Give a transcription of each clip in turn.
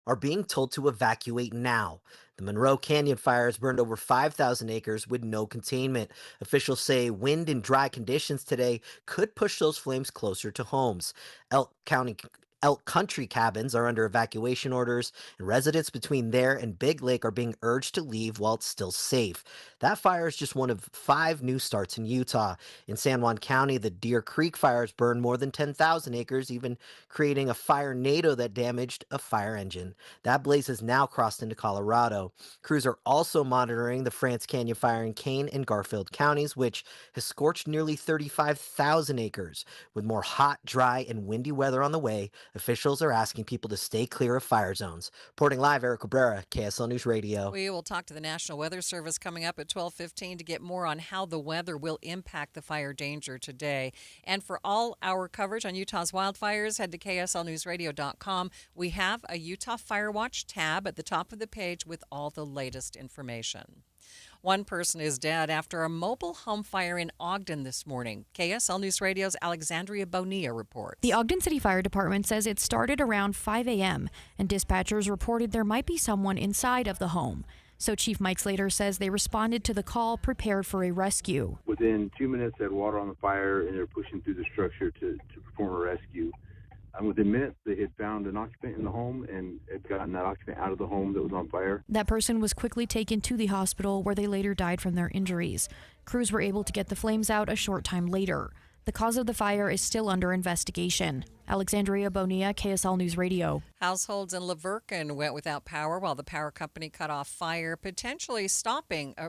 are being told to evacuate now. The Monroe Canyon fires burned over 5,000 acres with no containment. Officials say wind and dry conditions today could push those flames closer to homes. Elk County Elk Country cabins are under evacuation orders, and residents between there and Big Lake are being urged to leave while it's still safe. That fire is just one of 5 new starts in Utah. In San Juan County, the Deer Creek fires burned more than 10,000 acres, even creating a fire tornado that damaged a fire engine. That blaze has now crossed into Colorado. Crews are also monitoring the France Canyon fire in Kane and Garfield counties, which has scorched nearly 35,000 acres. With more hot, dry, and windy weather on the way, officials are asking people to stay clear of fire zones. Reporting live, Eric Cabrera, KSL News Radio. We will talk to the National Weather Service coming up at 12:15 to get more on how the weather will impact the fire danger today. And for all our coverage on Utah's wildfires, head to kslnewsradio.com. We have a Utah Fire Watch tab at the top of the page with all the latest information. One person is dead after a mobile home fire in Ogden this morning. KSL News Radio's Alexandria Bonilla reports. The Ogden City Fire Department says it started around 5 a.m., and dispatchers reported there might be someone inside of the home. So Chief Mike Slater says they responded to the call, prepared for a rescue. Within 2 minutes, they had water on the fire, and they're pushing through the structure to perform a rescue. And within minutes, they had found an occupant in the home and had gotten that occupant out of the home that was on fire. That person was quickly taken to the hospital, where they later died from their injuries. Crews were able to get the flames out a short time later. The cause of the fire is still under investigation. Alexandria Bonilla, KSL News Radio. Households in Laverton went without power while the power company cut off fire, potentially stopping a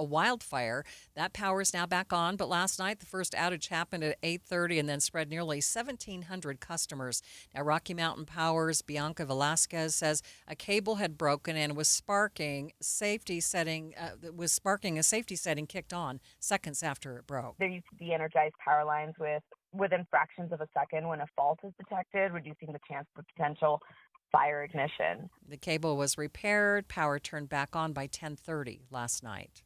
wildfire. That power is now back on, but last night the first outage happened at 8:30 and then spread nearly 1,700 customers. Now, Rocky Mountain Power's Bianca Velasquez says a cable had broken and was sparking a safety setting kicked on seconds after it broke. There used to be energized power lines within fractions of a second when a fault is detected, reducing the chance for potential fire ignition. The cable was repaired. Power turned back on by 10:30 last night.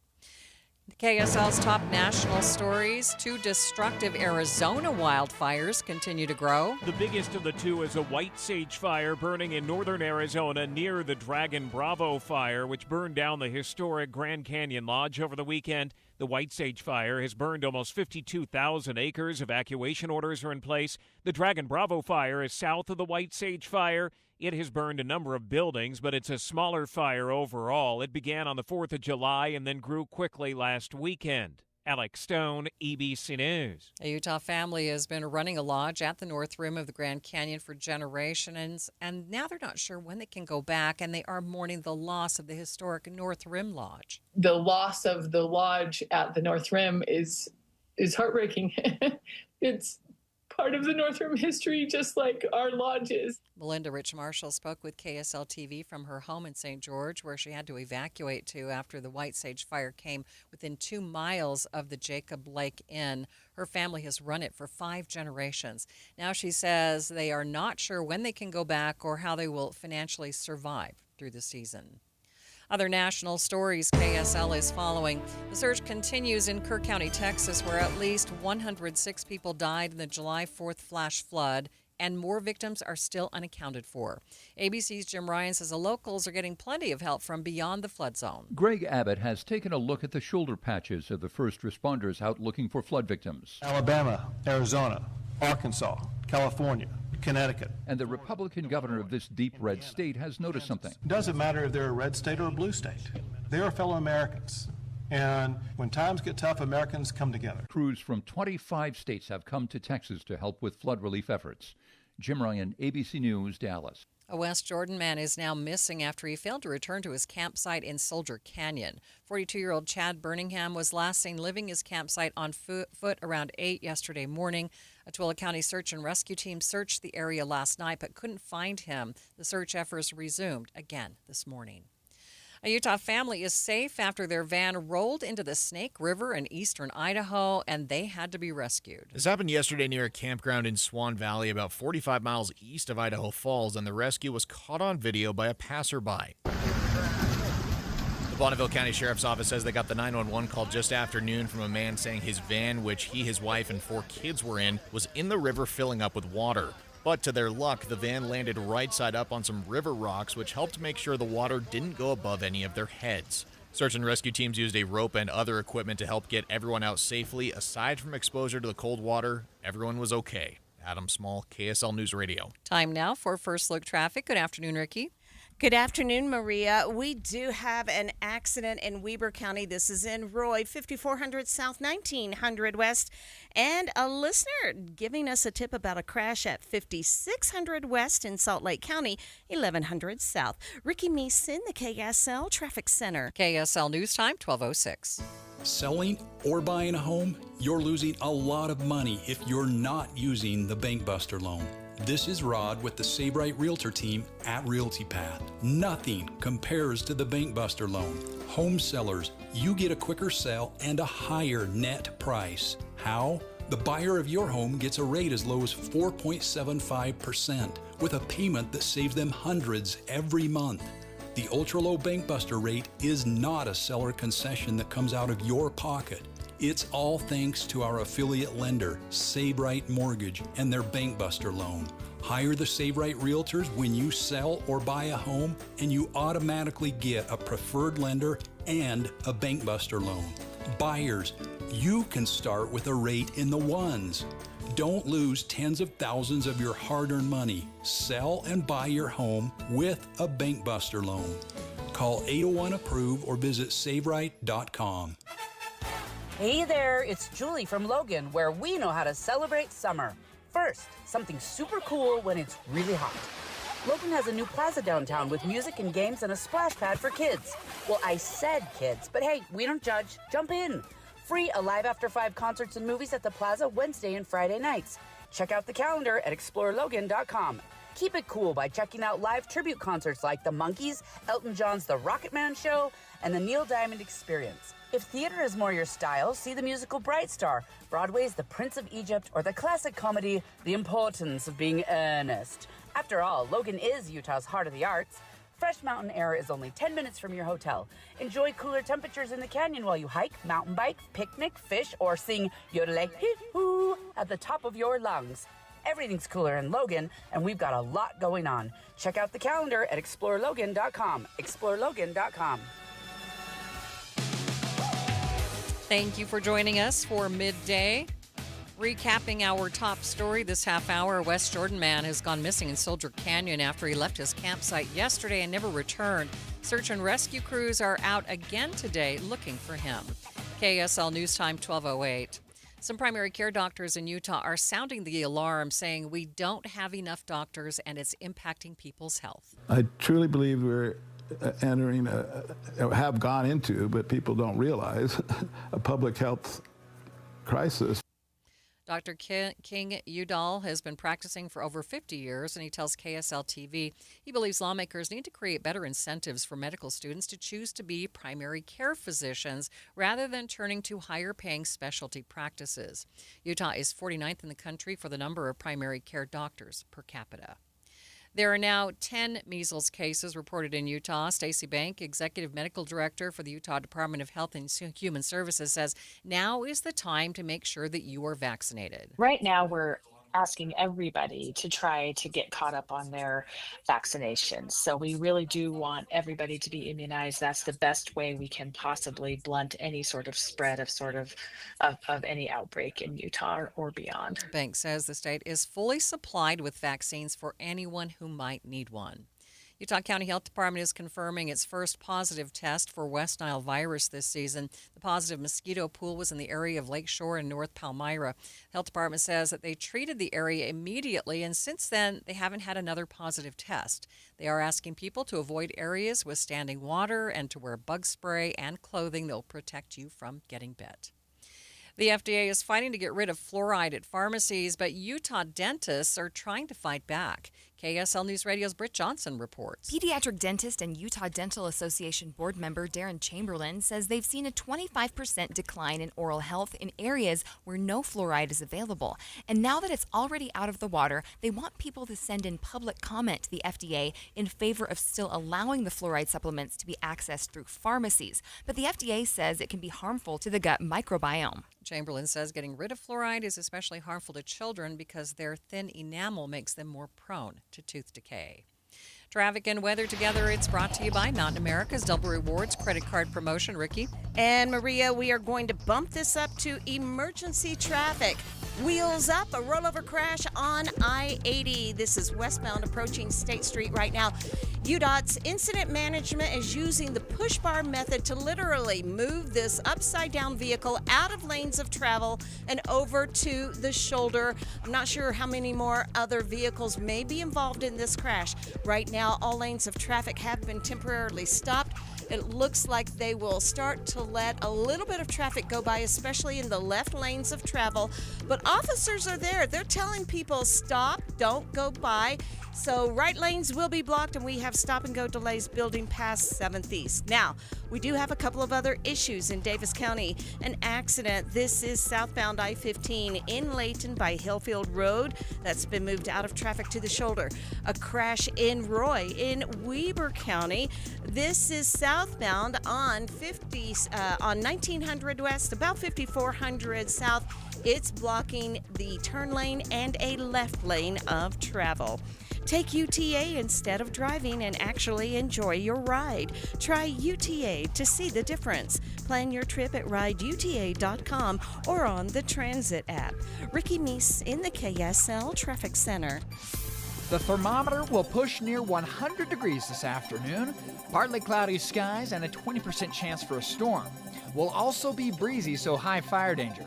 The KSL's top national stories. 2 destructive Arizona wildfires continue to grow. The biggest of the 2 is a white sage fire burning in northern Arizona near the Dragon Bravo fire, which burned down the historic Grand Canyon Lodge over the weekend. The white sage fire has burned almost 52,000 acres. Evacuation orders are in place. The Dragon Bravo fire is south of the white sage fire. It has burned a number of buildings, but it's a smaller fire overall. It began on the 4th of July and then grew quickly last weekend. Alex Stone, EBC News. A Utah family has been running a lodge at the North Rim of the Grand Canyon for generations, and now they're not sure when they can go back, and they are mourning the loss of the historic North Rim Lodge. The loss of the lodge at the North Rim is heartbreaking. It's part of the North Rim history, just like our lodges. Melinda Rich Marshall spoke with KSL TV from her home in St. George, where she had to evacuate to after the White Sage fire came within 2 miles of the Jacob Lake Inn. Her family has run it for 5 generations. Now she says they are not sure when they can go back or how they will financially survive through the season. Other national stories KSL is following. The search continues in Kerr County, Texas, where at least 106 people died in the July 4th flash flood, and more victims are still unaccounted for. ABC's Jim Ryan says the locals are getting plenty of help from beyond the flood zone. Greg Abbott has taken a look at the shoulder patches of the first responders out looking for flood victims. Alabama, Arizona, Arkansas, California, Connecticut. And the Republican governor of this deep red state has noticed something. It doesn't matter if they're a red state or a blue state. They are fellow Americans. And when times get tough, Americans come together. Crews from 25 states have come to Texas to help with flood relief efforts. Jim Ryan, ABC News, Dallas. A West Jordan man is now missing after he failed to return to his campsite in Soldier Canyon. 42-year-old Chad Birmingham was last seen leaving his campsite on foot around 8 yesterday morning. A Tooele County search and rescue team searched the area last night but couldn't find him. The search efforts resumed again this morning. A Utah family is safe after their van rolled into the Snake River in eastern Idaho, and they had to be rescued. This happened yesterday near a campground in Swan Valley, about 45 miles east of Idaho Falls, and the rescue was caught on video by a passerby. The Bonneville County Sheriff's Office says they got the 911 call just after noon from a man saying his van, which he, his wife, and 4 kids were in, was in the river filling up with water. But to their luck, the van landed right side up on some river rocks, which helped make sure the water didn't go above any of their heads. Search and rescue teams used a rope and other equipment to help get everyone out safely. Aside from exposure to the cold water, everyone was okay. Adam Small, KSL News Radio. Time now for First Look Traffic. Good afternoon, Ricky. Good afternoon, Maria. We do have an accident in Weber County. This is in Roy, 5400 South, 1900 West. And a listener giving us a tip about a crash at 5600 West in Salt Lake County, 1100 South. Ricky Mason, the KSL Traffic Center. KSL News Time, 12:06. Selling or buying a home, you're losing a lot of money if you're not using the Bank Buster loan. This is Rod with the Sabright Realtor team at Realty Path. Nothing compares to the Bank Buster loan. Home sellers, you get a quicker sale and a higher net price. How? The buyer of your home gets a rate as low as 4.75% with a payment that saves them hundreds every month. The ultra-low Bank Buster rate is not a seller concession that comes out of your pocket. It's all thanks to our affiliate lender, Sabright Mortgage, and their Bank Buster loan. Hire the Sabright Realtors when you sell or buy a home, and you automatically get a preferred lender and a Bank Buster loan. Buyers, you can start with a rate in the ones. Don't lose tens of thousands of your hard-earned money. Sell and buy your home with a Bank Buster loan. Call 801-APPROVE or visit sabright.com. Hey there, it's Julie from Logan, where we know how to celebrate summer. First, something super cool when it's really hot. Logan has a new plaza downtown with music and games and a splash pad for kids. Well, I said kids, but hey, we don't judge. Jump in. Free Alive After 5 concerts and movies at the plaza Wednesday and Friday nights. Check out the calendar at explorelogan.com. Keep it cool by checking out live tribute concerts like The Monkees, Elton John's The Rocket Man Show, and the Neil Diamond Experience. If theater is more your style, see the musical Bright Star, Broadway's The Prince of Egypt, or the classic comedy The Importance of Being Earnest. After all, Logan is Utah's heart of the arts. Fresh mountain air is only 10 minutes from your hotel. Enjoy cooler temperatures in the canyon while you hike, mountain bike, picnic, fish, or sing yodelay-hee-hoo at the top of your lungs. Everything's cooler in Logan, and we've got a lot going on. Check out the calendar at explorelogan.com. explorelogan.com. Thank you for joining us for Midday. Recapping our top story this half hour, a West Jordan man has gone missing in Soldier Canyon after he left his campsite yesterday and never returned. Search and rescue crews are out again today looking for him. KSL News Time, 12:08. Some primary care doctors in Utah are sounding the alarm, saying we don't have enough doctors and it's impacting people's health. I truly believe we're entering, have gone into, but people don't realize, a public health crisis. Dr. King Udall has been practicing for over 50 years, and he tells KSL TV he believes lawmakers need to create better incentives for medical students to choose to be primary care physicians rather than turning to higher-paying specialty practices. Utah is 49th in the country for the number of primary care doctors per capita. There are now 10 measles cases reported in Utah. Stacy Bank, Executive Medical Director for the Utah Department of Health and Human Services, says now is the time to make sure that you are vaccinated. Right now, we're asking everybody to try to get caught up on their vaccinations. So we really do want everybody to be immunized. That's the best way we can possibly blunt any sort of spread of any outbreak in Utah or beyond. Bank says the state is fully supplied with vaccines for anyone who might need one. Utah County Health Department is confirming its first positive test for West Nile virus this season. The positive mosquito pool was in the area of Lakeshore and North Palmyra. The health department says that they treated the area immediately, and since then, they haven't had another positive test. They are asking people to avoid areas with standing water and to wear bug spray and clothing that will protect you from getting bit. The FDA is fighting to get rid of fluoride at pharmacies, but Utah dentists are trying to fight back. KSL News Radio's Britt Johnson reports. Pediatric dentist and Utah Dental Association board member Darren Chamberlain says they've seen a 25% decline in oral health in areas where no fluoride is available. And now that it's already out of the water, they want people to send in public comment to the FDA in favor of still allowing the fluoride supplements to be accessed through pharmacies. But the FDA says it can be harmful to the gut microbiome. Chamberlain says getting rid of fluoride is especially harmful to children because their thin enamel makes them more prone to tooth decay. Traffic and weather together. It's brought to you by Mountain America's Double Rewards credit card promotion. Ricky. And Maria, we are going to bump this up to emergency traffic. Wheels up, a rollover crash on I-80. This is westbound approaching State Street right now. UDOT's incident management is using the push bar method to literally move this upside down vehicle out of lanes of travel and over to the shoulder. I'm not sure how many more other vehicles may be involved in this crash. Right now, all lanes of traffic have been temporarily stopped. It looks like they will start to let a little bit of traffic go by, especially in the left lanes of travel. But officers are there. They're telling people, stop, don't go by. So right lanes will be blocked, and we have stop and go delays building past 7th East. Now, we do have a couple of other issues in Davis County. An accident. This is southbound I-15 in Layton by Hillfield Road. That's been moved out of traffic to the shoulder. A crash in Roy in Weber County. This is southbound on 1900 West, about 5400 South. It's blocking the turn lane and a left lane of travel. Take UTA instead of driving and actually enjoy your ride. Try UTA to see the difference. Plan your trip at rideuta.com or on the Transit app. Ricky Meese in the KSL Traffic Center. The thermometer will push near 100 degrees this afternoon. Partly cloudy skies and a 20% chance for a storm. Will also be breezy, so high fire danger.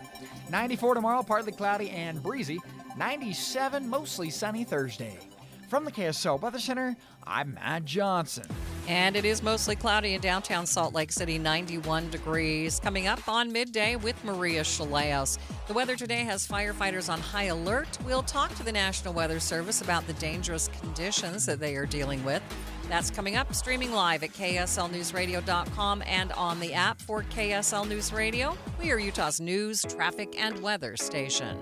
94 tomorrow, partly cloudy and breezy. 97, mostly sunny Thursday. From the KSL Weather Center, I'm Matt Johnson. And it is mostly cloudy in downtown Salt Lake City, 91 degrees. Coming up on Midday with Maria Shilaos. The weather today has firefighters on high alert. We'll talk to the National Weather Service about the dangerous conditions that they are dealing with. That's coming up, streaming live at KSLNewsRadio.com and on the app for KSL News Radio. We are Utah's news, traffic, and weather station.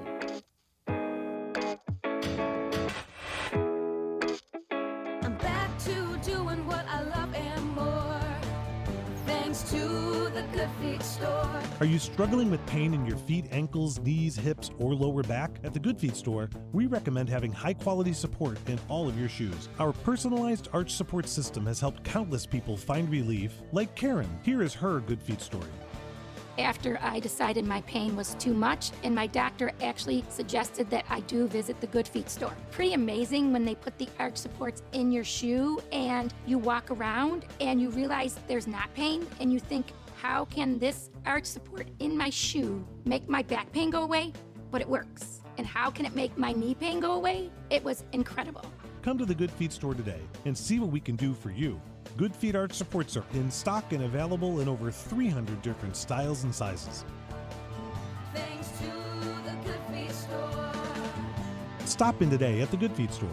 Are you struggling with pain in your feet, ankles, knees, hips, or lower back? At the Good Feet store, we recommend having high-quality support in all of your shoes. Our personalized arch support system has helped countless people find relief, like Karen. Here is her Good Feet story. After I decided my pain was too much, and my doctor actually suggested that I do visit the Good Feet store. Pretty amazing when they put the arch supports in your shoe and you walk around and you realize there's not pain and you think, how can this arch support in my shoe make my back pain go away? But it works. And how can it make my knee pain go away? It was incredible. Come to the Good Feet store today and see what we can do for you. Good Feet arch supports are in stock and available in over 300 different styles and sizes. Thanks to the Good Feet store. Stop in today at the Good Feet store.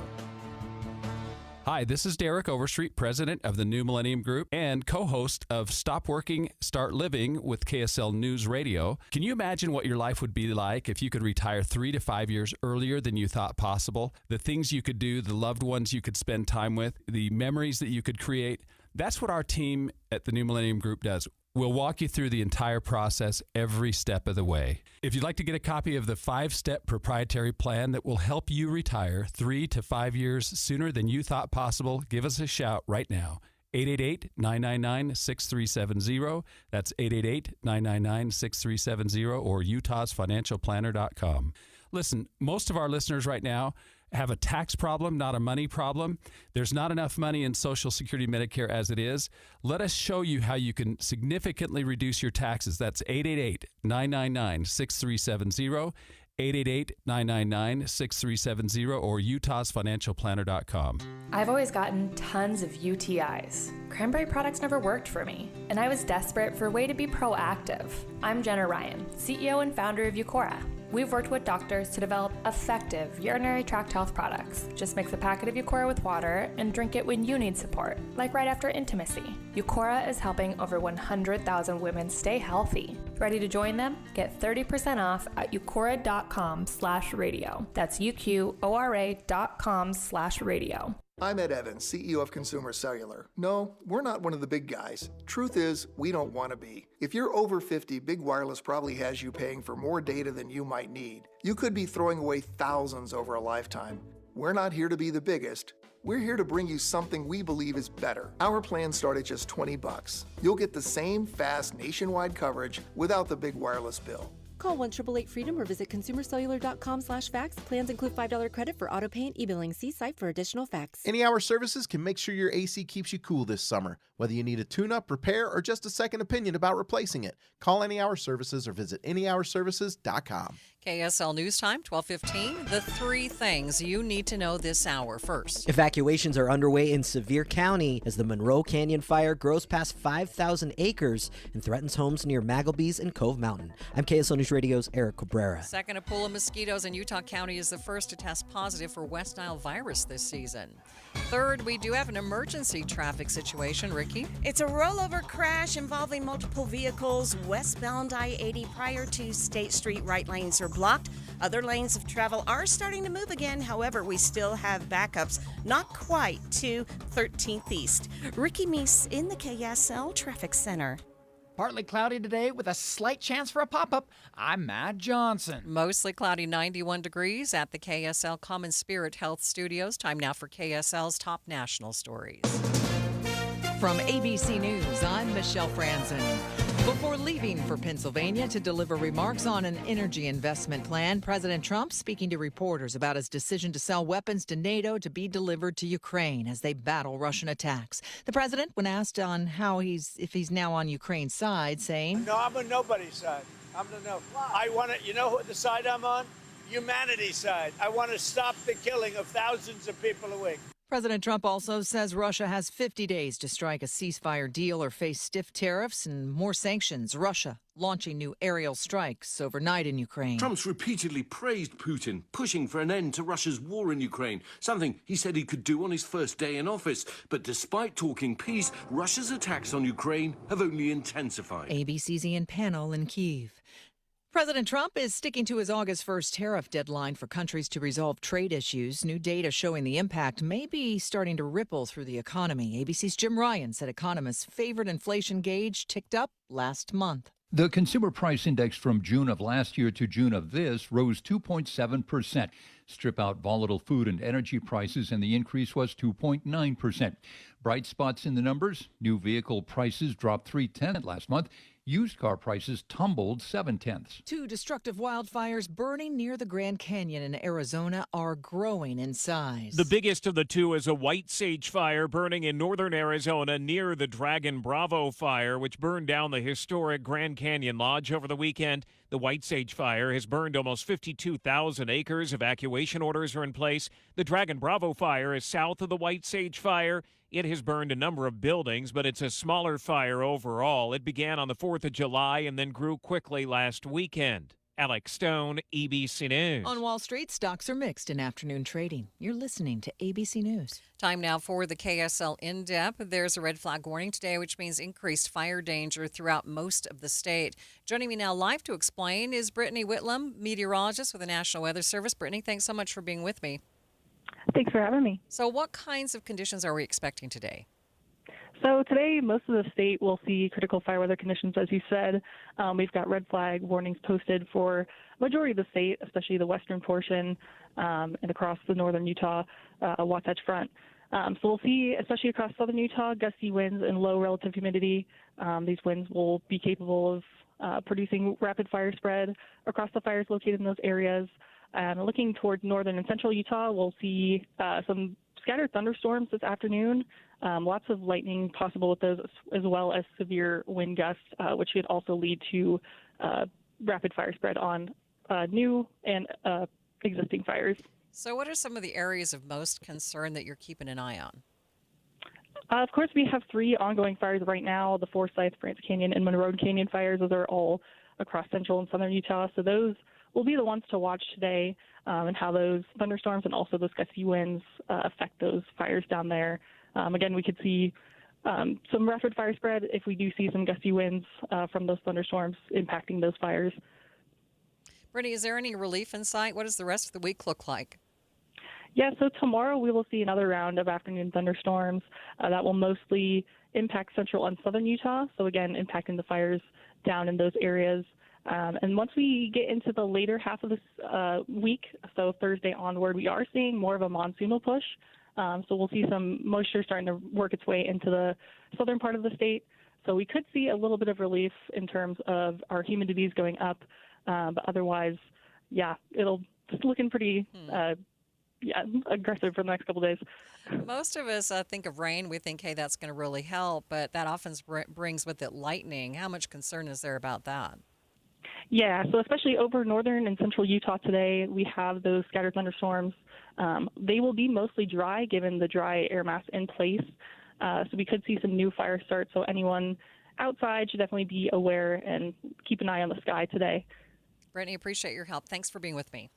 Hi, this is Derek Overstreet, president of the New Millennium Group and co-host of Stop Working, Start Living with KSL News Radio. Can you imagine what your life would be like if you could retire 3 to 5 years earlier than you thought possible? The things you could do, the loved ones you could spend time with, the memories that you could create. That's what our team at the New Millennium Group does. We'll walk you through the entire process every step of the way. If you'd like to get a copy of the 5-step proprietary plan that will help you retire 3 to 5 years sooner than you thought possible, give us a shout right now. 888-999-6370. That's 888-999-6370 or utahsfinancialplanner.com. Listen, most of our listeners right now have a tax problem, not a money problem. There's not enough money in Social Security Medicare as it is. Let us show you how you can significantly reduce your taxes. That's 888-999-6370, 888-999-6370, or utahsfinancialplanner.com. I've always gotten tons of UTIs. Cranberry products never worked for me, and I was desperate for a way to be proactive. I'm Jenna Ryan, CEO and founder of Eucora. We've worked with doctors to develop effective urinary tract health products. Just mix a packet of Eucora with water and drink it when you need support, like right after intimacy. Eucora is helping over 100,000 women stay healthy. Ready to join them? Get 30% off at eucora.com/radio. That's UQORA.com/radio. I'm Ed Evans, CEO of Consumer Cellular. No, we're not one of the big guys. Truth is, we don't want to be. If you're over 50, Big Wireless probably has you paying for more data than you might need. You could be throwing away thousands over a lifetime. We're not here to be the biggest. We're here to bring you something we believe is better. Our plans start at just $20. You'll get the same fast nationwide coverage without the big wireless bill. Call 1-888-FREEDOM or visit consumercellular.com/facts. Plans include $5 credit for auto pay and e-billing. See site for additional facts. Any Hour Services can make sure your AC keeps you cool this summer. Whether you need a tune-up, repair, or just a second opinion about replacing it, call Any Hour Services or visit anyhourservices.com. KSL News Time, 12:15. The 3 things you need to know this hour. First, evacuations are underway in Sevier County as the Monroe Canyon fire grows past 5,000 acres and threatens homes near Maggleby's and Cove Mountain. I'm KSL News Radio's Eric Cabrera. Second, a pool of mosquitoes in Utah County is the first to test positive for West Nile virus this season. Third, we do have an emergency traffic situation. Ricky? It's a rollover crash involving multiple vehicles westbound I-80 prior to State Street. Right lanes are blocked. Other lanes of travel are starting to move again. However, we still have backups, not quite to 13th East. Ricky Meese in the KSL Traffic Center. Partly cloudy today with a slight chance for a pop-up. I'm Matt Johnson. Mostly cloudy, 91 degrees at the KSL Common Spirit Health Studios. Time now for KSL's top national stories. From ABC News, I'm Michelle Franzen. Before leaving for Pennsylvania to deliver remarks on an energy investment plan, President Trump speaking to reporters about his decision to sell weapons to NATO to be delivered to Ukraine as they battle Russian attacks. The president, when asked on if he's now on Ukraine's side, saying, "No, I'm on nobody's side. I want to. You know what the side I'm on? Humanity's side. I want to stop the killing of thousands of people a week." President Trump also says Russia has 50 days to strike a ceasefire deal or face stiff tariffs and more sanctions. Russia launching new aerial strikes overnight in Ukraine. Trump's repeatedly praised Putin, pushing for an end to Russia's war in Ukraine, something he said he could do on his first day in office. But despite talking peace, Russia's attacks on Ukraine have only intensified. ABC's Ian Pannell in Kyiv. President Trump is sticking to his August 1st tariff deadline for countries to resolve trade issues. New data showing the impact may be starting to ripple through the economy. ABC's Jim Ryan said economists' favorite inflation gauge ticked up last month. The Consumer Price Index from June of last year to June of this rose 2.7%. Strip out volatile food and energy prices, and the increase was 2.9%. Bright spots in the numbers: new vehicle prices dropped 0.3% last month. Used car prices tumbled 0.7%. 2 destructive wildfires burning near the Grand Canyon in Arizona are growing in size. The biggest of the 2 is a white sage fire burning in northern Arizona near the Dragon Bravo fire, which burned down the historic Grand Canyon Lodge over the weekend. The white sage fire has burned almost 52,000 acres. Evacuation orders are in place. The Dragon Bravo fire is south of the white sage fire. It has burned a number of buildings, but it's a smaller fire overall. It began on the 4th of July and then grew quickly last weekend. Alex Stone, ABC News. On Wall Street, stocks are mixed in afternoon trading. You're listening to ABC News. Time now for the KSL In-Depth. There's a red flag warning today, which means increased fire danger throughout most of the state. Joining me now live to explain is Brittany Whitlam, meteorologist with the National Weather Service. Brittany, thanks so much for being with me. Thanks for having me. So what kinds of conditions are we expecting today? So today, most of the state will see critical fire weather conditions, as you said. We've got red flag warnings posted for majority of the state, especially the western portion and across the northern Utah Wasatch Front. So we'll see, especially across southern Utah, gusty winds and low relative humidity. These winds will be capable of producing rapid fire spread across the fires located in those areas. Looking towards northern and central Utah, we'll see some scattered thunderstorms this afternoon. Lots of lightning possible with those, as well as severe wind gusts, which could also lead to rapid fire spread on new and existing fires. So what are some of the areas of most concern that you're keeping an eye on? Of course, we have 3 ongoing fires right now, the Forsyth, Branch Canyon, and Monroe Canyon fires. Those are all across central and southern Utah. So those will be the ones to watch today, and how those thunderstorms and also those gusty winds affect those fires down there. Again, we could see some rapid fire spread if we do see some gusty winds from those thunderstorms impacting those fires. Brittany, is there any relief in sight? What does the rest of the week look like? Yeah, so tomorrow we will see another round of afternoon thunderstorms that will mostly impact central and southern Utah. So again, impacting the fires down in those areas. And once we get into the later half of this week, so Thursday onward, we are seeing more of a monsoonal push. So we'll see some moisture starting to work its way into the southern part of the state. So we could see a little bit of relief in terms of our humidities going up. But otherwise, yeah, it'll just looking pretty aggressive for the next couple days. Most of us think of rain. We think, hey, that's going to really help. But that often brings with it lightning. How much concern is there about that? Yeah, so especially over northern and central Utah today, we have those scattered thunderstorms. They will be mostly dry given the dry air mass in place. So we could see some new fire starts. So anyone outside should definitely be aware and keep an eye on the sky today. Brittany, appreciate your help. Thanks for being with me.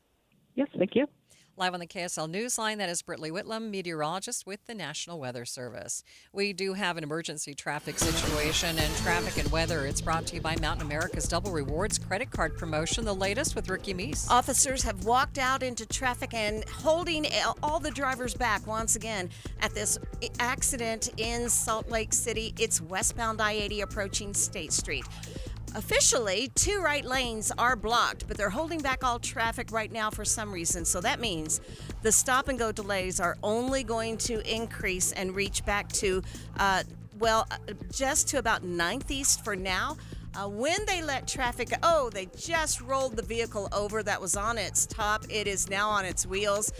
Yes, thank you. Live on the KSL Newsline, that is Brittany Whitlam, meteorologist with the National Weather Service. We do have an emergency traffic situation, and traffic and weather, it's brought to you by Mountain America's Double Rewards credit card promotion, the latest with Ricky Meese. Officers have walked out into traffic and holding all the drivers back once again at this accident in Salt Lake City. It's westbound I-80 approaching State Street. Officially, 2 right lanes are blocked, but they're holding back all traffic right now for some reason. So that means the stop-and-go delays are only going to increase and reach back to, just to about 9th East for now. When they let traffic go, they just rolled the vehicle over that was on its top. It is now on its wheels.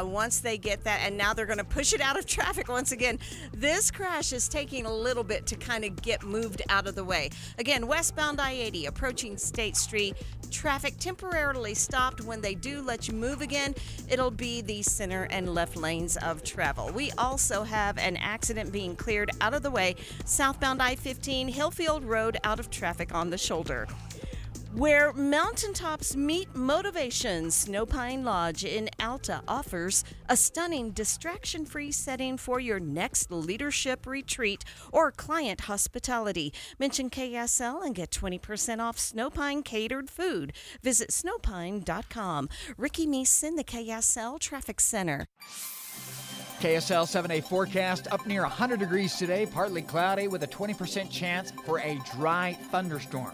Once they get that, and now they're going to push it out of traffic once again. This crash is taking a little bit to kind of get moved out of the way. Again, westbound I-80 approaching State Street. Traffic temporarily stopped. When they do let you move again, it'll be the center and left lanes of travel. We also have an accident being cleared out of the way. Southbound I-15, Hillfield Road, out of traffic on the shoulder. Where mountaintops meet motivation, Snow Pine Lodge in Alta offers a stunning distraction-free setting for your next leadership retreat or client hospitality. Mention KSL and get 20% off Snow Pine catered food. Visit snowpine.com. Ricky Meese in the KSL Traffic Center. KSL 7-day forecast, up near 100 degrees today, partly cloudy with a 20% chance for a dry thunderstorm.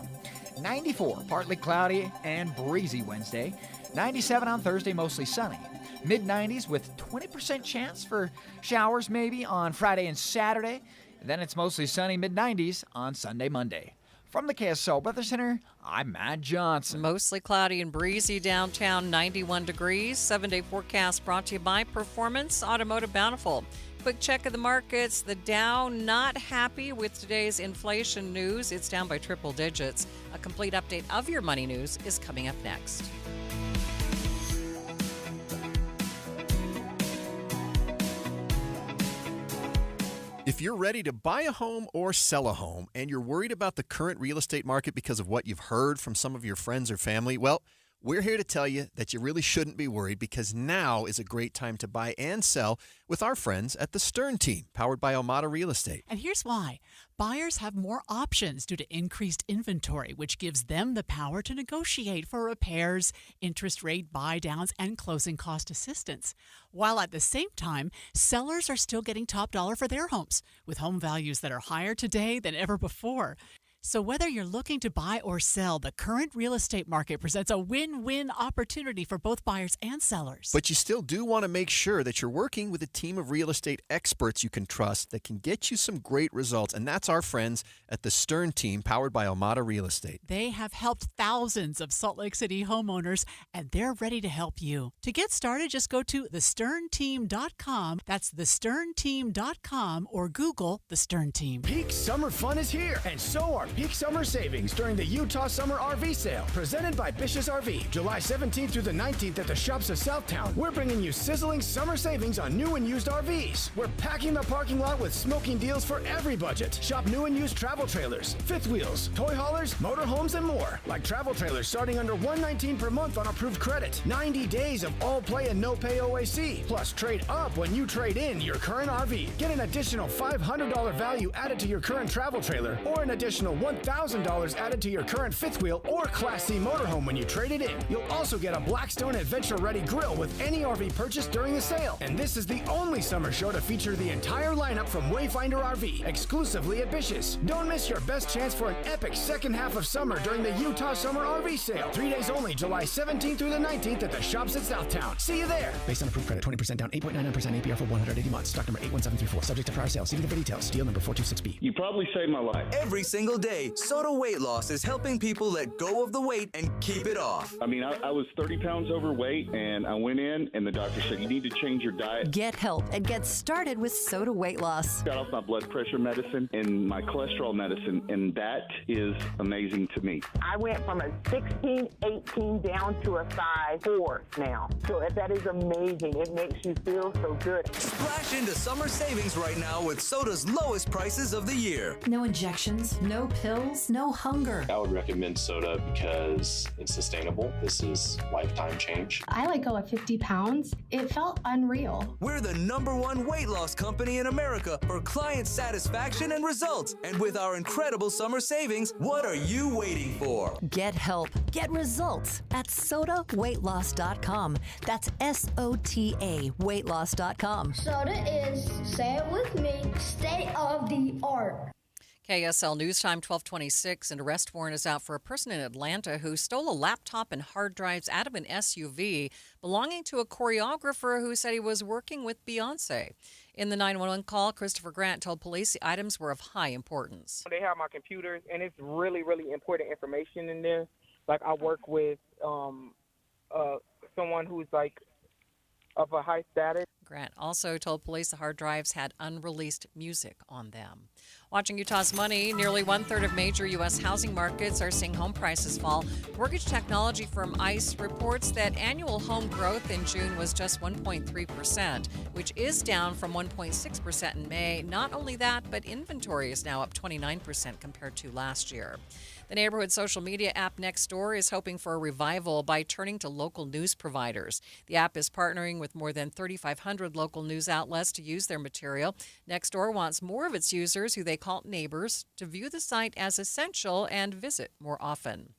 94, partly cloudy and breezy Wednesday. 97 on Thursday, mostly sunny. Mid-90s with 20% chance for showers maybe on Friday and Saturday. Then it's mostly sunny, mid-90s on Sunday, Monday. From the KSL Weather Center, I'm Matt Johnson. Mostly cloudy and breezy downtown, 91 degrees. 7-day forecast brought to you by Performance Automotive Bountiful. Quick check of the markets. The Dow not happy with today's inflation news. It's down by triple digits. A complete update of your money news is coming up next. If you're ready to buy a home or sell a home and you're worried about the current real estate market because of what you've heard from some of your friends or family, well, we're here to tell you that you really shouldn't be worried because now is a great time to buy and sell with our friends at the Stern Team, powered by Almada Real Estate. And here's why. Buyers have more options due to increased inventory, which gives them the power to negotiate for repairs, interest rate buy-downs, and closing cost assistance. While at the same time, sellers are still getting top dollar for their homes, with home values that are higher today than ever before. So whether you're looking to buy or sell, the current real estate market presents a win-win opportunity for both buyers and sellers. But you still do want to make sure that you're working with a team of real estate experts you can trust that can get you some great results. And that's our friends at the Stern Team, powered by Almada Real Estate. They have helped thousands of Salt Lake City homeowners, and they're ready to help you. To get started, just go to thesternteam.com. That's thesternteam.com, or Google The Stern Team. Peak summer fun is here, and so are Peak summer savings during the Utah Summer RV Sale, presented by Bish's RV. July 17th through the 19th at the Shops of Southtown. We're bringing you sizzling summer savings on new and used RVs. We're packing the parking lot with smoking deals for every budget. Shop new and used travel trailers, fifth wheels, toy haulers, motorhomes, and more. Like travel trailers starting under $119 per month on approved credit. 90 days of all play and no pay OAC. Plus trade up when you trade in your current RV. Get an additional $500 value added to your current travel trailer, or an additional $1,000 added to your current fifth wheel or Class C motorhome when you trade it in. You'll also get a Blackstone Adventure Ready grill with any RV purchase during the sale. And this is the only summer show to feature the entire lineup from Wayfinder RV, exclusively at Bish's. Don't miss your best chance for an epic second half of summer during the Utah Summer RV Sale. 3 days only, July 17th through the 19th at the Shops at Southtown. See you there. Based on approved credit, 20% down, 8.99% APR for 180 months. Stock number 81734. Subject to prior sale. See the details. Deal number 426B. You probably saved my life. Every single day, Soda Weight Loss is helping people let go of the weight and keep it off. I mean, I was 30 pounds overweight, and I went in, and the doctor said, you need to change your diet. Get help and get started with Soda Weight Loss. Got off my blood pressure medicine and my cholesterol medicine, and that is amazing to me. I went from a 16, 18 down to a size 4 now. So that is amazing. It makes you feel so good. Splash into summer savings right now with Soda's lowest prices of the year. No injections, no pills, no hunger. I would recommend Soda because it's sustainable. This is lifetime change. I let go of 50 pounds. It felt unreal. We're the #1 weight loss company in America for client satisfaction and results. And with our incredible summer savings, what are you waiting for? Get help, get results at sodaweightloss.com. That's SOTA weightloss.com. Soda is, say it with me, state of the art. KSL News Time 1226. An arrest warrant is out for a person in Atlanta who stole a laptop and hard drives out of an SUV belonging to a choreographer who said he was working with Beyonce. In the 911 call, Christopher Grant told police the items were of high importance. They have my computers, and it's really, really important information in there. Like, I work with someone who's, like, of a high status. Grant also told police the hard drives had unreleased music on them. Watching Utah's money, nearly 1/3 of major U.S. housing markets are seeing home prices fall. Mortgage technology firm ICE reports that annual home growth in June was just 1.3%, which is down from 1.6% in May. Not only that, but inventory is now up 29% compared to last year. The neighborhood social media app Nextdoor is hoping for a revival by turning to local news providers. The app is partnering with more than 3,500 local news outlets to use their material. Nextdoor wants more of its users, who they call neighbors, to view the site as essential and visit more often.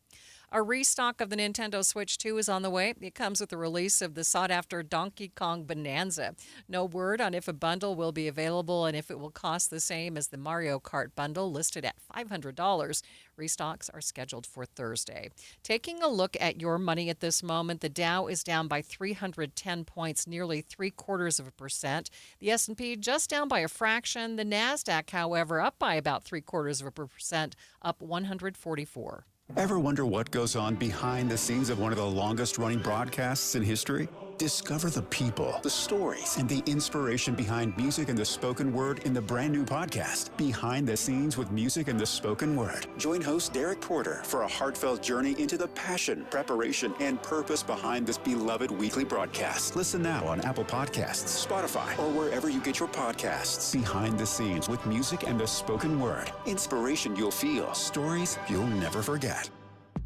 A restock of the Nintendo Switch 2 is on the way. It comes with the release of the sought-after Donkey Kong Bonanza. No word on if a bundle will be available and if it will cost the same as the Mario Kart bundle, listed at $500. Restocks are scheduled for Thursday. Taking a look at your money at this moment, the Dow is down by 310 points, nearly 0.75%. The S&P just down by a fraction. The NASDAQ, however, up by about 0.75%, up 144. Ever wonder what goes on behind the scenes of one of the longest-running broadcasts in history? Discover the people, the stories, and the inspiration behind music and the spoken word in the brand new podcast, Behind the Scenes with Music and the Spoken Word. Join host Derek Porter for a heartfelt journey into the passion, preparation, and purpose behind this beloved weekly broadcast. Listen now on Apple Podcasts, Spotify, or wherever you get your podcasts. Behind the Scenes with Music and the Spoken Word. Inspiration you'll feel, stories you'll never forget.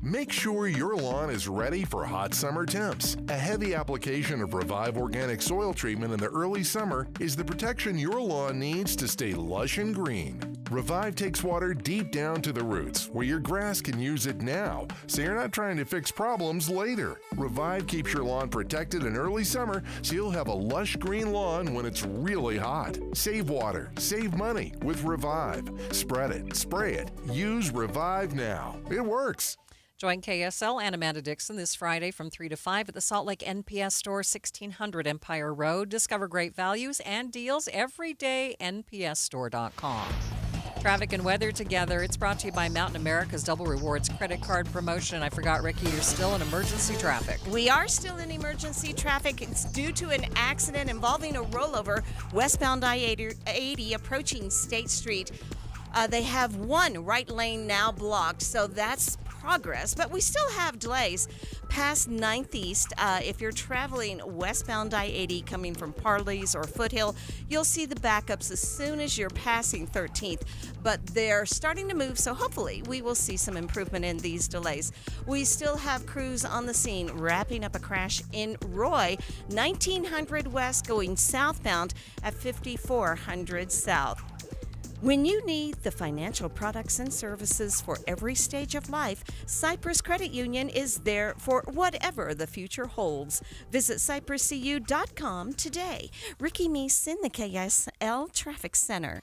Make sure your lawn is ready for hot summer temps. A heavy application of Revive Organic Soil Treatment in the early summer is the protection your lawn needs to stay lush and green. Revive takes water deep down to the roots, where your grass can use it now, so you're not trying to fix problems later. Revive keeps your lawn protected in early summer, so you'll have a lush green lawn when it's really hot. Save water, save money with Revive. Spread it, spray it, use Revive now. It works. Join KSL and Amanda Dixon this Friday from 3 to 5 at the Salt Lake NPS store, 1600 Empire Road. Discover great values and deals every day, npsstore.com. Traffic and weather together. It's brought to you by Mountain America's Double Rewards credit card promotion. I forgot, Ricky, you're still in emergency traffic. We are still in emergency traffic. It's due to an accident involving a rollover westbound I-80 approaching State Street. They have one right lane now blocked, so that's progress, but we still have delays past 9th East. If you're traveling westbound I-80 coming from Parley's or Foothill, you'll see the backups as soon as you're passing 13th, but they're starting to move, so hopefully we will see some improvement in these delays. We still have crews on the scene wrapping up a crash in Roy, 1900 West going southbound at 5400 South. When you need the financial products and services for every stage of life, Cyprus Credit Union is there for whatever the future holds. Visit cypruscu.com today. Ricky Meese in the KSL Traffic Center.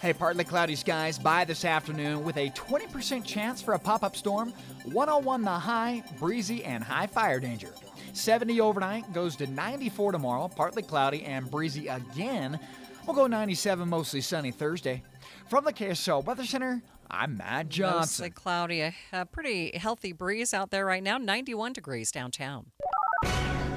Hey, partly cloudy skies by this afternoon with a 20% chance for a pop-up storm. 101 the high, breezy and high fire danger. 70 overnight, goes to 94 tomorrow, partly cloudy and breezy again. We'll go 97, mostly sunny Thursday. From the KSL Weather Center, I'm Matt Johnson. Mostly cloudy, a pretty healthy breeze out there right now, 91 degrees downtown.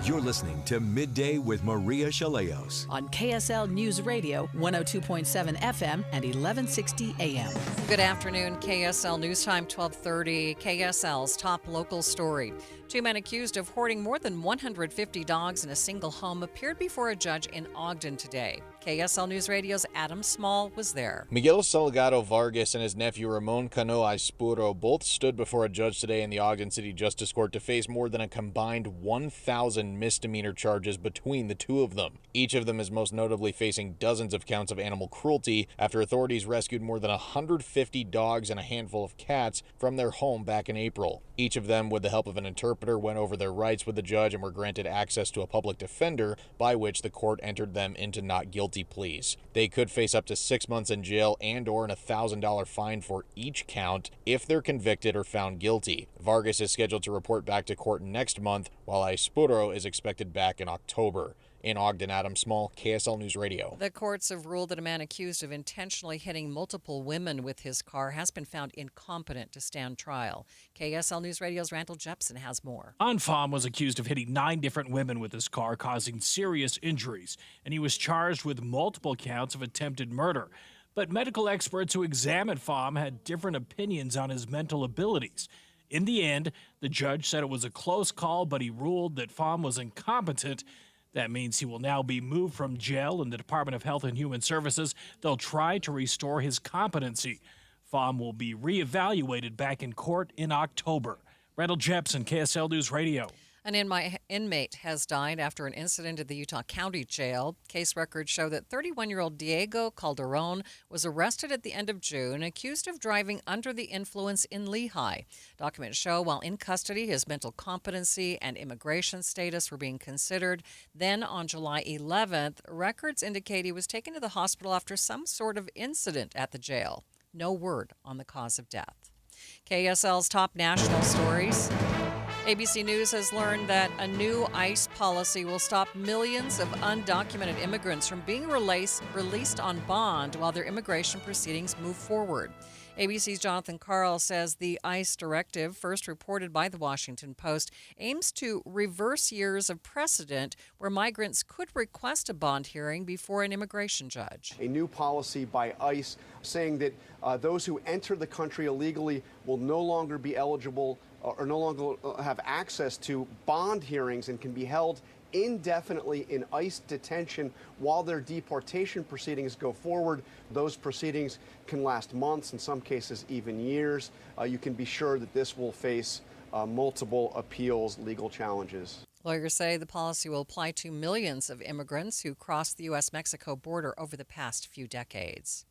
You're listening to Midday with Maria Shilaos on KSL News Radio, 102.7 FM and 1160 AM. Good afternoon, KSL News Time, 1230. KSL's top local story. 2 men accused of hoarding more than 150 dogs in a single home appeared before a judge in Ogden today. KSL News Radio's Adam Small was there. Miguel Salgado Vargas and his nephew Ramon Cano Aispuro both stood before a judge today in the Ogden City Justice Court to face more than a combined 1,000 misdemeanor charges between the two of them. Each of them is most notably facing dozens of counts of animal cruelty after authorities rescued more than 150 dogs and a handful of cats from their home back in April. Each of them, with the help of an interpreter, went over their rights with the judge and were granted access to a public defender, by which the court entered them into not guilty pleas. They could face up to 6 months in jail and or an $1,000 fine for each count if they're convicted or found guilty. Vargas is scheduled to report back to court next month, while Aispuro is expected back in October. In Ogden, Adam Small, KSL News Radio. The courts have ruled that a man accused of intentionally hitting multiple women with his car has been found incompetent to stand trial. KSL News Radio's Randall Jepson has more. Anfam was accused of hitting 9 different women with his car, causing serious injuries, and he was charged with multiple counts of attempted murder. But medical experts who examined Pham had different opinions on his mental abilities. In the end, the judge said it was a close call, but he ruled that Pham was incompetent. That means he will now be moved from jail in the Department of Health and Human Services. They'll try to restore his competency. Pham will be reevaluated back in court in October. Randall Jepson, KSL News Radio. An inmate has died after an incident at the Utah County Jail. Case records show that 31-year-old Diego Calderon was arrested at the end of June, accused of driving under the influence in Lehi. Documents show while in custody, his mental competency and immigration status were being considered. Then on July 11th, records indicate he was taken to the hospital after some sort of incident at the jail. No word on the cause of death. KSL's top national stories. ABC News has learned that a new ICE policy will stop millions of undocumented immigrants from being released on bond while their immigration proceedings move forward. ABC's Jonathan Karl says the ICE directive, first reported by the Washington Post, aims to reverse years of precedent where migrants could request a bond hearing before an immigration judge. A new policy by ICE saying that those who enter the country illegally will no longer be eligible or no longer have access to bond hearings and can be held indefinitely in ICE detention while their deportation proceedings go forward. Those proceedings can last months, in some cases even years. You can be sure that this will face multiple appeals, legal challenges. Lawyers say the policy will apply to millions of immigrants who crossed the U.S.-Mexico border over the past few decades.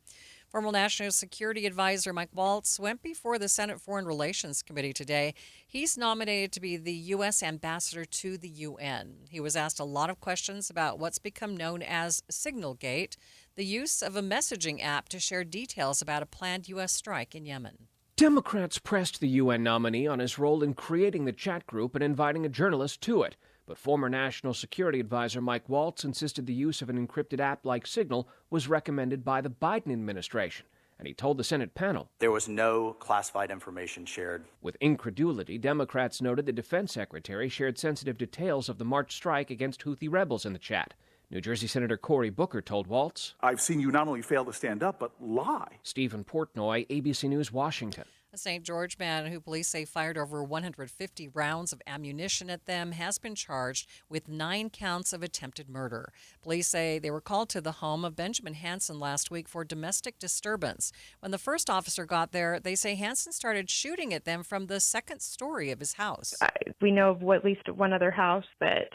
Former National Security Advisor Mike Waltz went before the Senate Foreign Relations Committee today. He's nominated to be the U.S. ambassador to the UN. He was asked a lot of questions about what's become known as Signalgate, the use of a messaging app to share details about a planned U.S. strike in Yemen. Democrats pressed the UN nominee on his role in creating the chat group and inviting a journalist to it. But former National Security Advisor Mike Waltz insisted the use of an encrypted app like Signal was recommended by the Biden administration. And he told the Senate panel, "There was no classified information shared." With incredulity, Democrats noted the defense secretary shared sensitive details of the March strike against Houthi rebels in the chat. New Jersey Senator Cory Booker told Waltz, I've seen you not only fail to stand up, but lie. Stephen Portnoy, ABC News, Washington. A St. George man who police say fired over 150 rounds of ammunition at them has been charged with 9 counts of attempted murder. Police say they were called to the home of Benjamin Hansen last week for domestic disturbance. When the first officer got there, they say Hansen started shooting at them from the second story of his house. We know of at least one other house that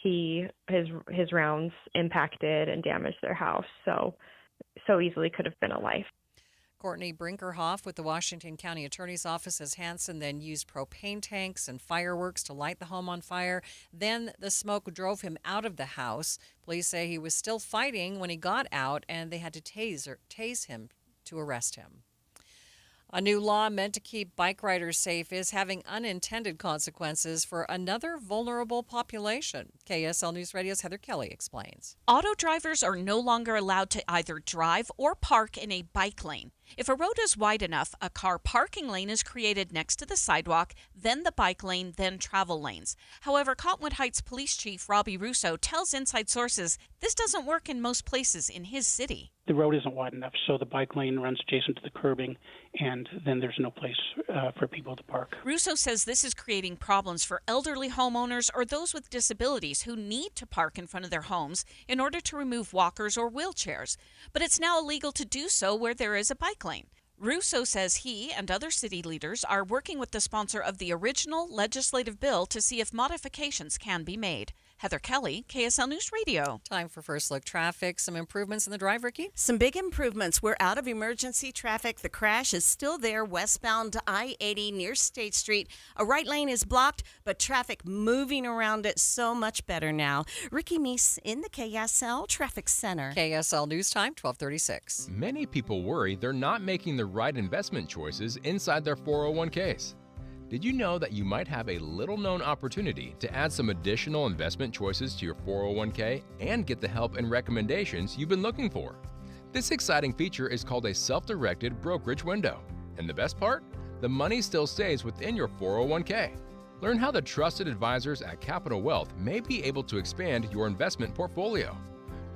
his rounds impacted and damaged their house, so easily could have been a life. Courtney Brinkerhoff with the Washington County Attorney's Office says Hansen then used propane tanks and fireworks to light the home on fire. Then the smoke drove him out of the house. Police say he was still fighting when he got out, and they had to tase him to arrest him. A new law meant to keep bike riders safe is having unintended consequences for another vulnerable population. KSL News Radio's Heather Kelly explains. Auto drivers are no longer allowed to either drive or park in a bike lane. If a road is wide enough, a car parking lane is created next to the sidewalk, then the bike lane, then travel lanes. However, Cottonwood Heights Police Chief Robbie Russo tells Inside Sources this doesn't work in most places in his city. The road isn't wide enough, so the bike lane runs adjacent to the curbing, and then there's no place for people to park. Russo says this is creating problems for elderly homeowners or those with disabilities who need to park in front of their homes in order to remove walkers or wheelchairs. But it's now illegal to do so where there is a bike lane. Russo says he and other city leaders are working with the sponsor of the original legislative bill to see if modifications can be made. Heather Kelly, KSL News Radio. Time for First Look Traffic. Some improvements in the drive, Ricky? Some big improvements. We're out of emergency traffic. The crash is still there westbound to I-80 near State Street. A right lane is blocked, but traffic moving around it so much better now. Ricky Meese in the KSL Traffic Center. KSL News Time, 12:36. Many people worry they're not making the right investment choices inside their 401ks. Did you know that you might have a little-known opportunity to add some additional investment choices to your 401k and get the help and recommendations you've been looking for? This exciting feature is called a self-directed brokerage window. And the best part? The money still stays within your 401k. Learn how the trusted advisors at Capital Wealth may be able to expand your investment portfolio.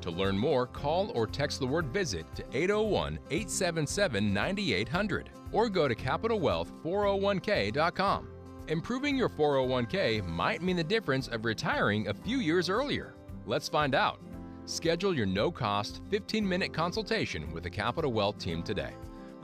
To learn more, call or text the word VISIT to 801-877-9800 or go to CapitalWealth401k.com. Improving your 401k might mean the difference of retiring a few years earlier. Let's find out. Schedule your no-cost 15-minute consultation with the Capital Wealth team today.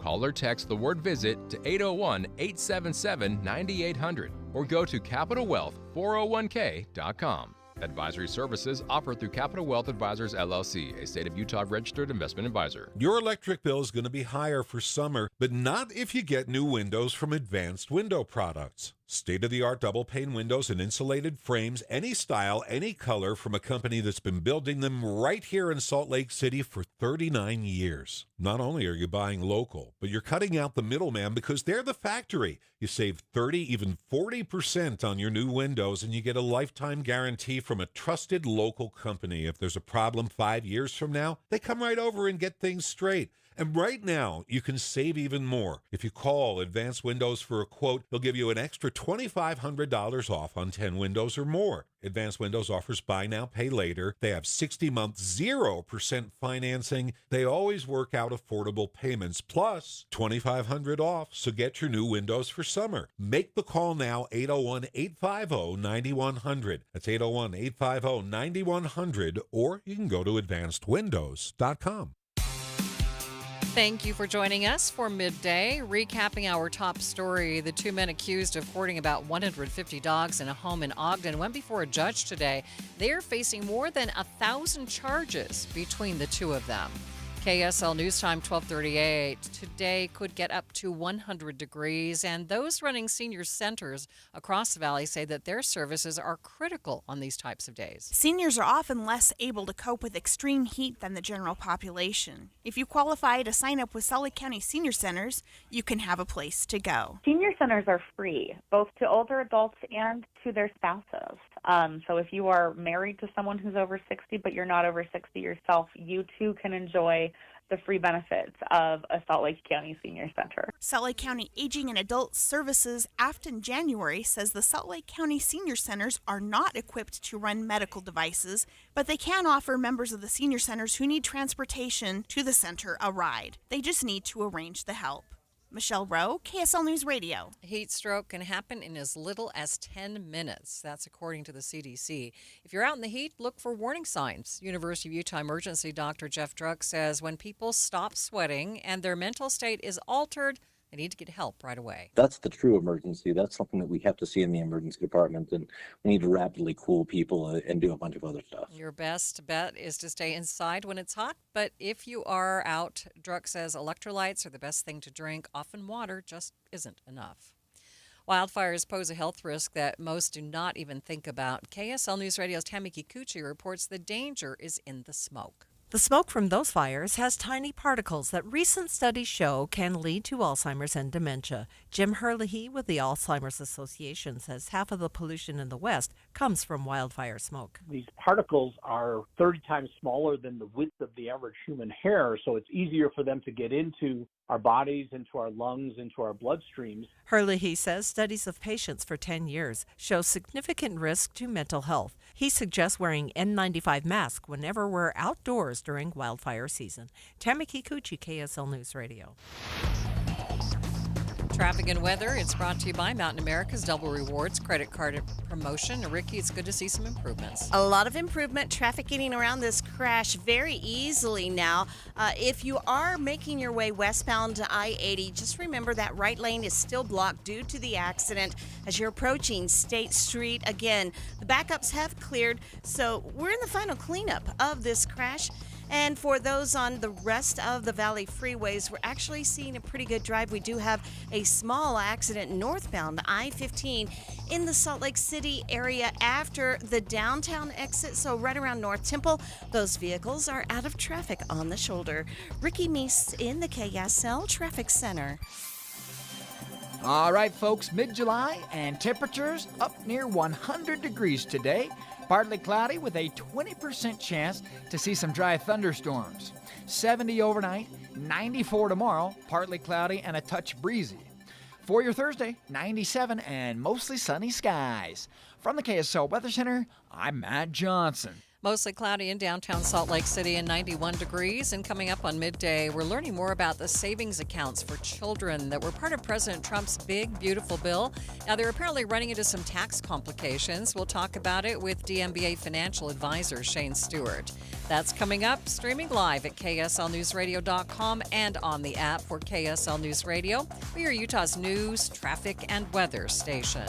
Call or text the word VISIT to 801-877-9800 or go to CapitalWealth401k.com. Advisory services offered through Capital Wealth Advisors, LLC, a state of Utah registered investment advisor. Your electric bill is going to be higher for summer, but not if you get new windows from Advanced Window Products. State-of-the-art double-pane windows and insulated frames, any style, any color, from a company that's been building them right here in Salt Lake City for 39 years. Not only are you buying local, but you're cutting out the middleman because they're the factory. You save 30, even 40% on your new windows, and you get a lifetime guarantee from a trusted local company. If there's a problem 5 years from now, they come right over and get things straight. And right now, you can save even more. If you call Advanced Windows for a quote, they'll give you an extra $2,500 off on 10 windows or more. Advanced Windows offers buy now, pay later. They have 60-month 0% financing. They always work out affordable payments, plus $2,500 off. So get your new windows for summer. Make the call now, 801-850-9100. That's 801-850-9100, or you can go to advancedwindows.com. Thank you for joining us for Midday. Recapping our top story, the 2 men accused of hoarding about 150 dogs in a home in Ogden went before a judge today. They are facing more than 1,000 charges between the two of them. KSL News Time, 12:38. Today could get up to 100 degrees, and those running senior centers across the valley say that their services are critical on these types of days. Seniors are often less able to cope with extreme heat than the general population. If you qualify to sign up with Salt Lake County Senior Centers, you can have a place to go. Senior centers are free, both to older adults and to their spouses. So if you are married to someone who's over 60, but you're not over 60 yourself, you too can enjoy the free benefits of a Salt Lake County Senior Center. Salt Lake County Aging and Adult Services Afton January says the Salt Lake County Senior Centers are not equipped to run medical devices, but they can offer members of the senior centers who need transportation to the center a ride. They just need to arrange the help. Michelle Rowe, KSL News Radio. A heat stroke can happen in as little as 10 minutes. That's according to the CDC. If you're out in the heat, look for warning signs. University of Utah emergency doctor Jeff Druck says when people stop sweating and their mental state is altered, they need to get help right away. That's the true emergency. That's something that we have to see in the emergency department, and we need to rapidly cool people and do a bunch of other stuff. Your best bet is to stay inside when it's hot, but if you are out, Druck says electrolytes are the best thing to drink. Often water just isn't enough. Wildfires pose a health risk that most do not even think about. KSL News Radio's Tammy Kikuchi reports the danger is in the smoke. The smoke from those fires has tiny particles that recent studies show can lead to Alzheimer's and dementia. Jim Herlihy with the Alzheimer's Association says half of the pollution in the West comes from wildfire smoke. These particles are 30 times smaller than the width of the average human hair, so it's easier for them to get into our bodies, into our lungs, into our bloodstreams. Herlihy says studies of patients for 10 years show significant risk to mental health. He suggests wearing N95 masks whenever we're outdoors during wildfire season. Tammy Kikuchi, KSL News Radio. Traffic and weather, it's brought to you by Mountain America's Double Rewards credit card promotion. Ricky, it's good to see some improvements. A lot of improvement. Traffic getting around this crash very easily now. If you are making your way westbound to I-80, just remember that right lane is still blocked due to the accident as you're approaching State Street. Again, the backups have cleared, so we're in the final cleanup of this crash. And for those on the rest of the Valley freeways, we're actually seeing a pretty good drive. We do have a small accident northbound I-15 in the Salt Lake City area after the downtown exit, so right around North Temple. Those vehicles are out of traffic on the shoulder. Ricky Meese in the KSL Traffic Center. All right, folks, mid-July and temperatures up near 100 degrees today. Partly cloudy with a 20% chance to see some dry thunderstorms. 70 overnight, 94 tomorrow, partly cloudy and a touch breezy. For your Thursday, 97 and mostly sunny skies. From the KSL Weather Center, I'm Matt Johnson. Mostly cloudy in downtown Salt Lake City and 91 degrees. And coming up on Midday, we're learning more about the savings accounts for children that were part of President Trump's big, beautiful bill. Now, they're apparently running into some tax complications. We'll talk about it with DMBA financial advisor Shane Stewart. That's coming up, streaming live at KSLNewsRadio.com and on the app for KSL News Radio. We are Utah's news, traffic, and weather station.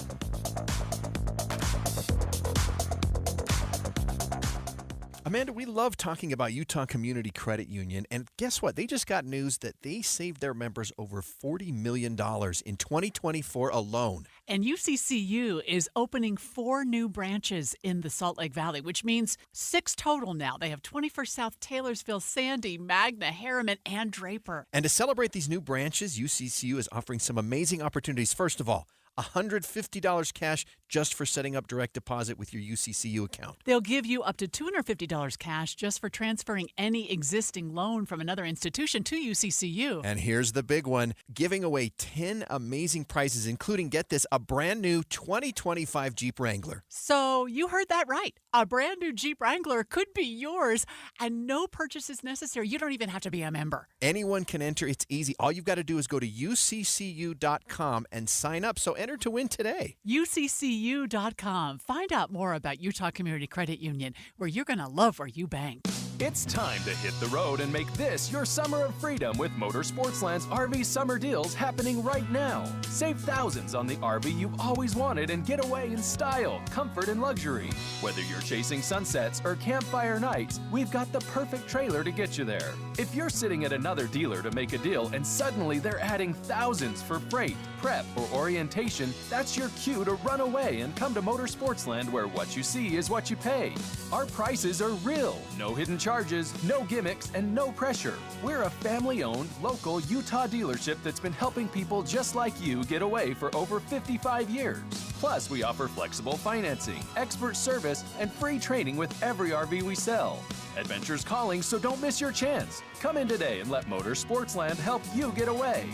Amanda, we love talking about Utah Community Credit Union, and guess what? They just got news that they saved their members over $40 million in 2024 alone. And UCCU is opening 4 new branches in the Salt Lake Valley, which means 6 total now. They have 21st South, Taylorsville, Sandy, Magna, Harriman, and Draper. And to celebrate these new branches, UCCU is offering some amazing opportunities. First of all, $150 cash just for setting up direct deposit with your UCCU account. They'll give you up to $250 cash just for transferring any existing loan from another institution to UCCU. And here's the big one, giving away 10 amazing prizes, including, get this, a brand new 2025 Jeep Wrangler. So you heard that right. A brand new Jeep Wrangler could be yours, and no purchase is necessary. You don't even have to be a member. Anyone can enter. It's easy. All you've got to do is go to uccu.com and sign up. So enter to win today. UCCU.com. Find out more about Utah Community Credit Union, where you're going to love where you bank. It's time to hit the road and make this your summer of freedom with Motorsportsland's RV summer deals happening right now. Save thousands on the RV you've always wanted and get away in style, comfort, and luxury. Whether you're chasing sunsets or campfire nights, we've got the perfect trailer to get you there. If you're sitting at another dealer to make a deal and suddenly they're adding thousands for freight, prep, or orientation, that's your cue to run away and come to Motorsportsland, where what you see is what you pay. Our prices are real, no hidden charges, no gimmicks, and no pressure. We're a family-owned, local Utah dealership that's been helping people just like you get away for over 55 years. Plus, we offer flexible financing, expert service, and free training with every RV we sell. Adventure's calling, so don't miss your chance. Come in today and let Motorsportsland help you get away.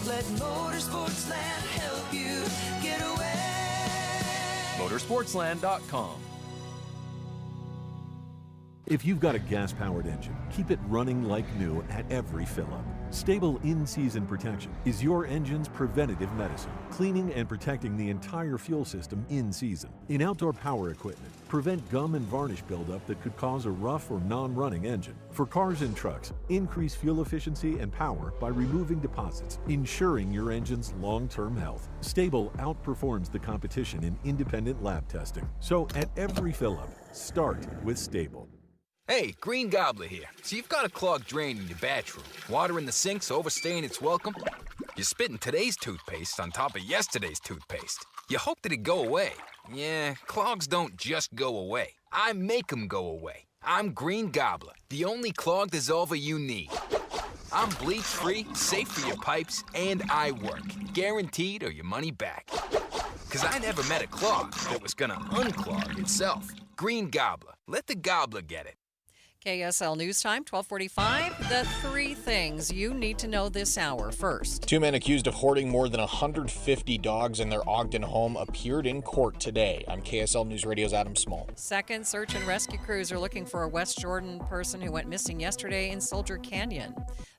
Let Motorsportsland help you get away. Motorsportsland.com. If you've got a gas-powered engine, keep it running like new at every fill-up. Stable in-season protection is your engine's preventative medicine, cleaning and protecting the entire fuel system in season. In outdoor power equipment, prevent gum and varnish buildup that could cause a rough or non-running engine. For cars and trucks, increase fuel efficiency and power by removing deposits, ensuring your engine's long-term health. Stable outperforms the competition in independent lab testing. So at every fill-up, start with Stable. Hey, Green Gobbler here. So you've got a clogged drain in your bathroom. Water in the sink's overstaying its welcome. You're spitting today's toothpaste on top of yesterday's toothpaste. You hope that it go away. Yeah, clogs don't just go away. I make them go away. I'm Green Gobbler, the only clog dissolver you need. I'm bleach-free, safe for your pipes, and I work. Guaranteed or your money back. 'Cause I never met a clog that was gonna unclog itself. Green Gobbler. Let the gobbler get it. KSL News Time, 1245. The three things you need to know this hour. First, 2 men accused of hoarding more than 150 dogs in their Ogden home appeared in court today. I'm KSL News Radio's Adam Small. Second, search and rescue crews are looking for a West Jordan person who went missing yesterday in Soldier Canyon.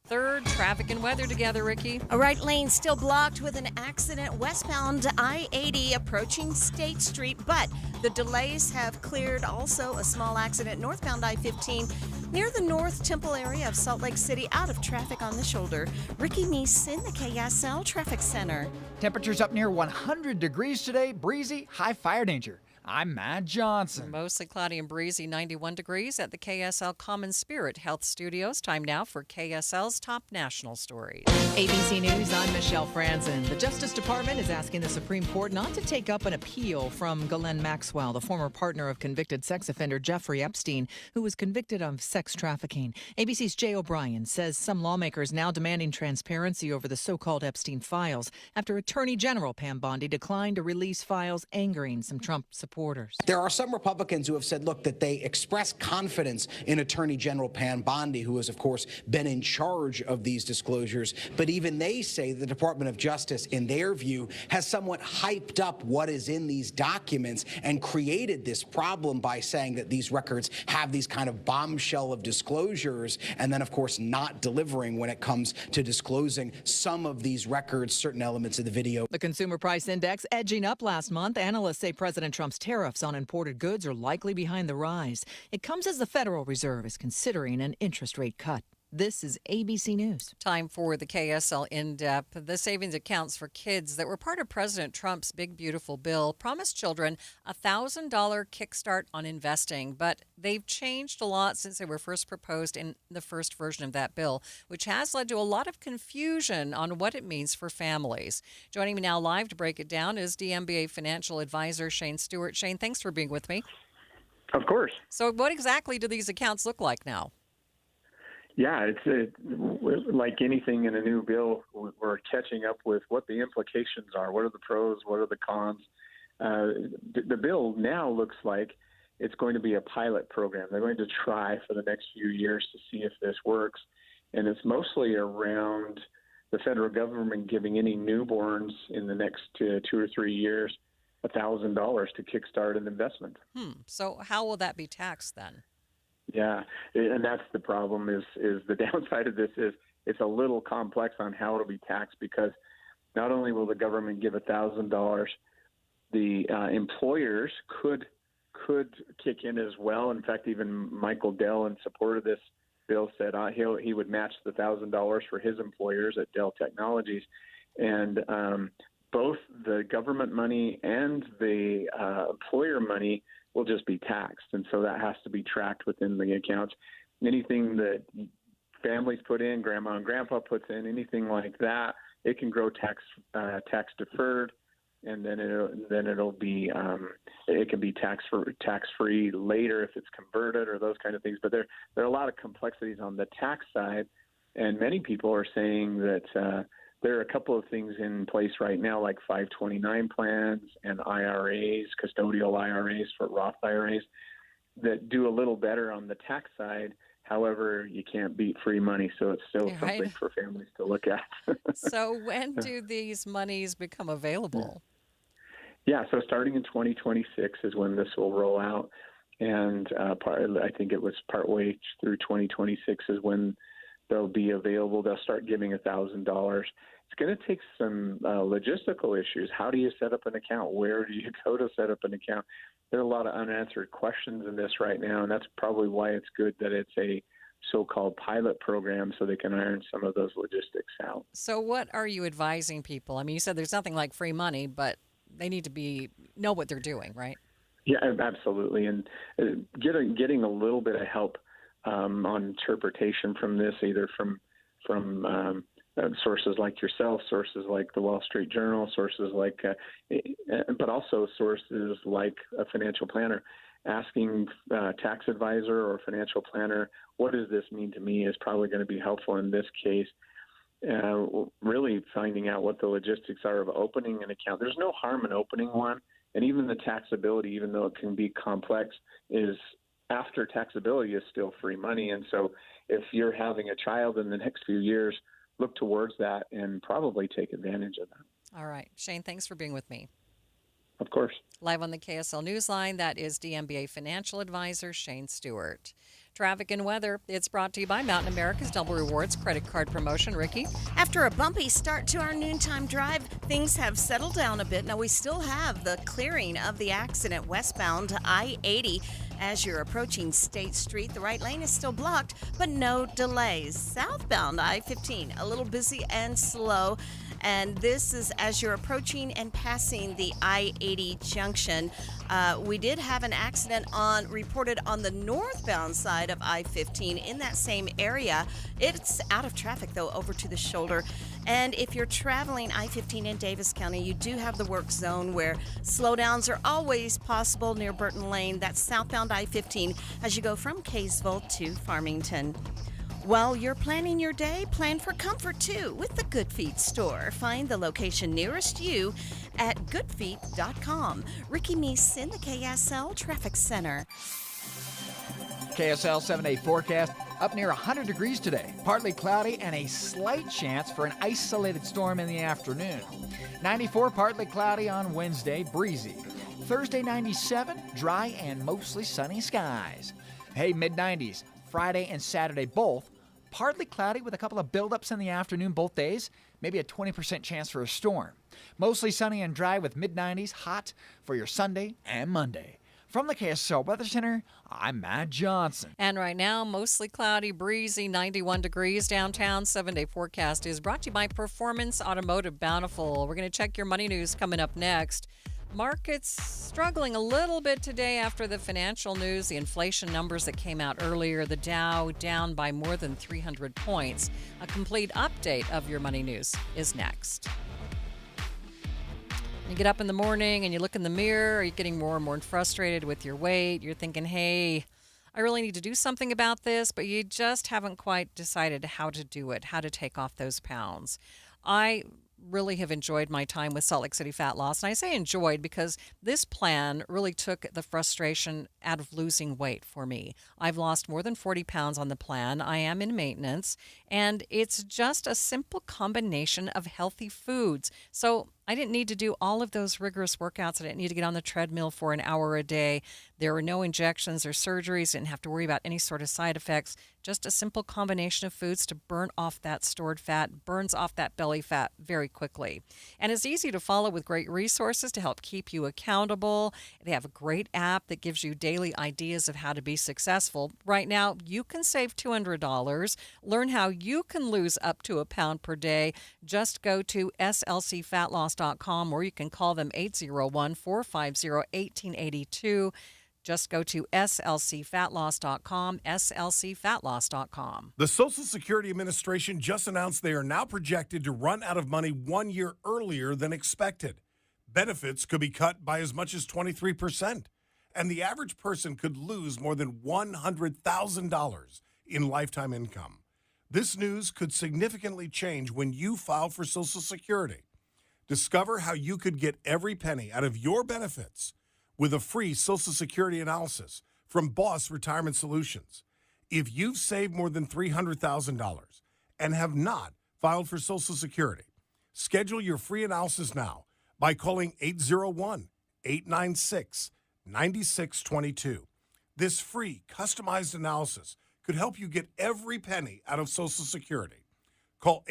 Third, traffic and weather together, Ricky. A right lane still blocked with an accident westbound I-80 approaching State Street, but the delays have cleared. Also, a small accident northbound I-15 near the North Temple area of Salt Lake City, out of traffic on the shoulder. Ricky Meese in the KSL Traffic Center. Temperatures up near 100 degrees today, breezy, high fire danger. I'm Matt Johnson. Mostly cloudy and breezy, 91 degrees at the KSL Common Spirit Health Studios. Time now for KSL's top national stories. ABC News, I'm Michelle Franzen. The Justice Department is asking the Supreme Court not to take up an appeal from Ghislaine Maxwell, the former partner of convicted sex offender Jeffrey Epstein, who was convicted of sex trafficking. ABC's Jay O'Brien says some lawmakers now demanding transparency over the so-called Epstein files after Attorney General Pam Bondi declined to release files, angering some Trump supporters. There are some Republicans who have said, look, that they express confidence in Attorney General Pam Bondi, who has, of course, been in charge of these disclosures. But even they say the Department of Justice, in their view, has somewhat hyped up what is in these documents and created this problem by saying that these records have these kind of bombshell of disclosures and then, of course, not delivering when it comes to disclosing some of these records, certain elements of the video. The Consumer Price Index edging up last month. Analysts say President Trump's tariffs on imported goods are likely behind the rise. It comes as the Federal Reserve is considering an interest rate cut. This is ABC News. Time for the KSL In-Depth. The savings accounts for kids that were part of President Trump's Big Beautiful Bill promised children a $1,000 kickstart on investing, but they've changed a lot since they were first proposed in the first version of that bill, which has led to a lot of confusion on what it means for families. Joining me now live to break it down is DMBA financial advisor Shane Stewart. Shane, thanks for being with me. Of course. So what exactly do these accounts look like now? Yeah, it's like anything in a new bill, we're catching up with what the implications are. What are the pros? What are the cons? The bill now looks like it's going to be a pilot program. They're going to try for the next few years to see if this works. And it's mostly around the federal government giving any newborns in the next 2 or 3 years $1,000 to kickstart an investment. So how will that be taxed then? Yeah, and that's the problem is the downside of this is it's a little complex on how it'll be taxed, because not only will the government give $1,000, the employers could kick in as well. In fact, even Michael Dell, in support of this bill, said he would match the $1,000 for his employers at Dell Technologies. And both the government money and the employer money will just be taxed, and so that has to be tracked within the accounts. Anything that families put in, grandma and grandpa puts in, anything like that, it can grow tax deferred, and then it'll be it can be tax free later if it's converted or those kind of things. But there are a lot of complexities on the tax side, and many people are saying that there are a couple of things in place right now, like 529 plans and IRAs, custodial IRAs for Roth IRAs, that do a little better on the tax side. However, you can't beat free money, so it's still Right. something for families to look at. So when do these monies become available? Yeah, so starting in 2026 is when this will roll out, and I think it was partway through 2026 is when they'll be available. They'll start giving $1,000. It's going to take some logistical issues. How do you set up an account? Where do you go to set up an account? There are a lot of unanswered questions in this right now, and that's probably why it's good that it's a so-called pilot program so they can iron some of those logistics out. So what are you advising people? I mean, you said there's nothing like free money, but they need to know what they're doing, right? Yeah, absolutely. And getting a little bit of help on interpretation from this, either from sources like yourself, sources like the Wall Street Journal, sources like, but also sources like a financial planner. Asking a tax advisor or financial planner, what does this mean to me, is probably going to be helpful in this case. Really finding out what the logistics are of opening an account. There's no harm in opening one, and even the taxability, even though it can be complex, is after taxability is still free money. And so if you're having a child in the next few years, look towards that and probably take advantage of that. All right. Shane, thanks for being with me. Of course. Live on the KSL Newsline, that is DMBA Financial Advisor Shane Stewart. Traffic and weather, it's brought to you by Mountain America's Double Rewards credit card promotion. Ricky? After a bumpy start to our noontime drive, things have settled down a bit. Now, we still have the clearing of the accident westbound I-80. As you're approaching State Street, the right lane is still blocked, but no delays. Southbound I-15, a little busy and slow. And this is as you're approaching and passing the I-80 junction. We did have an accident reported on the northbound side of I-15 in that same area. It's out of traffic, though, over to the shoulder. And if you're traveling I-15 in Davis County, you do have the work zone where slowdowns are always possible near Burton Lane. That's southbound I-15 as you go from Kaysville to Farmington. While you're planning your day, plan for comfort too with the Good Feet store. Find the location nearest you at goodfeet.com. Ricky Meese in the KSL Traffic Center. KSL 7-day forecast, up near 100 degrees today. Partly cloudy and a slight chance for an isolated storm in the afternoon. 94, partly cloudy on Wednesday, breezy. Thursday, 97, dry and mostly sunny skies. Hey, mid-90s. Friday and Saturday both, partly cloudy with a couple of buildups in the afternoon both days, maybe a 20% chance for a storm. Mostly sunny and dry with mid-90s, hot for your Sunday and Monday. From the KSL Weather Center, I'm Matt Johnson. And right now, mostly cloudy, breezy, 91 degrees downtown. 7-day forecast is brought to you by Performance Automotive Bountiful. We're going to check your money news coming up next. Markets struggling a little bit today after the financial news, the inflation numbers that came out earlier. The Dow down by more than 300 points. A complete update of your money news is next. You get up in the morning and you look in the mirror, you're getting more and more frustrated with your weight. You're thinking, hey, I really need to do something about this, but you just haven't quite decided how to do it, how to take off those pounds. I really have enjoyed my time with Salt Lake City Fat Loss. And I say enjoyed because this plan really took the frustration out of losing weight for me. I've lost more than 40 pounds on the plan. I am in maintenance, and it's just a simple combination of healthy foods. So I didn't need to do all of those rigorous workouts. I didn't need to get on the treadmill for an hour a day. There were no injections or surgeries. Didn't have to worry about any sort of side effects. Just a simple combination of foods to burn off that stored fat, burns off that belly fat very quickly. And it's easy to follow with great resources to help keep you accountable. They have a great app that gives you daily ideas of how to be successful. Right now, you can save $200. Learn how you can lose up to a pound per day. Just go to slcfatloss.com, or you can call them 801-450-1882. Just go to slcfatloss.com, slcfatloss.com. The Social Security Administration just announced they are now projected to run out of money 1 year earlier than expected. Benefits could be cut by as much as 23%, and the average person could lose more than $100,000 in lifetime income. This news could significantly change when you file for Social Security. Discover how you could get every penny out of your benefits with a free Social Security analysis from Boss Retirement Solutions. If you've saved more than $300,000 and have not filed for Social Security, schedule your free analysis now by calling 801-896-9622. This free, customized analysis could help you get every penny out of Social Security. Call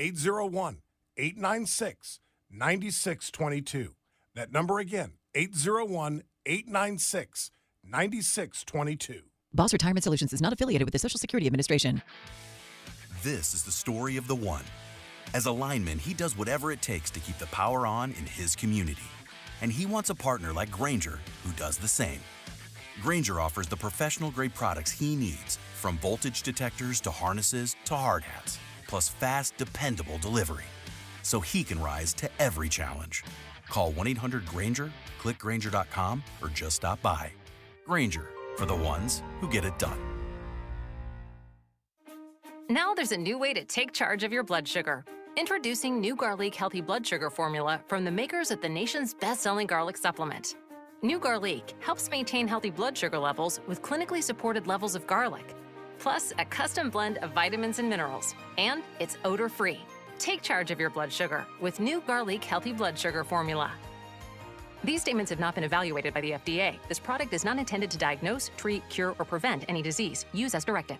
801-896-9622. That number again, 801-896-9622. Boss Retirement Solutions is not affiliated with the Social Security Administration. This is the story of the one. As a lineman, he does whatever it takes to keep the power on in his community. And he wants a partner like Grainger who does the same. Grainger offers the professional-grade products he needs, from voltage detectors to harnesses to hard hats, plus fast, dependable delivery, so he can rise to every challenge. Call 1-800-GRAINGER, click Grainger.com, or just stop by. Grainger, for the ones who get it done. Now there's a new way to take charge of your blood sugar. Introducing new Garlic Healthy Blood Sugar Formula from the makers of the nation's best-selling garlic supplement. New Garlic helps maintain healthy blood sugar levels with clinically supported levels of garlic, plus a custom blend of vitamins and minerals, and it's odor-free. Take charge of your blood sugar with new Garlic Healthy Blood Sugar Formula. These statements have not been evaluated by the FDA. This product is not intended to diagnose, treat, cure, or prevent any disease. Use as directed.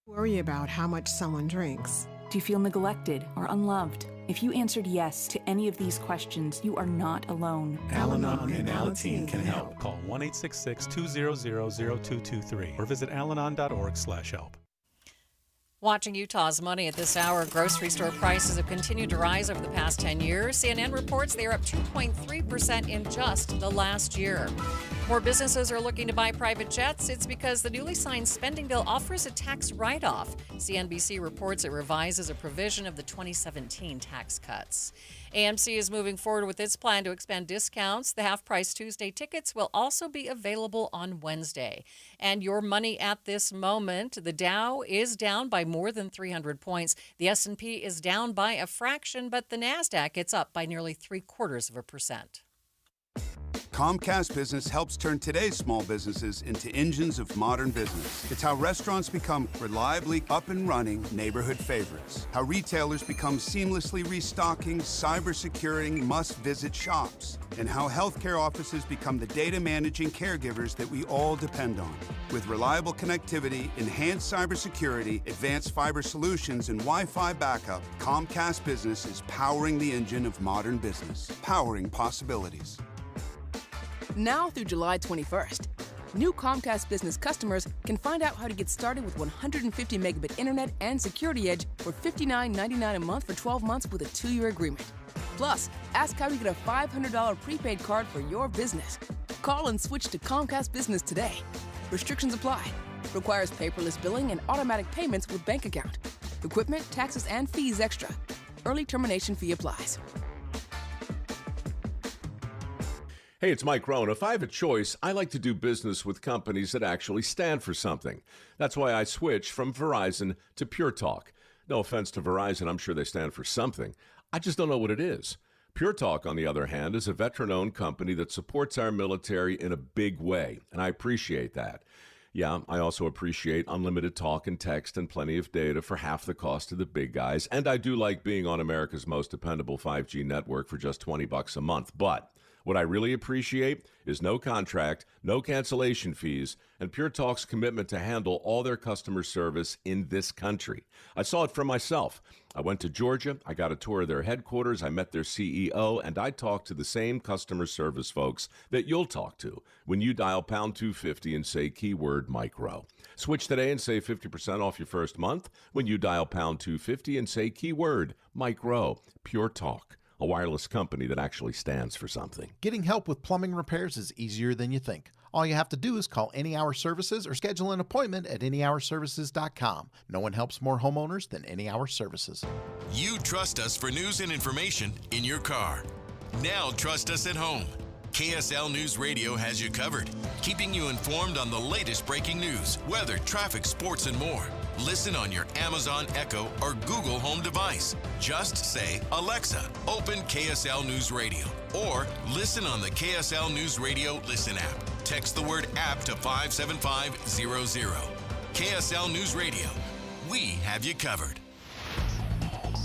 Worry about how much someone drinks. Do you feel neglected or unloved? If you answered yes to any of these questions, you are not alone. Al-Anon and Alateen can help. Call 1-866-200-0223 or visit alanon.org/help. Watching Utah's money at this hour, grocery store prices have continued to rise over the past 10 years. CNN reports they are up 2.3% in just the last year. More businesses are looking to buy private jets. It's because the newly signed spending bill offers a tax write-off. CNBC reports it revises a provision of the 2017 tax cuts. AMC is moving forward with its plan to expand discounts. The half-price Tuesday tickets will also be available on Wednesday. And your money at this moment, the Dow is down by more than 300 points. The S&P is down by a fraction, but the NASDAQ, it's up by nearly 0.75%. Comcast Business helps turn today's small businesses into engines of modern business. It's how restaurants become reliably up and running neighborhood favorites. How retailers become seamlessly restocking, cyber-securing, must-visit shops. And how healthcare offices become the data managing caregivers that we all depend on. With reliable connectivity, enhanced cybersecurity, advanced fiber solutions, and Wi-Fi backup, Comcast Business is powering the engine of modern business. Powering possibilities. Now through July 21st, new Comcast Business customers can find out how to get started with 150 megabit internet and Security Edge for $59.99 a month for 12 months with a 2-year agreement. Plus, ask how you get a $500 prepaid card for your business. Call and switch to Comcast Business today. Restrictions apply. Requires paperless billing and automatic payments with bank account. Equipment, taxes, and fees extra. Early termination fee applies. Hey, it's Mike Rohn. If I have a choice, I like to do business with companies that actually stand for something. That's why I switched from Verizon to Pure Talk. No offense to Verizon, I'm sure they stand for something. I just don't know what it is. Pure Talk, on the other hand, is a veteran-owned company that supports our military in a big way, and I appreciate that. Yeah, I also appreciate unlimited talk and text and plenty of data for half the cost of the big guys, and I do like being on America's most dependable 5G network for just $20 a month, but what I really appreciate is no contract, no cancellation fees, and Pure Talk's commitment to handle all their customer service in this country. I saw it for myself. I went to Georgia, I got a tour of their headquarters, I met their CEO, and I talked to the same customer service folks that you'll talk to when you dial pound 250 and say keyword Mike Rowe. Switch today and save 50% off your first month when you dial pound 250 and say keyword Mike Rowe. Pure Talk. A wireless company that actually stands for something. Getting help with plumbing repairs is easier than you think. All you have to do is call Any Hour Services or schedule an appointment at anyhourservices.com. No one helps more homeowners than Any Hour Services. You trust us for news and information in your car. Now trust us at home. KSL News Radio has you covered, keeping you informed on the latest breaking news, weather, traffic, sports, and more. Listen on your Amazon Echo or Google Home device. Just say, Alexa, open KSL News Radio. Or listen on the KSL News Radio Listen app. Text the word app to 57500. KSL News Radio. We have you covered.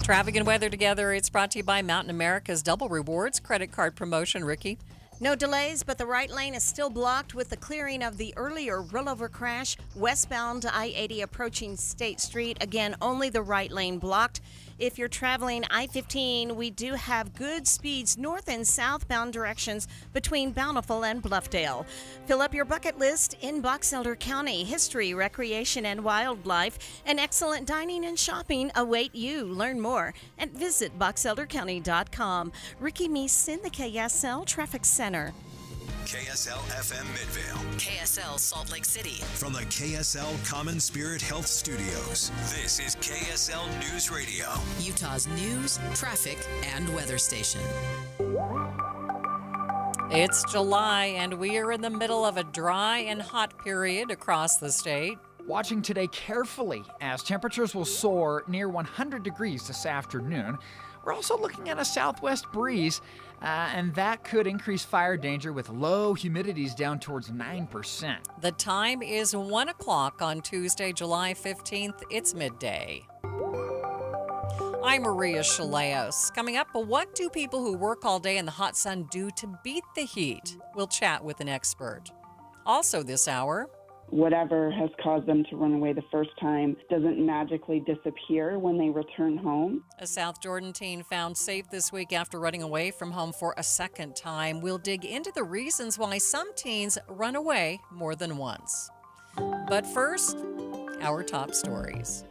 Traffic and weather together. It's brought to you by Mountain America's Double Rewards credit card promotion. Ricky? No delays, but the right lane is still blocked with the clearing of the earlier rollover crash westbound I-80 approaching State Street. Again, only the right lane blocked. If you're traveling I-15, we do have good speeds north and southbound directions between Bountiful and Bluffdale. Fill up your bucket list in Box Elder County. History, recreation, and wildlife, and excellent dining and shopping await you. Learn more and visit boxeldercounty.com. Ricky Meese in the KSL Traffic Center. KSL FM Midvale. KSL Salt Lake City. From the KSL Common Spirit Health Studios, this is KSL News Radio. Utah's news, traffic, and weather station. It's July, and we are in the middle of a dry and hot period across the state. Watching today carefully as temperatures will soar near 100 degrees this afternoon. We're also looking at a southwest breeze, and that could increase fire danger with low humidities down towards 9%. The time is 1 o'clock on Tuesday, July 15th. It's midday. I'm Maria Shilaos. Coming up, what do people who work all day in the hot sun do to beat the heat? We'll chat with an expert. Also this hour, whatever has caused them to run away the first time doesn't magically disappear when they return home. A South Jordan teen found safe this week after running away from home for a second time. We'll dig into the reasons why some teens run away more than once. But first, our top stories.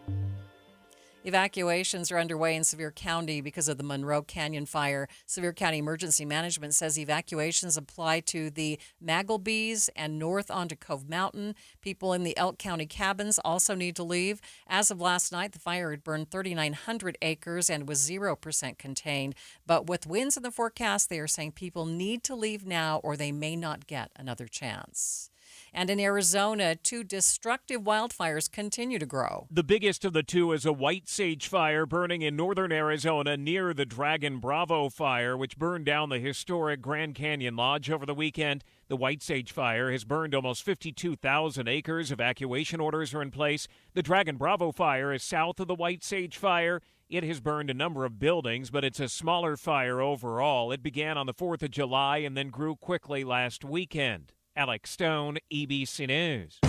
Evacuations are underway in Sevier County because of the Monroe Canyon fire. Sevier County Emergency Management says evacuations apply to the Magglebees and north onto Cove Mountain. People in the Elk County cabins also need to leave. As of last night, the fire had burned 3,900 acres and was 0% contained. But with winds in the forecast, they are saying people need to leave now or they may not get another chance. And in Arizona, 2 destructive wildfires continue to grow. The biggest of the 2 is a white sage fire burning in northern Arizona near the Dragon Bravo fire, which burned down the historic Grand Canyon Lodge over the weekend. The white sage fire has burned almost 52,000 acres. Evacuation orders are in place. The Dragon Bravo fire is south of the white sage fire. It has burned a number of buildings, but it's a smaller fire overall. It began on the 4th of July and then grew quickly last weekend. Alex Stone, ABC News.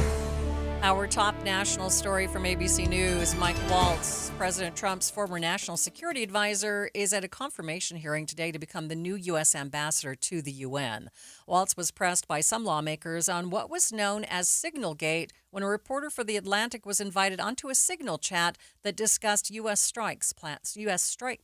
Our top national story from ABC News, Mike Waltz, President Trump's former national security advisor, is at a confirmation hearing today to become the new U.S. ambassador to the UN. Waltz was pressed by some lawmakers on what was known as Signalgate when a reporter for The Atlantic was invited onto a Signal chat that discussed U.S. strike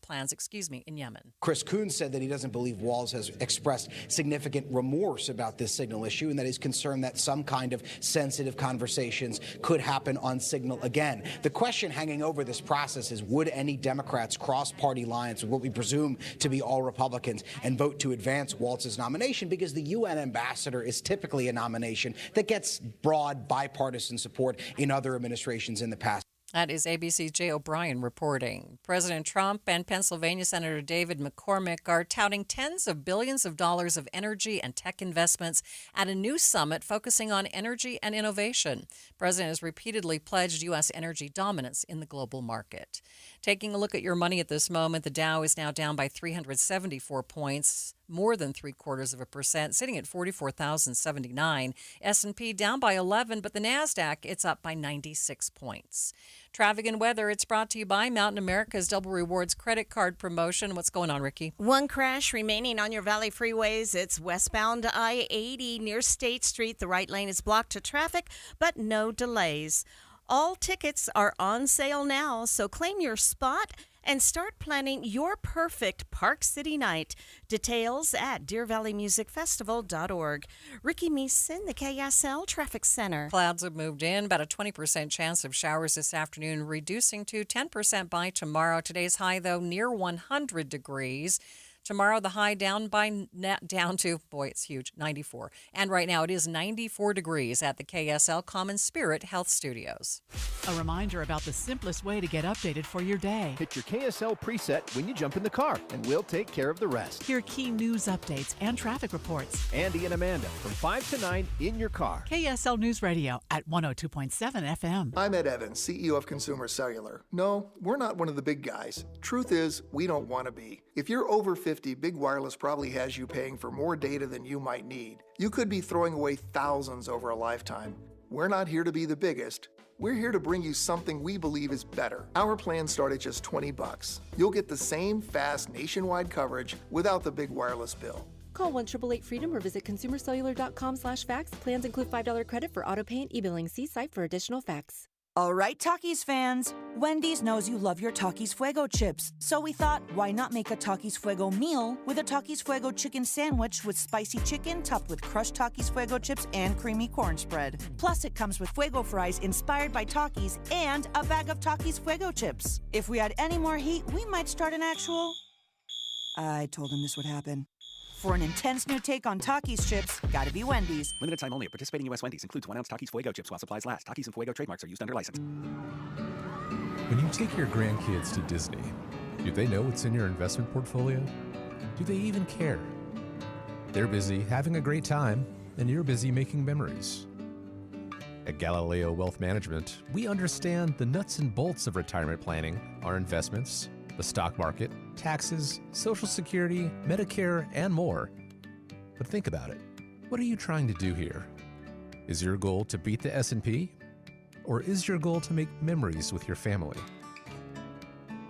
plans in Yemen. Chris Coons said that he doesn't believe Walz has expressed significant remorse about this Signal issue and that he's concerned that some kind of sensitive conversations could happen on Signal again. The question hanging over this process is, would any Democrats cross party lines with what we presume to be all Republicans and vote to advance Walz's nomination? Because the UN ambassador is typically a nomination that gets broad bipartisan support in other administrations in the past. That is ABC's Jay O'Brien reporting. President Trump and Pennsylvania Senator David McCormick are touting tens of billions of dollars of energy and tech investments at a new summit focusing on energy and innovation. The president has repeatedly pledged U.S. energy dominance in the global market. Taking a look at your money at this moment, the Dow is now down by 374 points, more than 0.75%, sitting at 44,079. S&P down by 11, but the NASDAQ, it's up by 96 points. Traffic and weather, it's brought to you by Mountain America's Double Rewards credit card promotion. What's going on, Ricky? 1 crash remaining on your Valley freeways. It's westbound I-80 near State Street. The right lane is blocked to traffic, but no delays. All tickets are on sale now, so claim your spot and start planning your perfect Park City night. Details at DeerValleyMusicFestival.org. Ricky Meeson, the KSL Traffic Center. Clouds have moved in, about a 20% chance of showers this afternoon, reducing to 10% by tomorrow. Today's high, though, near 100 degrees. Tomorrow, the high down to, boy, it's huge, 94. And right now, it is 94 degrees at the KSL Common Spirit Health Studios. A reminder about the simplest way to get updated for your day. Hit your KSL preset when you jump in the car, and we'll take care of the rest. Hear key news updates and traffic reports. Andy and Amanda from 5 to 9 in your car. KSL News Radio at 102.7 FM. I'm Ed Evans, CEO of Consumer Cellular. No, we're not one of the big guys. Truth is, we don't want to be. If you're over 50, Big Wireless probably has you paying for more data than you might need. You could be throwing away thousands over a lifetime. We're not here to be the biggest. We're here to bring you something we believe is better. Our plans start at just $20. You'll get the same fast nationwide coverage without the big wireless bill. Call 1-888-FREEDOM or visit consumercellular.com/facts. Plans include $5 credit for autopay and e-billing. See site for additional facts. All right, Takis fans. Wendy's knows you love your Takis Fuego chips. So we thought, why not make a Takis Fuego meal with a Takis Fuego chicken sandwich with spicy chicken topped with crushed Takis Fuego chips and creamy corn spread. Plus, it comes with Fuego fries inspired by Takis and a bag of Takis Fuego chips. If we had any more heat, we might start an actual... I told him this would happen. For an intense new take on Takis chips, gotta be Wendy's. Limited time only at participating U.S. Wendy's. Includes 1 ounce Takis Fuego chips while supplies last. Takis and Fuego trademarks are used under license. When you take your grandkids to Disney, do they know what's in your investment portfolio? Do they even care? They're busy having a great time, and you're busy making memories. At Galileo Wealth Management, we understand the nuts and bolts of retirement planning, our investments, the stock market, taxes, Social Security, Medicare, and more. But think about it. What are you trying to do here? Is your goal to beat the S&P? Or is your goal to make memories with your family?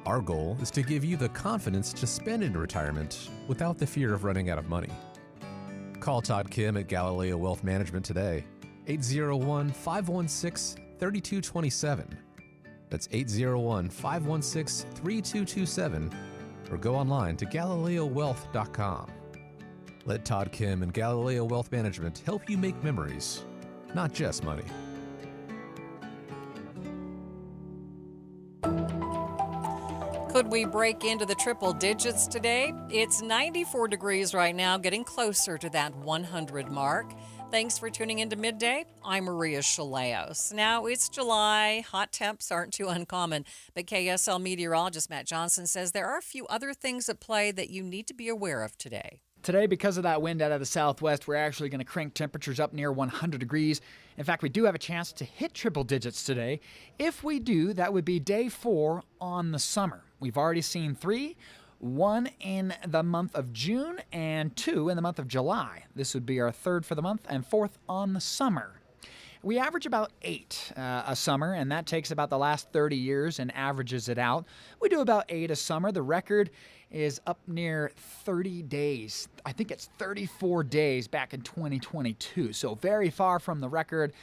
Our goal is to give you the confidence to spend in retirement without the fear of running out of money. Call Todd Kim at Galileo Wealth Management today, 801-516-3227. That's 801-516-3227, or go online to GalileoWealth.com. Let Todd Kim and Galileo Wealth Management help you make memories, not just money. Could we break into the triple digits today? It's 94 degrees right now, getting closer to that 100 mark. Thanks for tuning into Midday. I'm Maria Shilaos. Now, it's July. Hot temps aren't too uncommon, but KSL meteorologist Matt Johnson says there are a few other things at play that you need to be aware of today. Today, because of that wind out of the southwest, we're actually going to crank temperatures up near 100 degrees. In fact, we do have a chance to hit triple digits today. If we do, that would be day 4 on the summer. We've already seen 3. 1 in the month of June and 2 in the month of July. This would be our 3rd for the month and 4th on the summer. We average about 8 a summer, and that takes about the last 30 years and averages it out. We do about 8 a summer. The record is up near 30 days. I think it's 34 days back in 2022, so very far from the record,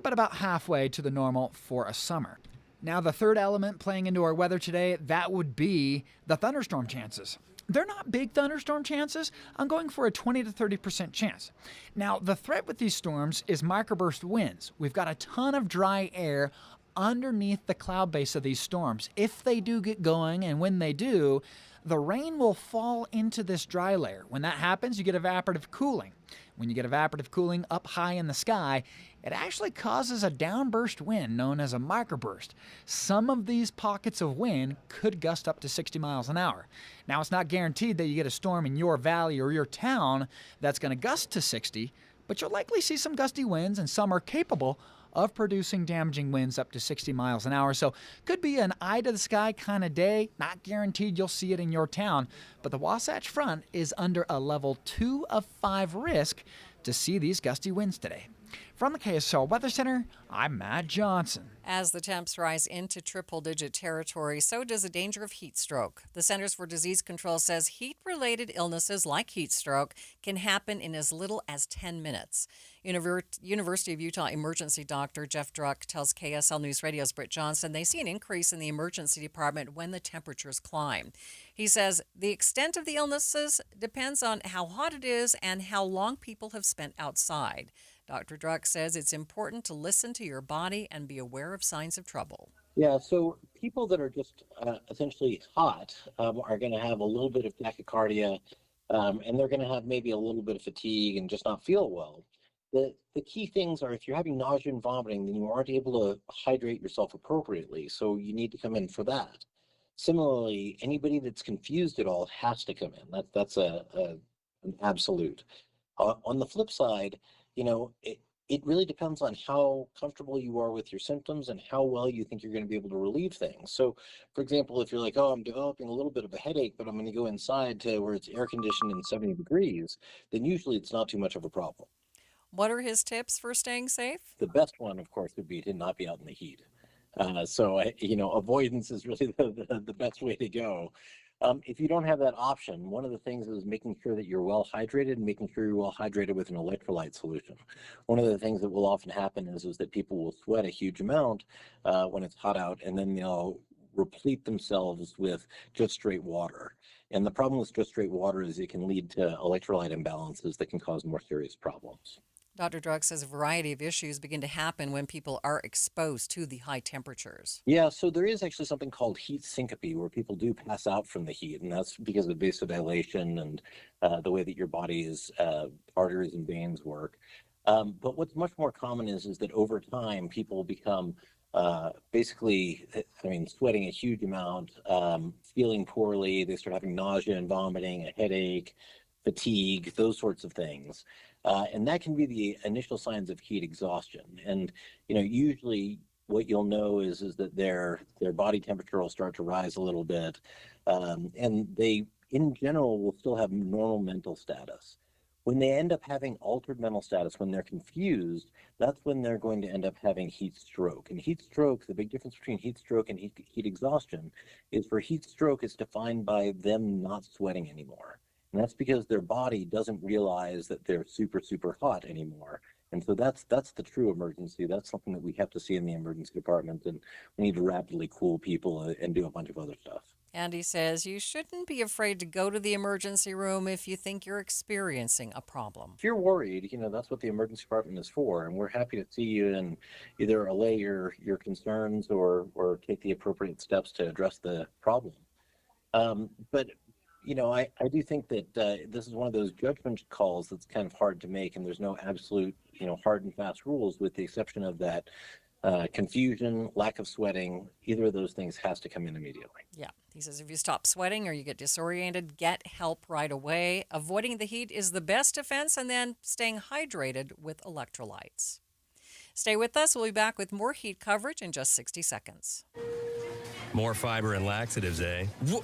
but about halfway to the normal for a summer. Now, the third element playing into our weather today, that would be the thunderstorm chances. They're not big thunderstorm chances. I'm going for a 20 to 30% chance. Now, the threat with these storms is microburst winds. We've got a ton of dry air underneath the cloud base of these storms. If they do get going, and when they do, the rain will fall into this dry layer. When that happens, you get evaporative cooling. When you get evaporative cooling up high in the sky, it actually causes a downburst wind known as a microburst. Some of these pockets of wind could gust up to 60 miles an hour. Now, it's not guaranteed that you get a storm in your valley or your town that's going to gust to 60, but you'll likely see some gusty winds, and some are capable of producing damaging winds up to 60 miles an hour. So could be an eye-to-the-sky kind of day. Not guaranteed you'll see it in your town, but the Wasatch Front is under a level 2 of 5 risk to see these gusty winds today. From the KSL Weather Center, I'm Matt Johnson. As the temps rise into triple-digit territory, so does the danger of heat stroke. The Centers for Disease Control says heat-related illnesses like heat stroke can happen in as little as 10 minutes. University of Utah emergency doctor Jeff Druck tells KSL News Radio's Britt Johnson they see an increase in the emergency department when the temperatures climb. He says the extent of the illnesses depends on how hot it is and how long people have spent outside. Dr. Druck says it's important to listen to your body and be aware of signs of trouble. Yeah, so people that are just essentially hot are going to have a little bit of tachycardia, and they're going to have maybe a little bit of fatigue and just not feel well. The key things are if you're having nausea and vomiting, then you aren't able to hydrate yourself appropriately, so you need to come in for that. Similarly, anybody that's confused at all has to come in. That's an absolute. On the flip side, it really depends on how comfortable you are with your symptoms and how well you think you're going to be able to relieve things. So, for example, if you're like, oh, I'm developing a little bit of a headache, but I'm going to go inside to where it's air conditioned and 70 degrees, then usually it's not too much of a problem. What are his tips for staying safe? The best one, of course, would be to not be out in the heat. Avoidance is really the best way to go. If you don't have that option, one of the things is making sure that you're well hydrated and making sure you're well hydrated with an electrolyte solution. One of the things that will often happen is that people will sweat a huge amount when it's hot out, and then they'll replete themselves with just straight water. And the problem with just straight water is it can lead to electrolyte imbalances that can cause more serious problems. Dr. Drug says a variety of issues begin to happen when people are exposed to the high temperatures. Yeah, so there is actually something called heat syncope where people do pass out from the heat, and that's because of vasodilation and the way that your body's arteries and veins work. But what's much more common is that over time people become sweating a huge amount, feeling poorly, they start having nausea and vomiting, a headache, fatigue, those sorts of things. And that can be the initial signs of heat exhaustion. And, usually what you'll know is that their body temperature will start to rise a little bit. And they, in general, will still have normal mental status. When they end up having altered mental status, when they're confused, that's when they're going to end up having heat stroke. And heat stroke, the big difference between heat stroke and heat exhaustion is for heat stroke, it's defined by them not sweating anymore. And that's because their body doesn't realize that they're super, super hot anymore. And so that's the true emergency. That's something that we have to see in the emergency department. And we need to rapidly cool people and do a bunch of other stuff. Andy says you shouldn't be afraid to go to the emergency room if you think you're experiencing a problem. If you're worried, that's what the emergency department is for. And we're happy to see you and either allay your concerns or take the appropriate steps to address the problem. But I do think that this is one of those judgment calls that's kind of hard to make, and there's no absolute, hard and fast rules, with the exception of that confusion, lack of sweating. Either of those things has to come in immediately. Yeah. He says if you stop sweating or you get disoriented, get help right away. Avoiding the heat is the best defense, and then staying hydrated with electrolytes. Stay with us. We'll be back with more heat coverage in just 60 seconds. More fiber and laxatives, eh? Who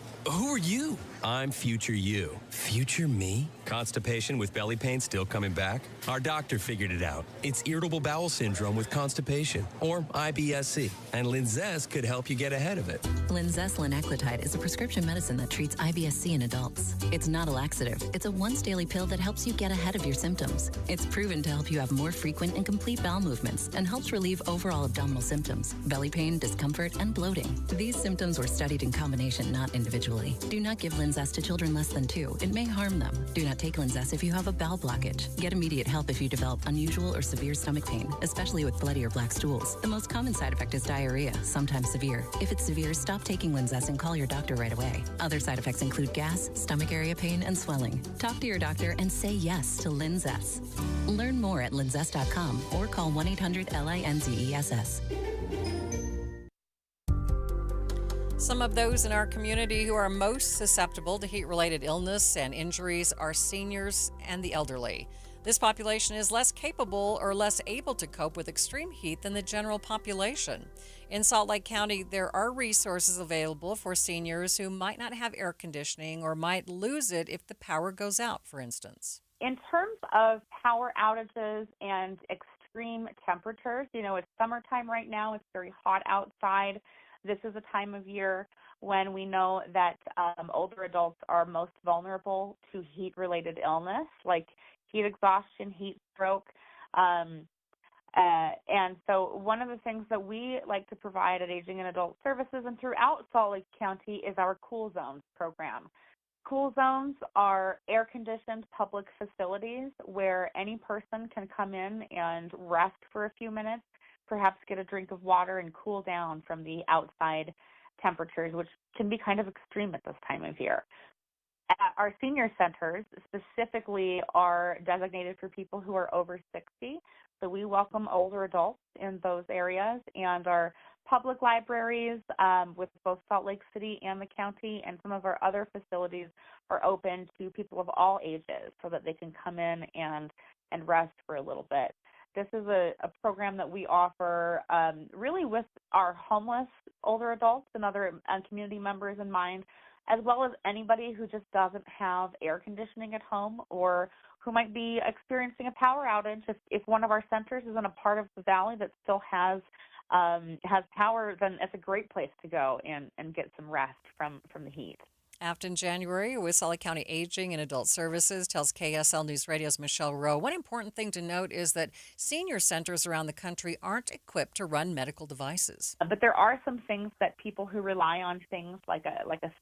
are you? I'm future you. Future me? Constipation with belly pain still coming back? Our doctor figured it out. It's irritable bowel syndrome with constipation, or IBS-C, and Linzess could help you get ahead of it. Linzess linaclotide is a prescription medicine that treats IBS-C in adults. It's not a laxative. It's a once-daily pill that helps you get ahead of your symptoms. It's proven to help you have more frequent and complete bowel movements and helps relieve overall abdominal symptoms, belly pain, discomfort, and bloating. These symptoms were studied in combination, not individually. Do not give Linzess to children less than 2. It may harm them. Do not take Linzess if you have a bowel blockage. Get immediate help if you develop unusual or severe stomach pain, especially with bloody or black stools. The most common side effect is diarrhea, sometimes severe. If it's severe, stop taking Linzess and call your doctor right away. Other side effects include gas, stomach area pain, and swelling. Talk to your doctor and say yes to Linzess. Learn more at linzess.com or call 1-800-LINZESS. Some of those in our community who are most susceptible to heat-related illness and injuries are seniors and the elderly. This population is less capable or less able to cope with extreme heat than the general population. In Salt Lake County, there are resources available for seniors who might not have air conditioning or might lose it if the power goes out, for instance. In terms of power outages and extreme temperatures, it's summertime right now. It's very hot outside. This is a time of year when we know that older adults are most vulnerable to heat-related illness, like heat exhaustion, heat stroke. And so one of the things that we like to provide at Aging and Adult Services and throughout Salt Lake County is our Cool Zones program. Cool Zones are air-conditioned public facilities where any person can come in and rest for a few minutes, perhaps get a drink of water and cool down from the outside temperatures, which can be kind of extreme at this time of year. Our senior centers specifically are designated for people who are over 60. So we welcome older adults in those areas, and our public libraries with both Salt Lake City and the county and some of our other facilities are open to people of all ages so that they can come in and rest for a little bit. This is a program that we offer really with our homeless older adults and other community members in mind, as well as anybody who just doesn't have air conditioning at home or who might be experiencing a power outage. If one of our centers is in a part of the valley that still has power, then it's a great place to go and get some rest from the heat. Afton January with Salt County Aging and Adult Services tells KSL News Radio's Michelle Rowe. One important thing to note is that senior centers around the country aren't equipped to run medical devices. But there are some things that people who rely on things like a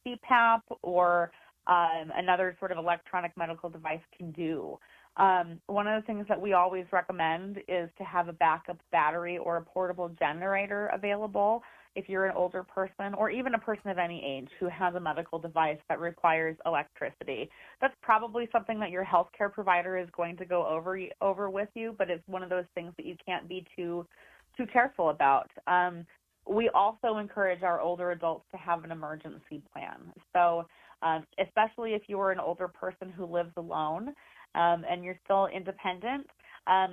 CPAP or another sort of electronic medical device can do. One of the things that we always recommend is to have a backup battery or a portable generator available if you're an older person or even a person of any age who has a medical device that requires electricity. That's probably something that your healthcare provider is going to go over with you, but it's one of those things that you can't be too careful about. We also encourage our older adults to have an emergency plan. So especially if you are an older person who lives alone and you're still independent,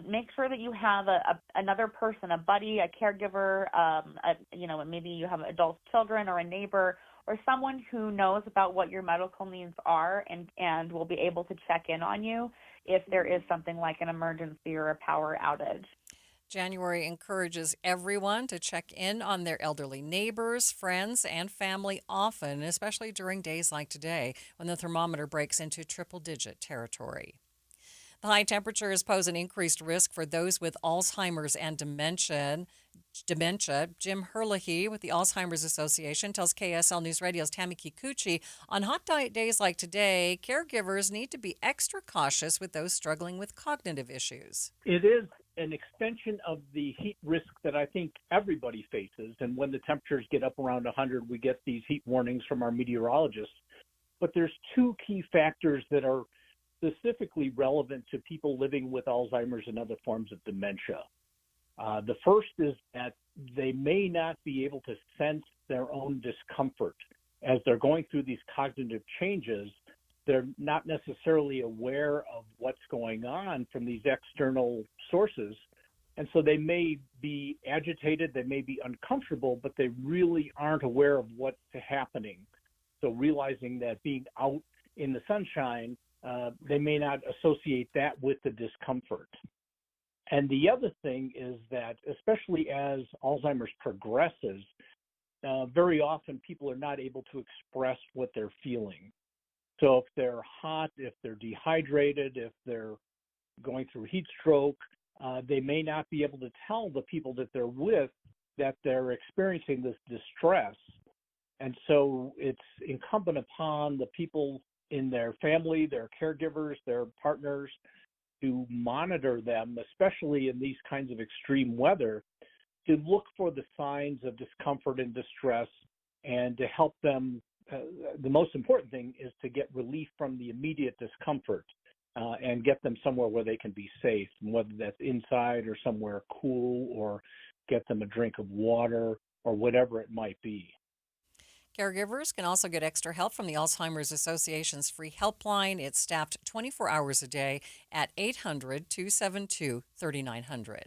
make sure that you have another person, a buddy, a caregiver, maybe you have adult children or a neighbor or someone who knows about what your medical needs are and will be able to check in on you if there is something like an emergency or a power outage. January encourages everyone to check in on their elderly neighbors, friends, and family often, especially during days like today when the thermometer breaks into triple-digit territory. The high temperatures pose an increased risk for those with Alzheimer's and dementia. Jim Herlihy with the Alzheimer's Association tells KSL News Radio's Tammy Kikuchi, on hot days like today, caregivers need to be extra cautious with those struggling with cognitive issues. It is an extension of the heat risk that I think everybody faces. And when the temperatures get up around 100, we get these heat warnings from our meteorologists. But there's two key factors that are specifically relevant to people living with Alzheimer's and other forms of dementia. The first is that they may not be able to sense their own discomfort. As they're going through these cognitive changes, they're not necessarily aware of what's going on from these external sources. And so they may be agitated, they may be uncomfortable, but they really aren't aware of what's happening. So realizing that being out in the sunshine, they may not associate that with the discomfort. And the other thing is that, especially as Alzheimer's progresses, very often people are not able to express what they're feeling. So if they're hot, if they're dehydrated, if they're going through heat stroke, they may not be able to tell the people that they're with that they're experiencing this distress. And so it's incumbent upon the people in their family, their caregivers, their partners, to monitor them, especially in these kinds of extreme weather, to look for the signs of discomfort and distress and to help them. The most important thing is to get relief from the immediate discomfort and get them somewhere where they can be safe, whether that's inside or somewhere cool, or get them a drink of water or whatever it might be. Caregivers can also get extra help from the Alzheimer's Association's free helpline. It's staffed 24 hours a day at 800-272-3900.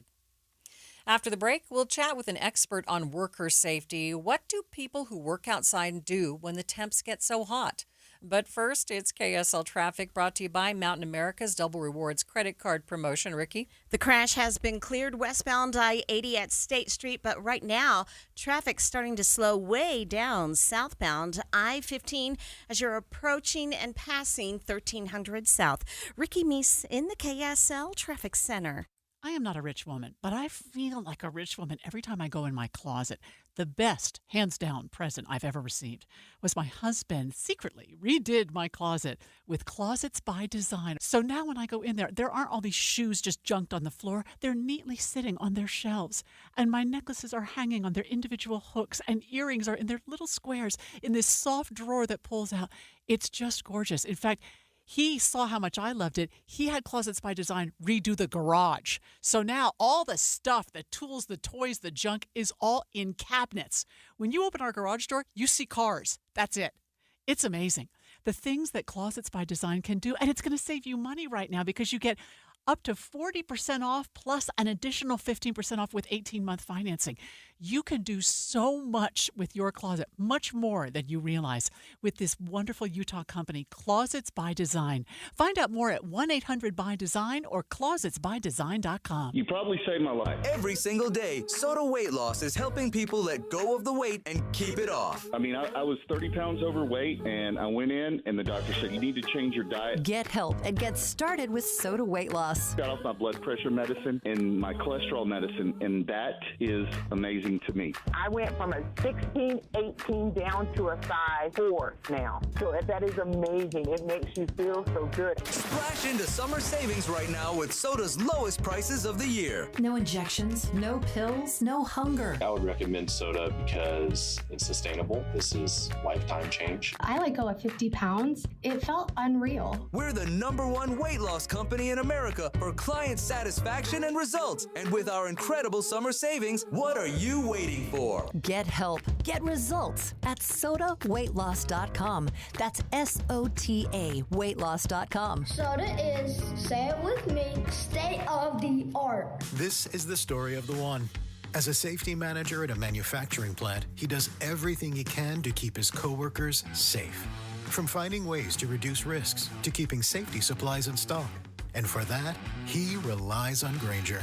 After the break, we'll chat with an expert on worker safety. What do people who work outside do when the temps get so hot? But first, it's KSL Traffic brought to you by Mountain America's Double Rewards credit card promotion. Ricky? The crash has been cleared westbound I-80 at State Street, but right now, traffic's starting to slow way down southbound I-15 as you're approaching and passing 1300 South. Ricky Meese in the KSL Traffic Center. I am not a rich woman, but I feel like a rich woman every time I go in my closet. The best, hands down, present I've ever received was my husband secretly redid my closet with Closets by Design. So now when I go in there aren't all these shoes just junked on the floor. They're neatly sitting on their shelves. And my necklaces are hanging on their individual hooks, and earrings are in their little squares in this soft drawer that pulls out. It's just gorgeous. In fact, he saw how much I loved it. He had Closets by Design redo the garage. So now all the stuff, the tools, the toys, the junk is all in cabinets. When you open our garage door, you see cars. That's it. It's amazing. The things that Closets by Design can do, and it's going to save you money right now because you get up to 40% off plus an additional 15% off with 18-month financing. You can do so much with your closet, much more than you realize, with this wonderful Utah company, Closets by Design. Find out more at 1-800-BY-DESIGN or closetsbydesign.com. You probably saved my life. Every single day, Soda Weight Loss is helping people let go of the weight and keep it off. I mean, I was 30 pounds overweight, and I went in, and the doctor said, you need to change your diet. Get help and get started with Soda Weight Loss. Got off my blood pressure medicine and my cholesterol medicine, and that is amazing to me. I went from a 16, 18 down to a size 4 now. So that is amazing. It makes you feel so good. Splash into summer savings right now with Soda's lowest prices of the year. No injections, no pills, no hunger. I would recommend Soda because it's sustainable. This is lifetime change. I let go of 50 pounds. It felt unreal. We're the #1 weight loss company in America for client satisfaction and results. And with our incredible summer savings, what are you waiting for? Get help, get results at sodaweightloss.com. That's SOTA weightloss.com. Soda is, say it with me, state of the art. This is the story of the one. As a safety manager at a manufacturing plant, he does everything he can to keep his coworkers safe. From finding ways to reduce risks to keeping safety supplies in stock. And for that, he relies on Grainger.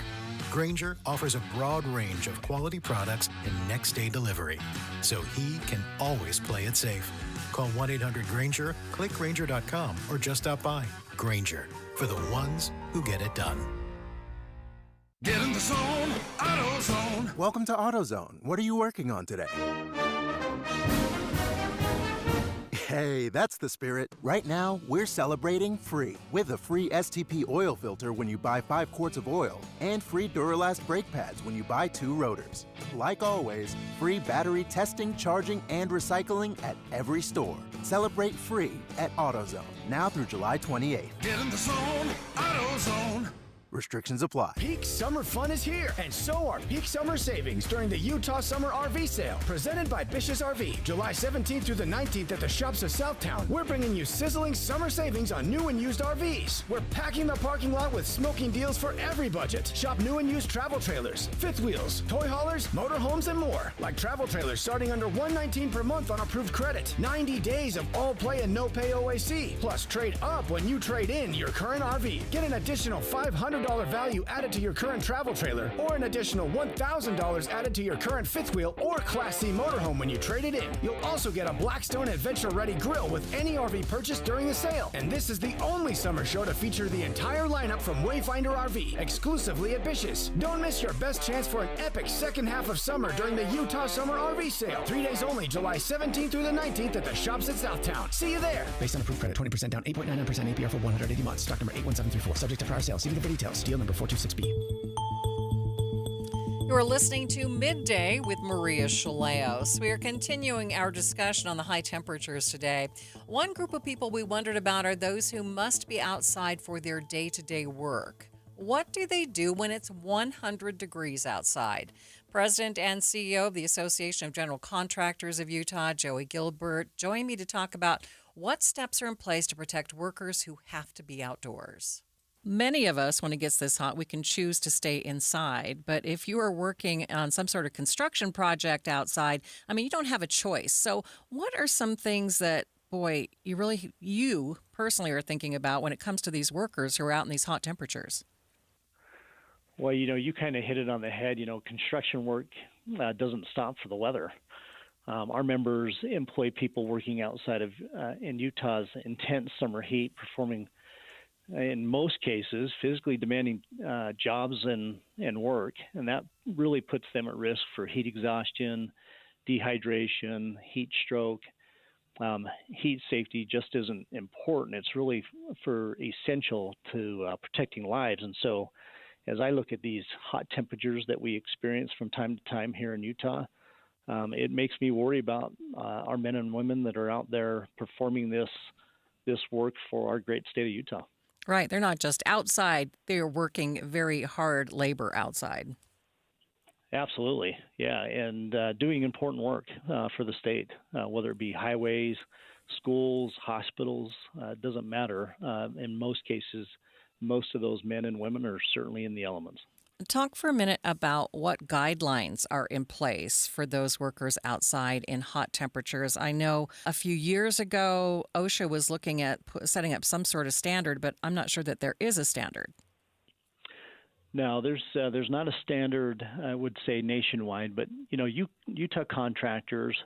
Grainger offers a broad range of quality products and next-day delivery, so he can always play it safe. Call 1-800-GRAINGER, click Grainger.com, or just stop by. Grainger, for the ones who get it done. Get in the zone, AutoZone. Welcome to AutoZone. What are you working on today? Hey, that's the spirit. Right now, we're celebrating free with a free STP oil filter when you buy 5 quarts of oil and free Duralast brake pads when you buy 2 rotors. Like always, free battery testing, charging, and recycling at every store. Celebrate free at AutoZone, now through July 28th. Get in the zone, AutoZone. Restrictions apply. Peak summer fun is here, and so are peak summer savings during the Utah Summer RV Sale, presented by Bish's RV. July 17th through the 19th at the shops of Southtown, we're bringing you sizzling summer savings on new and used RVs. We're packing the parking lot with smoking deals for every budget. Shop new and used travel trailers, fifth wheels, toy haulers, motorhomes, and more. Like travel trailers starting under $119 per month on approved credit. 90 days of all play and no pay OAC. Plus trade up when you trade in your current RV. Get an additional $500 value added to your current travel trailer, or an additional $1,000 added to your current fifth wheel or Class C motorhome when you trade it in. You'll also get a Blackstone Adventure Ready grill with any RV purchase during the sale. And this is the only summer show to feature the entire lineup from Wayfinder RV, exclusively at Bish's. Don't miss your best chance for an epic second half of summer during the Utah Summer RV Sale. 3 days only, July 17th through the 19th at the shops at Southtown. See you there. Based on approved credit, 20% down, 8.99% APR for 180 months. Stock number 81734. Subject to prior sale. See the for details. Deal number 426B. You're listening to Midday with Maria Shilaos. We are continuing our discussion on the high temperatures today. One group of people we wondered about are those who must be outside for their day-to-day work. What do they do when it's 100 degrees outside? President and CEO of the Association of General Contractors of Utah, Joey Gilbert, joined me to talk about what steps are in place to protect workers who have to be outdoors. Many of us, when it gets this hot, we can choose to stay inside. But if you are working on some sort of construction project outside, you don't have a choice. So what are some things that, you personally are thinking about when it comes to these workers who are out in these hot temperatures? Well, you kind of hit it on the head. Construction work doesn't stop for the weather. Our members employ people working outside of in Utah's intense summer heat, performing in most cases, physically demanding jobs and work, and that really puts them at risk for heat exhaustion, dehydration, heat stroke. Heat safety just isn't important. It's really for essential to protecting lives. And so as I look at these hot temperatures that we experience from time to time here in Utah, it makes me worry about our men and women that are out there performing this work for our great state of Utah. Right. They're not just outside. They're working very hard labor outside. Absolutely. Yeah. And doing important work for the state, whether it be highways, schools, hospitals, it doesn't matter. In most cases, most of those men and women are certainly in the elements. Talk for a minute about what guidelines are in place for those workers outside in hot temperatures. I know a few years ago, OSHA was looking at setting up some sort of standard, but I'm not sure that there is a standard. No, there's not a standard, I would say, nationwide, but Utah contractors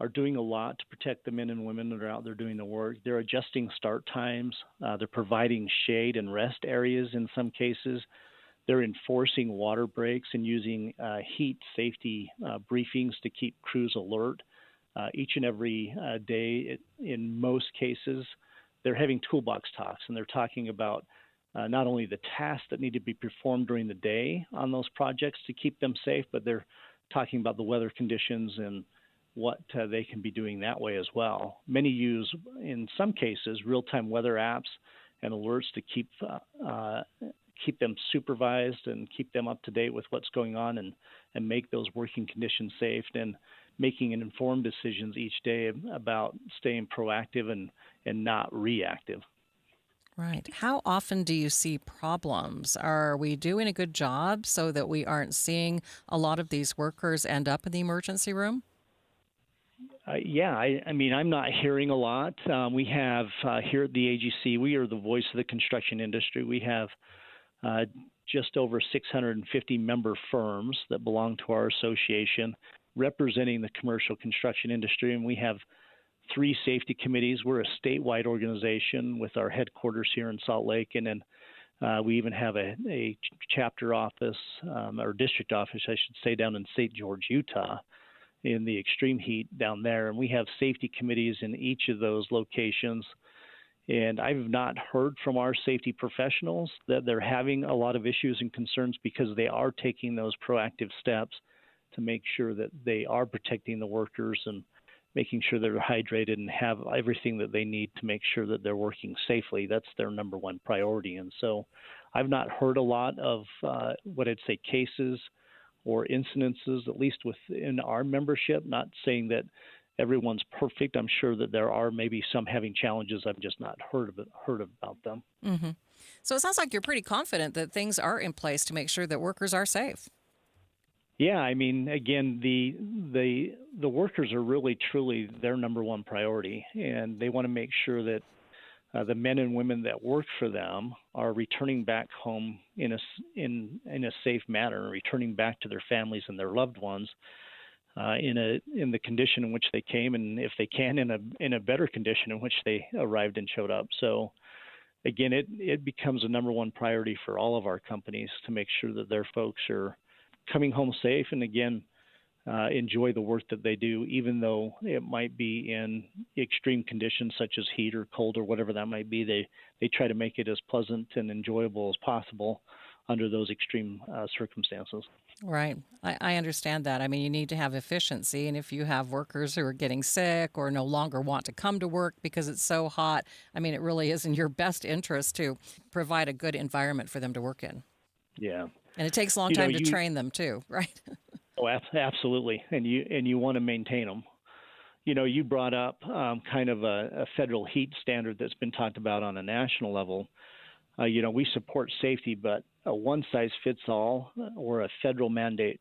are doing a lot to protect the men and women that are out there doing the work. They're adjusting start times. They're providing shade and rest areas in some cases. They're enforcing water breaks and using heat safety briefings to keep crews alert each and every day. In most cases, they're having toolbox talks, and they're talking about not only the tasks that need to be performed during the day on those projects to keep them safe, but they're talking about the weather conditions and what they can be doing that way as well. Many use, in some cases, real-time weather apps and alerts to keep them supervised and keep them up to date with what's going on and make those working conditions safe, and making informed decisions each day about staying proactive and not reactive. Right. How often do you see problems? Are we doing a good job so that we aren't seeing a lot of these workers end up in the emergency room? I mean, I'm not hearing a lot. We have here at the AGC, we are the voice of the construction industry. We have just over 650 member firms that belong to our association representing the commercial construction industry, and we have 3 safety committees. We're a statewide organization with our headquarters here in Salt Lake, and then we even have a chapter office, or district office, I should say, down in St. George, Utah, in the extreme heat down there. And we have safety committees in each of those locations. And I've not heard from our safety professionals that they're having a lot of issues and concerns, because they are taking those proactive steps to make sure that they are protecting the workers and making sure they're hydrated and have everything that they need to make sure that they're working safely. That's their number one priority. And so I've not heard a lot of what I'd say cases or incidences, at least within our membership. Not saying that everyone's perfect. I'm sure that there are maybe some having challenges. I've just not heard about them. Mm-hmm. So it sounds like you're pretty confident that things are in place to make sure that workers are safe. Yeah, I mean, again, the workers are really truly their number one priority, and they want to make sure that the men and women that work for them are returning back home in a safe manner, returning back to their families and their loved ones in the condition in which they came, and if they can, in a better condition in which they arrived and showed up. So again, it becomes a number one priority for all of our companies to make sure that their folks are coming home safe, and again, enjoy the work that they do, even though it might be in extreme conditions such as heat or cold or whatever that might be. They try to make it as pleasant and enjoyable as possible under those extreme circumstances. Right. I understand that. I mean, you need to have efficiency, and if you have workers who are getting sick or no longer want to come to work because it's so hot, I mean, it really is in your best interest to provide a good environment for them to work in. Yeah. And it takes a long time to train them too, right? Oh, absolutely. And you want to maintain them. You brought up kind of a federal heat standard that's been talked about on a national level. We support safety, but a one-size-fits-all or a federal mandate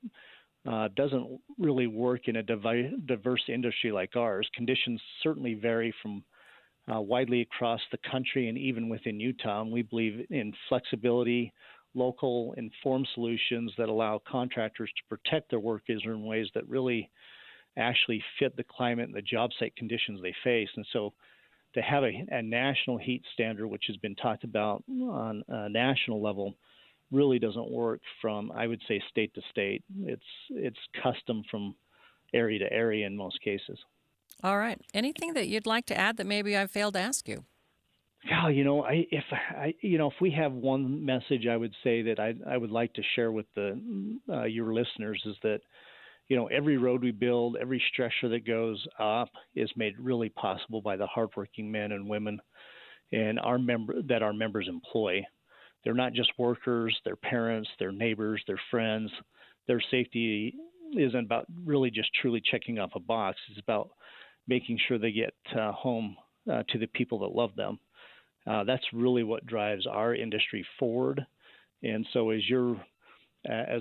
doesn't really work in a diverse industry like ours. Conditions certainly vary from widely across the country and even within Utah, and we believe in flexibility, local informed solutions that allow contractors to protect their workers in ways that really actually fit the climate and the job site conditions they face. And so to have a national heat standard, which has been talked about on a national level, really doesn't work from, I would say, state to state. It's custom from area to area in most cases. All right. Anything that you'd like to add that maybe I failed to ask you? Yeah, if we have one message I would say that I would like to share with your listeners is that, every road we build, every stretcher that goes up is made really possible by the hardworking men and women and our members employ. They're not just workers, they're parents, they're neighbors, they're friends. Their safety isn't about really just truly checking off a box. It's about making sure they get home to the people that love them. That's really what drives our industry forward. And so as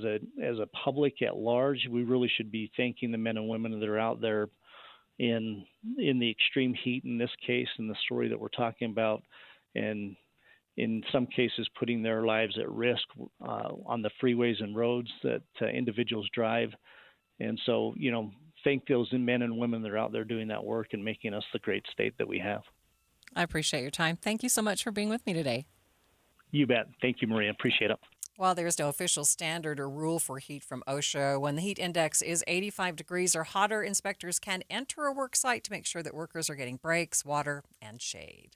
a public at large, we really should be thanking the men and women that are out there in the extreme heat in this case, in the story that we're talking about, and in some cases putting their lives at risk on the freeways and roads that individuals drive. And so, thank those men and women that are out there doing that work and making us the great state that we have. I appreciate your time. Thank you so much for being with me today. You bet. Thank you, Maria. Appreciate it. While there is no official standard or rule for heat from OSHA, when the heat index is 85 degrees or hotter, inspectors can enter a work site to make sure that workers are getting breaks, water, and shade.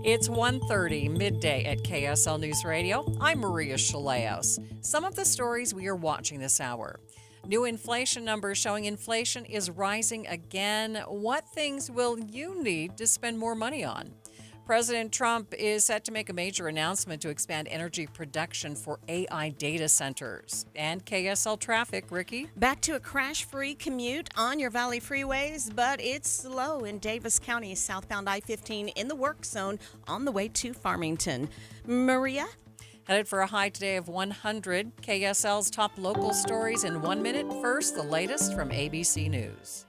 It's 1:30 midday at KSL News Radio. I'm Maria Shilaos. Some of the stories we are watching this hour. New inflation numbers showing inflation is rising again. What things will you need to spend more money on? President Trump is set to make a major announcement to expand energy production for AI data centers. And KSL traffic, Ricky? Back to a crash-free commute on your Valley freeways, but it's slow in Davis County, southbound I-15 in the work zone on the way to Farmington. Maria? Headed for a high today of 100. KSL's top local stories in 1 minute. First, the latest from ABC News.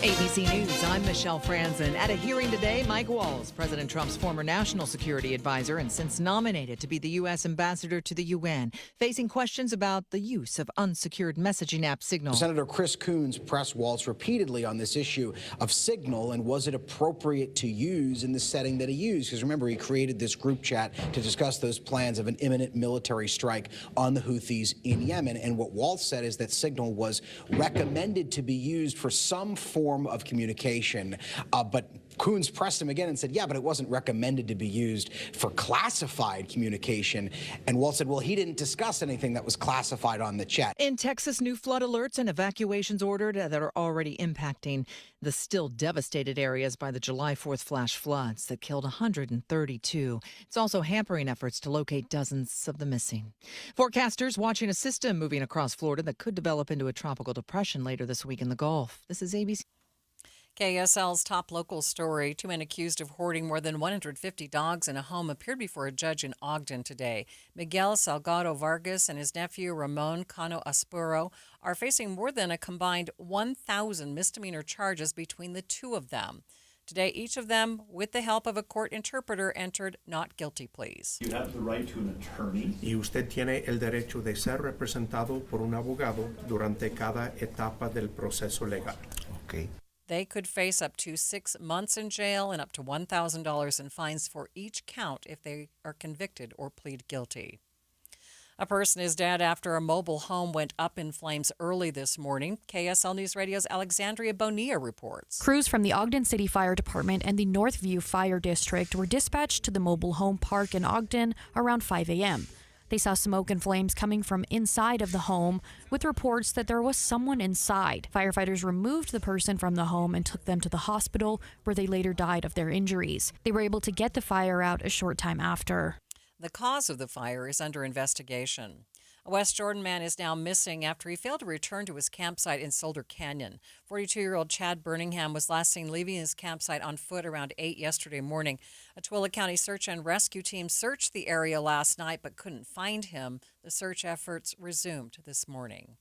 ABC News, I'm Michelle Franzen. At a hearing today, Mike Waltz, President Trump's former national security advisor and since nominated to be the U.S. ambassador to the UN, facing questions about the use of unsecured messaging app Signal. Senator Chris Coons pressed Waltz repeatedly on this issue of Signal and was it appropriate to use in the setting that he used? Because remember, he created this group chat to discuss those plans of an imminent military strike on the Houthis in Yemen. And what Waltz said is that Signal was recommended to be used for some form of communication, but Coons pressed him again and said, yeah, but it wasn't recommended to be used for classified communication. And Waltz said, well, he didn't discuss anything that was classified on the chat. In Texas, new flood alerts and evacuations ordered that are already impacting the still devastated areas by the July 4th flash floods that killed 132. It's also hampering efforts to locate dozens of the missing. Forecasters watching a system moving across Florida that could develop into a tropical depression later this week in the Gulf. This is ABC. KSL's top local story. 2 men accused of hoarding more than 150 dogs in a home appeared before a judge in Ogden today. Miguel Salgado Vargas and his nephew Ramon Cano Aspuro are facing more than a combined 1,000 misdemeanor charges between the two of them. Today, each of them, with the help of a court interpreter, entered not guilty pleas. You have the right to an attorney. Y usted tiene el derecho de ser representado por un abogado durante cada etapa del proceso legal. Okay. They could face up to 6 months in jail and up to $1,000 in fines for each count if they are convicted or plead guilty. A person is dead after a mobile home went up in flames early this morning. KSL News Radio's Alexandria Bonilla reports. Crews from the Ogden City Fire Department and the Northview Fire District were dispatched to the mobile home park in Ogden around 5 a.m. They saw smoke and flames coming from inside of the home, with reports that there was someone inside. Firefighters removed the person from the home and took them to the hospital, where they later died of their injuries. They were able to get the fire out a short time after. The cause of the fire is under investigation. A West Jordan man is now missing after he failed to return to his campsite in Solder Canyon. 42-year-old Chad Birmingham was last seen leaving his campsite on foot around 8 yesterday morning. A Tooele County search and rescue team searched the area last night but couldn't find him. The search efforts resumed this morning.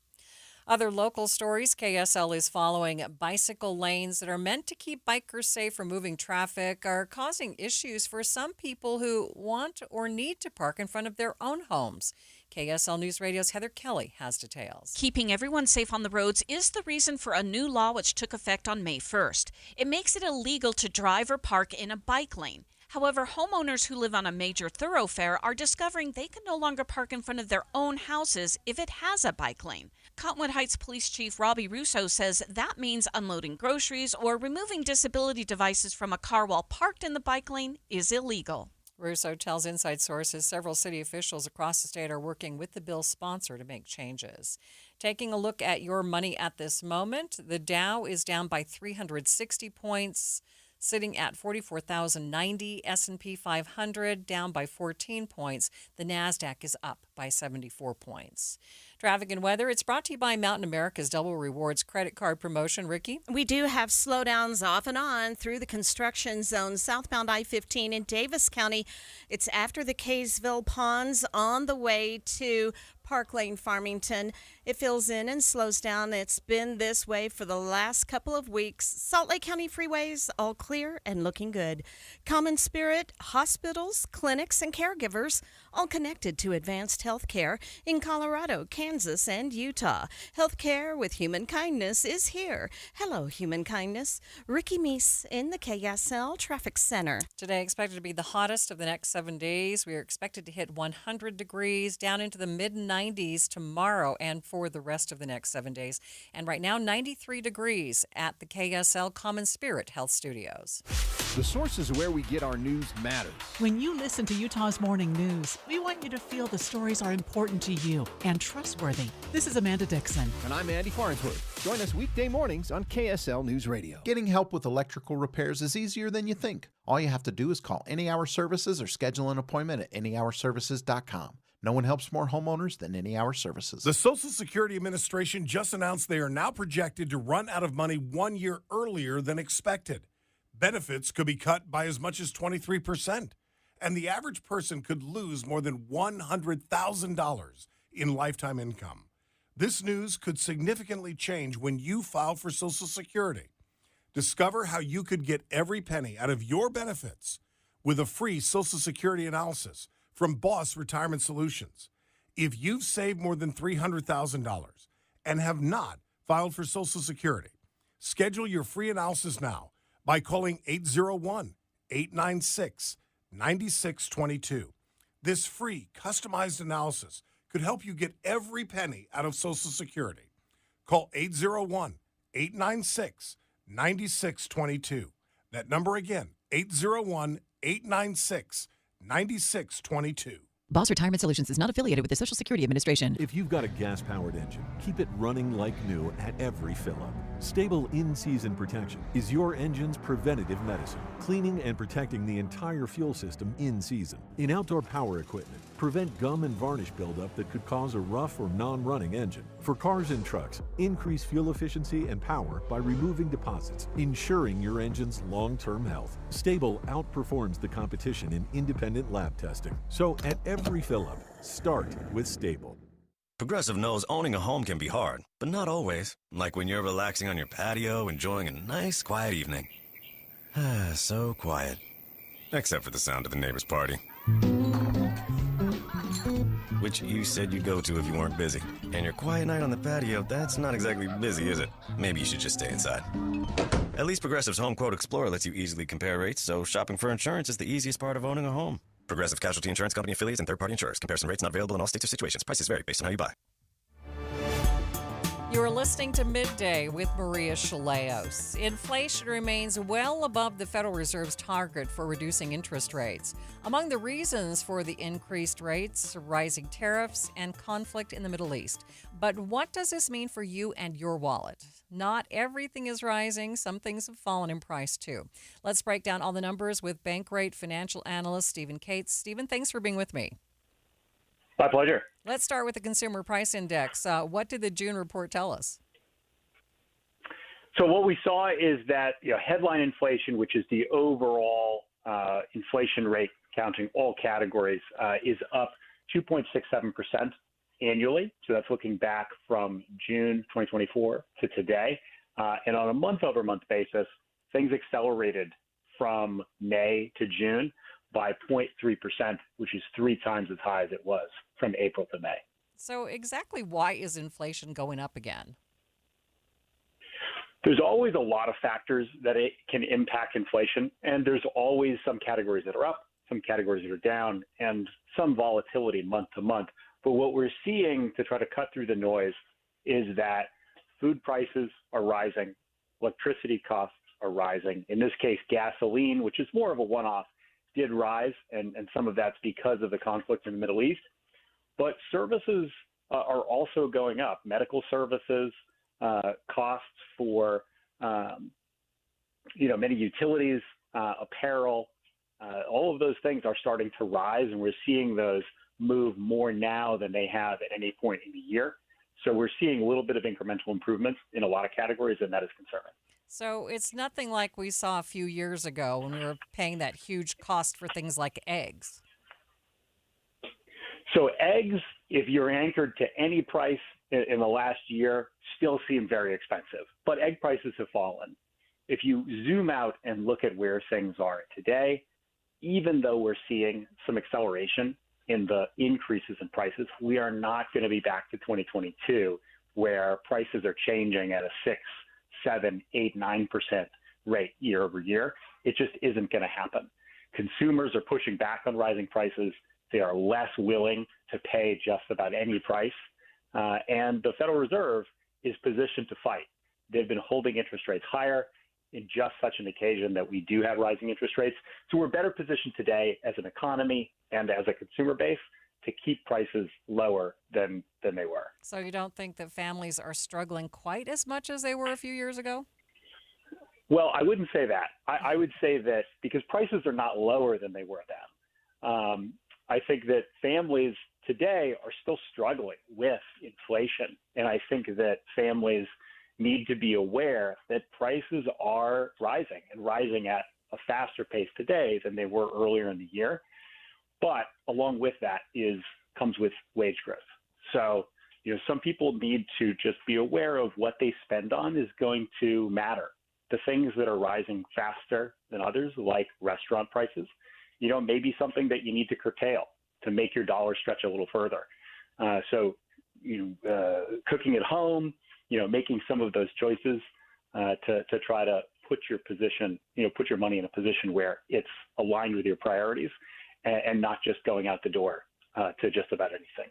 Other local stories, KSL is following. Bicycle lanes that are meant to keep bikers safe from moving traffic are causing issues for some people who want or need to park in front of their own homes. KSL News Radio's Heather Kelly has details. Keeping everyone safe on the roads is the reason for a new law which took effect on May 1st. It makes it illegal to drive or park in a bike lane. However, homeowners who live on a major thoroughfare are discovering they can no longer park in front of their own houses if it has a bike lane. Cottonwood Heights Police Chief Robbie Russo says that means unloading groceries or removing disability devices from a car while parked in the bike lane is illegal. Russo tells Inside Sources several city officials across the state are working with the bill's sponsor to make changes. Taking a look at your money at this moment, the Dow is down by 360 points, sitting at 44,090. S&P 500 down by 14 points. The NASDAQ is up by 74 points. Traffic and weather, it's brought to you by Mountain America's Double Rewards credit card promotion. Ricky? We do have slowdowns off and on through the construction zone, southbound I-15 in Davis County. It's after the Kaysville Ponds on the way to Park Lane, Farmington. It fills in and slows down. It's been this way for the last couple of weeks. Salt Lake County freeways, all clear and looking good. Common Spirit, hospitals, clinics, and caregivers, all connected to advanced health care in Colorado, Kansas, and Utah. Healthcare with human kindness is here. Hello, human kindness. Ricky Meese in the KSL Traffic Center. Today expected to be the hottest of the next 7 days. We are expected to hit 100 degrees down into the mid-90s tomorrow and for the rest of the next 7 days. And right now, 93 degrees at the KSL Common Spirit Health Studios. The sources where we get our news matters. When you listen to Utah's Morning News, we want you to feel the stories are important to you and trustworthy. This is Amanda Dixon. And I'm Andy Farnsworth. Join us weekday mornings on KSL News Radio. Getting help with electrical repairs is easier than you think. All you have to do is call Any Hour Services or schedule an appointment at anyhourservices.com. No one helps more homeowners than Any Hour Services. The Social Security Administration just announced they are now projected to run out of money 1 year earlier than expected. Benefits could be cut by as much as 23%, and the average person could lose more than $100,000 in lifetime income. This news could significantly change when you file for Social Security. Discover how you could get every penny out of your benefits with a free Social Security analysis from Boss Retirement Solutions. If you've saved more than $300,000 and have not filed for Social Security, schedule your free analysis now by calling 801-896-9622. This free, customized analysis could help you get every penny out of Social Security. Call 801-896-9622. That number again, 801-896-9622. Boss Retirement Solutions is not affiliated with the Social Security Administration. If you've got a gas-powered engine, keep it running like new at every fill-up. Stable in-season protection is your engine's preventative medicine, cleaning and protecting the entire fuel system in season. In outdoor power equipment, prevent gum and varnish buildup that could cause a rough or non-running engine. For cars and trucks, increase fuel efficiency and power by removing deposits, ensuring your engine's long-term health. Stable outperforms the competition in independent lab testing. So at every fill-up, start with Stable. Progressive knows owning a home can be hard, but not always. Like when you're relaxing on your patio, enjoying a nice, quiet evening. So quiet. Except for the sound of the neighbor's party. Which you said you'd go to if you weren't busy. And your quiet night on the patio, that's not exactly busy, is it? Maybe you should just stay inside. At least Progressive's Home Quote Explorer lets you easily compare rates, so shopping for insurance is the easiest part of owning a home. Progressive Casualty Insurance Company affiliates and third-party insurers. Comparison rates not available in all states or situations. Prices vary based on how you buy. You're listening to Midday with Maria Shilaos. Inflation remains well above the Federal Reserve's target for reducing interest rates. Among the reasons for the increased rates, rising tariffs and conflict in the Middle East. But what does this mean for you and your wallet? Not everything is rising. Some things have fallen in price too. Let's break down all the numbers with Bankrate financial analyst Stephen Cates. Stephen, thanks for being with me. My pleasure. Let's start with the Consumer Price Index. What did the June report tell us? So what we saw is that headline inflation, which is the overall inflation rate counting all categories, is up 2.67% annually. So that's looking back from June 2024 to today. And on a month-over-month basis, things accelerated from May to June by 0.3%, which is 3 times as high as it was from April to May. So exactly why is inflation going up again? There's always a lot of factors that it can impact inflation, and there's always some categories that are up, some categories that are down, and some volatility month to month. But what we're seeing to try to cut through the noise is that food prices are rising, electricity costs are rising. In this case, gasoline, which is more of a one-off, did rise, and some of that's because of the conflict in the Middle East. But services are also going up. Medical services, costs for many utilities, apparel, all of those things are starting to rise, and we're seeing those move more now than they have at any point in the year. So we're seeing a little bit of incremental improvements in a lot of categories, and that is concerning. So it's nothing like we saw a few years ago when we were paying that huge cost for things like eggs. So eggs, if you're anchored to any price in the last year, still seem very expensive. But egg prices have fallen. If you zoom out and look at where things are today, even though we're seeing some acceleration in the increases in prices, we are not going to be back to 2022 where prices are changing at a 6, 7, 8, 9% rate year over year. It just isn't going to happen. Consumers are pushing back on rising prices. They are less willing to pay just about any price. And the Federal Reserve is positioned to fight. They've been holding interest rates higher in just such an occasion that we do have rising interest rates. So we're better positioned today as an economy and as a consumer base to keep prices lower than they were. So you don't think that families are struggling quite as much as they were a few years ago? Well, I wouldn't say that. I would say that because prices are not lower than they were then. I think that families today are still struggling with inflation. And I think that families need to be aware that prices are rising and rising at a faster pace today than they were earlier in the year. But along with that comes with wage growth. So, some people need to just be aware of what they spend on is going to matter. The things that are rising faster than others, like restaurant prices, maybe something that you need to curtail to make your dollar stretch a little further. Cooking at home, making some of those choices to try to put your money in a position where it's aligned with your priorities and not just going out the door to just about anything.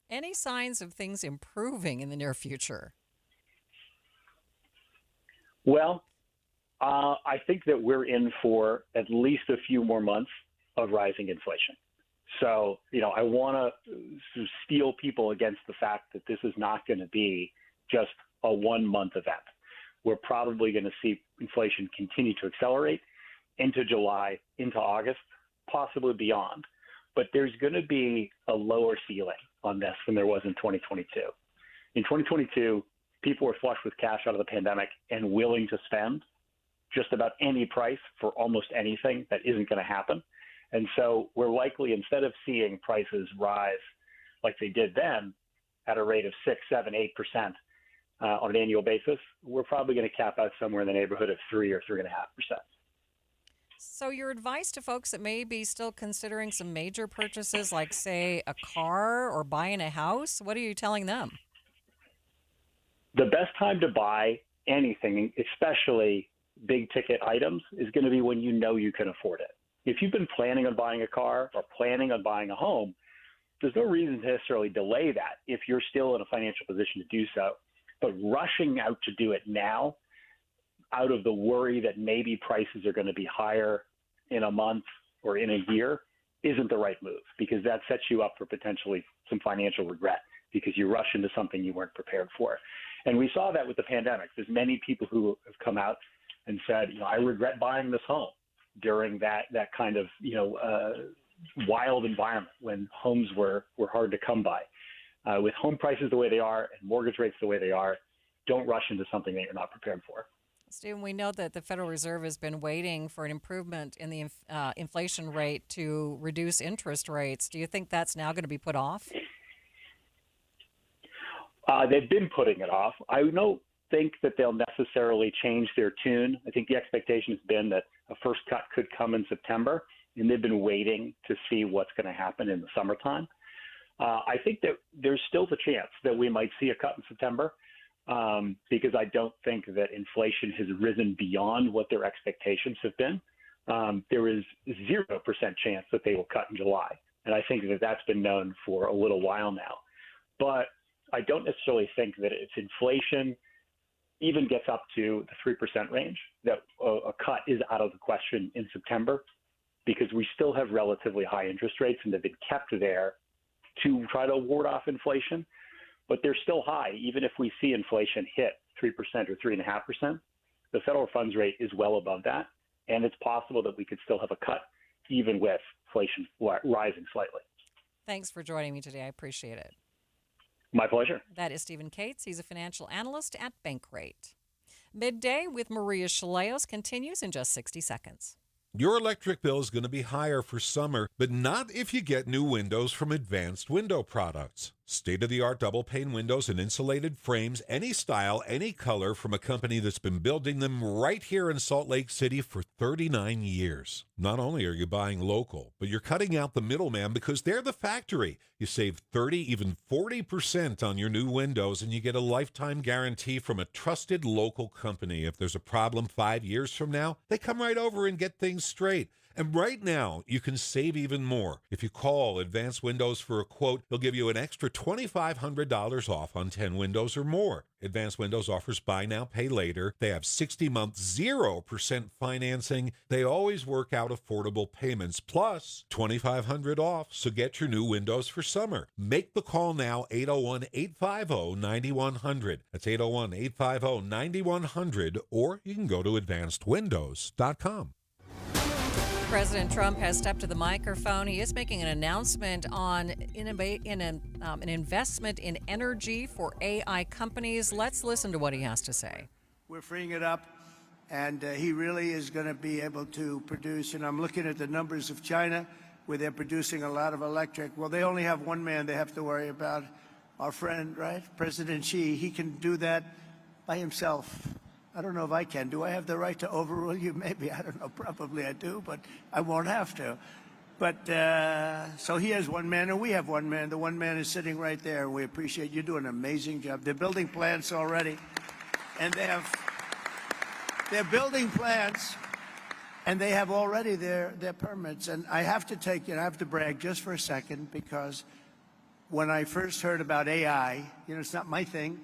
Any signs of things improving in the near future? Well, I think that we're in for at least a few more months of rising inflation. So, I want to steel people against the fact that this is not going to be just a 1-month event. We're probably going to see inflation continue to accelerate into July, into August, possibly beyond. But there's going to be a lower ceiling on this than there was in 2022. In 2022, people were flush with cash out of the pandemic and willing to spend just about any price for almost anything that isn't going to happen. And so we're likely, instead of seeing prices rise like they did then at a rate of 6, 7, 8% on an annual basis, we're probably going to cap out somewhere in the neighborhood of 3 or 3.5%. So your advice to folks that may be still considering some major purchases, like, say, a car or buying a house, what are you telling them? The best time to buy anything, especially big ticket items, is going to be when you can afford it. If you've been planning on buying a car or planning on buying a home, there's no reason to necessarily delay that if you're still in a financial position to do so. But rushing out to do it now, out of the worry that maybe prices are going to be higher in a month or in a year, isn't the right move, because that sets you up for potentially some financial regret because you rush into something you weren't prepared for. And we saw that with the pandemic. There's many people who have come out and said, I regret buying this home during that kind of, wild environment when homes were hard to come by. With home prices the way they are and mortgage rates the way they are, don't rush into something that you're not prepared for. Stephen, we know that the Federal Reserve has been waiting for an improvement in the inflation rate to reduce interest rates. Do you think that's now going to be put off? They've been putting it off. I don't think that they'll necessarily change their tune. I think the expectation has been that a first cut could come in September, and they've been waiting to see what's going to happen in the summertime. I think that there's still the chance that we might see a cut in September, because I don't think that inflation has risen beyond what their expectations have been. There is 0% chance that they will cut in July. And I think that that's been known for a little while now. But I don't necessarily think that if inflation even gets up to the 3% range, that a cut is out of the question in September, because we still have relatively high interest rates and they've been kept there to try to ward off inflation. But they're still high. Even if we see inflation hit 3% or 3.5%, the federal funds rate is well above that. And it's possible that we could still have a cut even with inflation rising slightly. Thanks for joining me today. I appreciate it. My pleasure. That is Stephen Cates. He's a financial analyst at Bankrate. Midday with Maria Shilaos continues in just 60 seconds. Your electric bill is going to be higher for summer, but not if you get new windows from Advanced Window Products. State-of-the-art double-pane windows and insulated frames, any style, any color, from a company that's been building them right here in Salt Lake City for 39 years. Not only are you buying local, but you're cutting out the middleman because they're the factory. You save 30, even 40% on your new windows, and you get a lifetime guarantee from a trusted local company. If there's a problem 5 years from now, they come right over and get things straight. And right now, you can save even more. If you call Advanced Windows for a quote, they'll give you an extra $2,500 off on 10 windows or more. Advanced Windows offers buy now, pay later. They have 60-month 0% financing. They always work out affordable payments, plus $2,500 off. So get your new windows for summer. Make the call now, 801-850-9100. That's 801-850-9100, or you can go to advancedwindows.com. President Trump has stepped to the microphone. He is making an announcement on an investment in energy for AI companies. Let's listen to what he has to say. We're freeing it up, and he really is going to be able to produce. And I'm looking at the numbers of China, where they're producing a lot of electric. Well, they only have one man they have to worry about, our friend, right? President Xi. He can do that by himself. I don't know if I can. Do I have the right to overrule you? Maybe. I don't know. Probably I do, but I won't have to. But so he has one man, and we have one man. The one man is sitting right there. We appreciate you doing an amazing job. They're building plants already, and they're building plants, and they have already their permits. And I have to I have to brag just for a second, because when I first heard about AI, it's not my thing.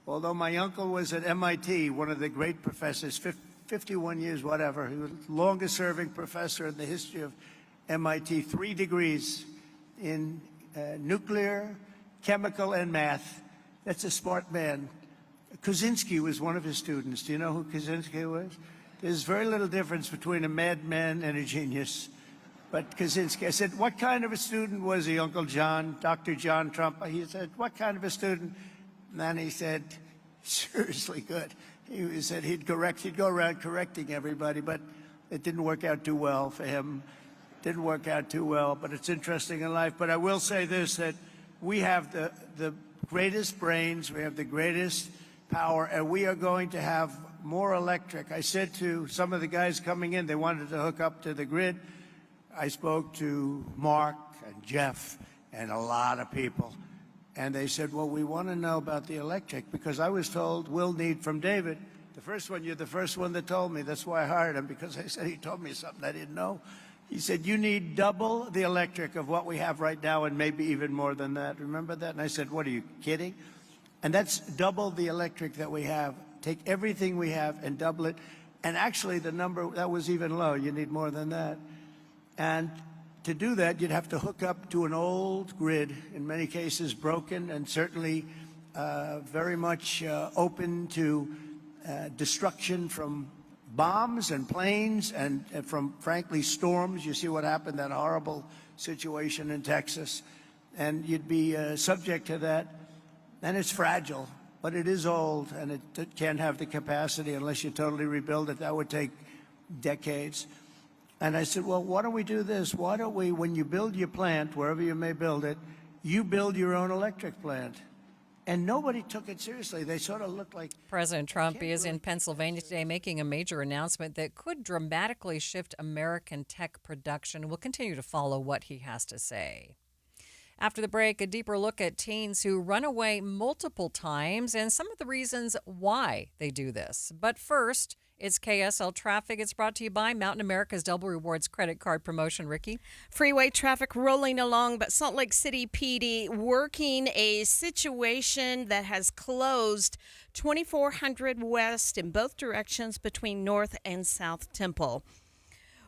Although my uncle was at MIT, one of the great professors, 51 years, whatever. He was the longest-serving professor in the history of MIT, 3 degrees in nuclear, chemical, and math. That's a smart man. Kaczynski was one of his students. Do you know who Kaczynski was? There's very little difference between a madman and a genius. But Kaczynski, I said, what kind of a student was he, Uncle John, Dr. John Trump? He said, what kind of a student? And then he said, seriously good. He said he'd go around correcting everybody, but it didn't work out too well for him. Didn't work out too well, but it's interesting in life. But I will say this, that we have the greatest brains, we have the greatest power, and we are going to have more electric. I said to some of the guys coming in, they wanted to hook up to the grid. I spoke to Mark and Jeff and a lot of people. And they said, well, we want to know about the electric, because I was told we'll need from David. You're the first one that told me. That's why I hired him, because I said he told me something I didn't know. He said, you need double the electric of what we have right now, and maybe even more than that. Remember that? And I said, what, are you kidding? And that's double the electric that we have. Take everything we have and double it. And actually, the number, that was even low. You need more than that. And to do that, you'd have to hook up to an old grid, in many cases broken, and certainly very much open to destruction from bombs and planes and from, frankly, storms. You see what happened, that horrible situation in Texas. And you'd be subject to that. And it's fragile, but it is old, and it can't have the capacity unless you totally rebuild it. That would take decades. And I said, well, why don't we do this? Why don't we, when you build your plant, wherever you may build it, you build your own electric plant. And nobody took it seriously. They sort of looked like... President Trump is in Pennsylvania today making a major announcement that could dramatically shift American tech production. We'll continue to follow what he has to say. After the break, a deeper look at teens who run away multiple times and some of the reasons why they do this. But first, it's KSL Traffic. It's brought to you by Mountain America's Double Rewards credit card promotion. Ricky? Freeway traffic rolling along, but Salt Lake City PD working a situation that has closed 2400 West in both directions between North and South Temple.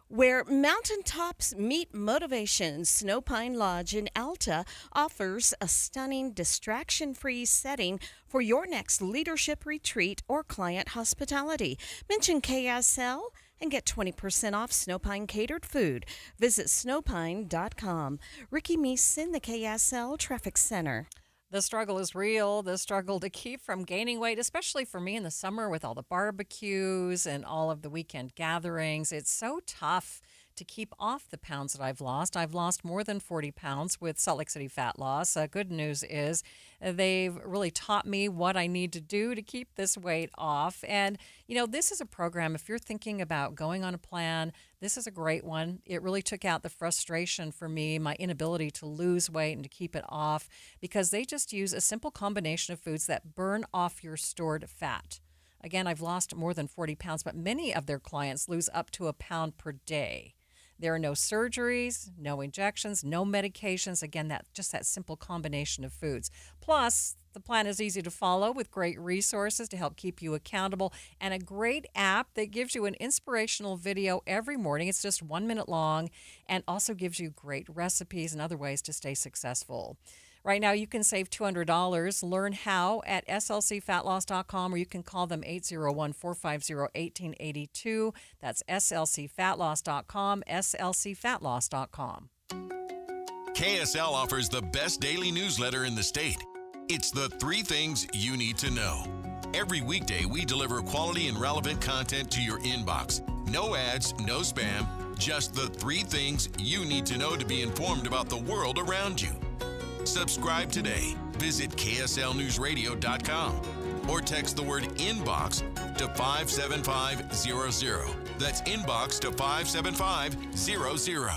Where mountaintops meet motivation, Snowpine Lodge in Alta offers a stunning, distraction-free setting for your next leadership retreat or client hospitality. Mention KSL and get 20% off Snowpine catered food. Visit snowpine.com. Ricky Meese in the KSL Traffic Center. The struggle is real, the struggle to keep from gaining weight, especially for me in the summer with all the barbecues and all of the weekend gatherings. It's so tough to keep off the pounds that I've lost. I've lost more than 40 pounds with Salt Lake City Fat Loss. Good news is they've really taught me what I need to do to keep this weight off. And, you know, this is a program, if you're thinking about going on a plan, this is a great one. It really took out the frustration for me, my inability to lose weight and to keep it off, because they just use a simple combination of foods that burn off your stored fat. Again, I've lost more than 40 pounds, but many of their clients lose up to a pound per day. There are no surgeries, no injections, no medications. Again, that simple combination of foods. Plus, the plan is easy to follow with great resources to help keep you accountable and a great app that gives you an inspirational video every morning. It's just 1 minute long and also gives you great recipes and other ways to stay successful. Right now, you can save $200. Learn how at slcfatloss.com, or you can call them 801-450-1882. That's slcfatloss.com, slcfatloss.com. KSL offers the best daily newsletter in the state. It's the 3 things you need to know. Every weekday, we deliver quality and relevant content to your inbox. No ads, no spam, just the 3 things you need to know to be informed about the world around you. Subscribe today. Visit KSLNewsRadio.com or text the word inbox to 57500. That's inbox to 57500.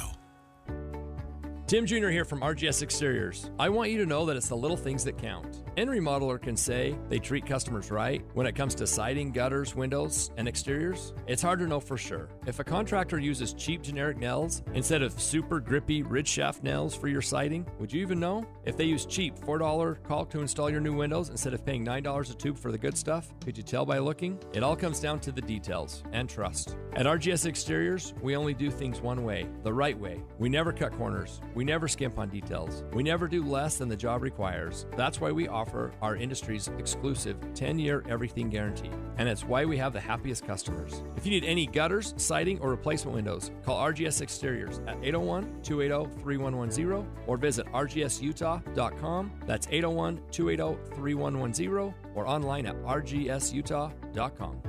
Tim Jr. here from RGS Exteriors. I want you to know that it's the little things that count. Any remodeler can say they treat customers right when it comes to siding, gutters, windows, and exteriors. It's hard to know for sure. If a contractor uses cheap generic nails instead of super grippy ridge shaft nails for your siding, would you even know? If they use cheap $4 caulk to install your new windows instead of paying $9 a tube for the good stuff, could you tell by looking? It all comes down to the details and trust. At RGS Exteriors, we only do things one way, the right way. We never cut corners. We never skimp on details. We never do less than the job requires. That's why we offer our industry's exclusive 10-year everything guarantee. And it's why we have the happiest customers. If you need any gutters, siding, or replacement windows, call RGS Exteriors at 801-280-3110 or visit rgsutah.com. That's 801-280-3110 or online at rgsutah.com.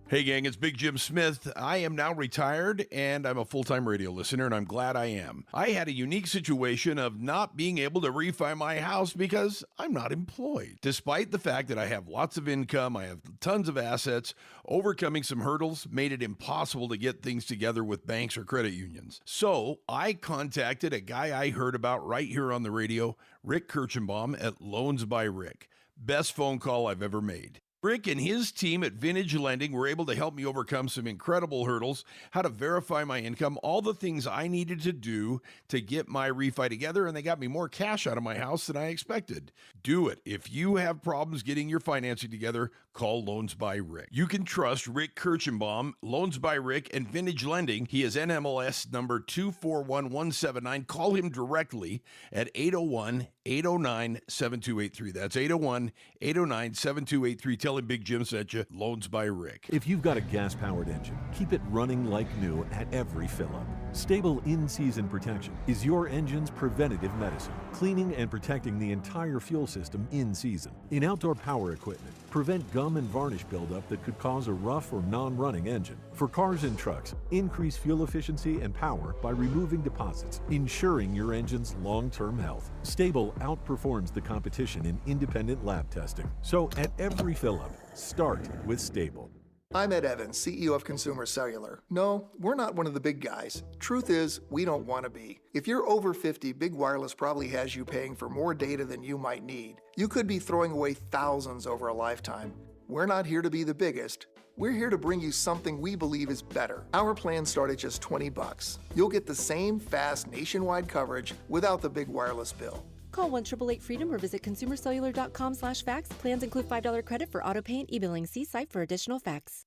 Hey gang, it's Big Jim Smith. I am now retired and I'm a full-time radio listener, and I'm glad I am. I had a unique situation of not being able to refi my house because I'm not employed. Despite the fact that I have lots of income, I have tons of assets, overcoming some hurdles made it impossible to get things together with banks or credit unions. So I contacted a guy I heard about right here on the radio, Rick Kirchenbaum at Loans by Rick. Best phone call I've ever made. Rick and his team at Vintage Lending were able to help me overcome some incredible hurdles, how to verify my income, all the things I needed to do to get my refi together, and they got me more cash out of my house than I expected. Do it. If you have problems getting your financing together, call Loans by Rick. You can trust Rick Kirchenbaum, Loans by Rick, and Vintage Lending. He is NMLS number 241179. Call him directly at 801-809-7283. That's 801-809-7283. Tell him Big Jim sent you. Loans by Rick. If you've got a gas-powered engine, keep it running like new at every fill-up. Stable in-season protection is your engine's preventative medicine, cleaning and protecting the entire fuel system in season. In outdoor power equipment, prevent gum and varnish buildup that could cause a rough or non-running engine. For cars and trucks, increase fuel efficiency and power by removing deposits, ensuring your engine's long-term health. Stable outperforms the competition in independent lab testing. So at every fill-up, start with Stable. I'm Ed Evans, CEO of Consumer Cellular. No, we're not one of the big guys. Truth is, we don't want to be. If you're over 50, Big Wireless probably has you paying for more data than you might need. You could be throwing away thousands over a lifetime. We're not here to be the biggest. We're here to bring you something we believe is better. Our plans start at just $20. You'll get the same fast nationwide coverage without the big wireless bill. Call 1-888-FREEDOM or visit consumercellular.com/facts. Plans include $5 credit for auto pay and e-billing. See site for additional facts.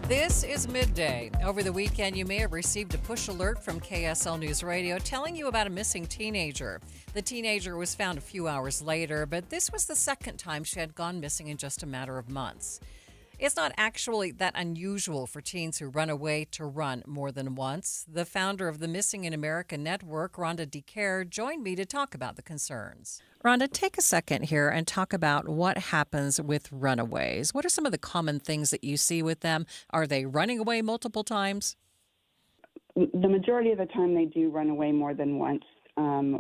This is Midday. Over the weekend, you may have received a push alert from KSL News Radio telling you about a missing teenager. The teenager was found a few hours later, but this was the second time she had gone missing in just a matter of months. It's not actually that unusual for teens who run away to run more than once. The founder of the Missing in America Network, Rhonda DeCare, joined me to talk about the concerns. Rhonda, take a second here and talk about what happens with runaways. What are some of the common things that you see with them? Are they running away multiple times? The majority of the time they do run away more than once.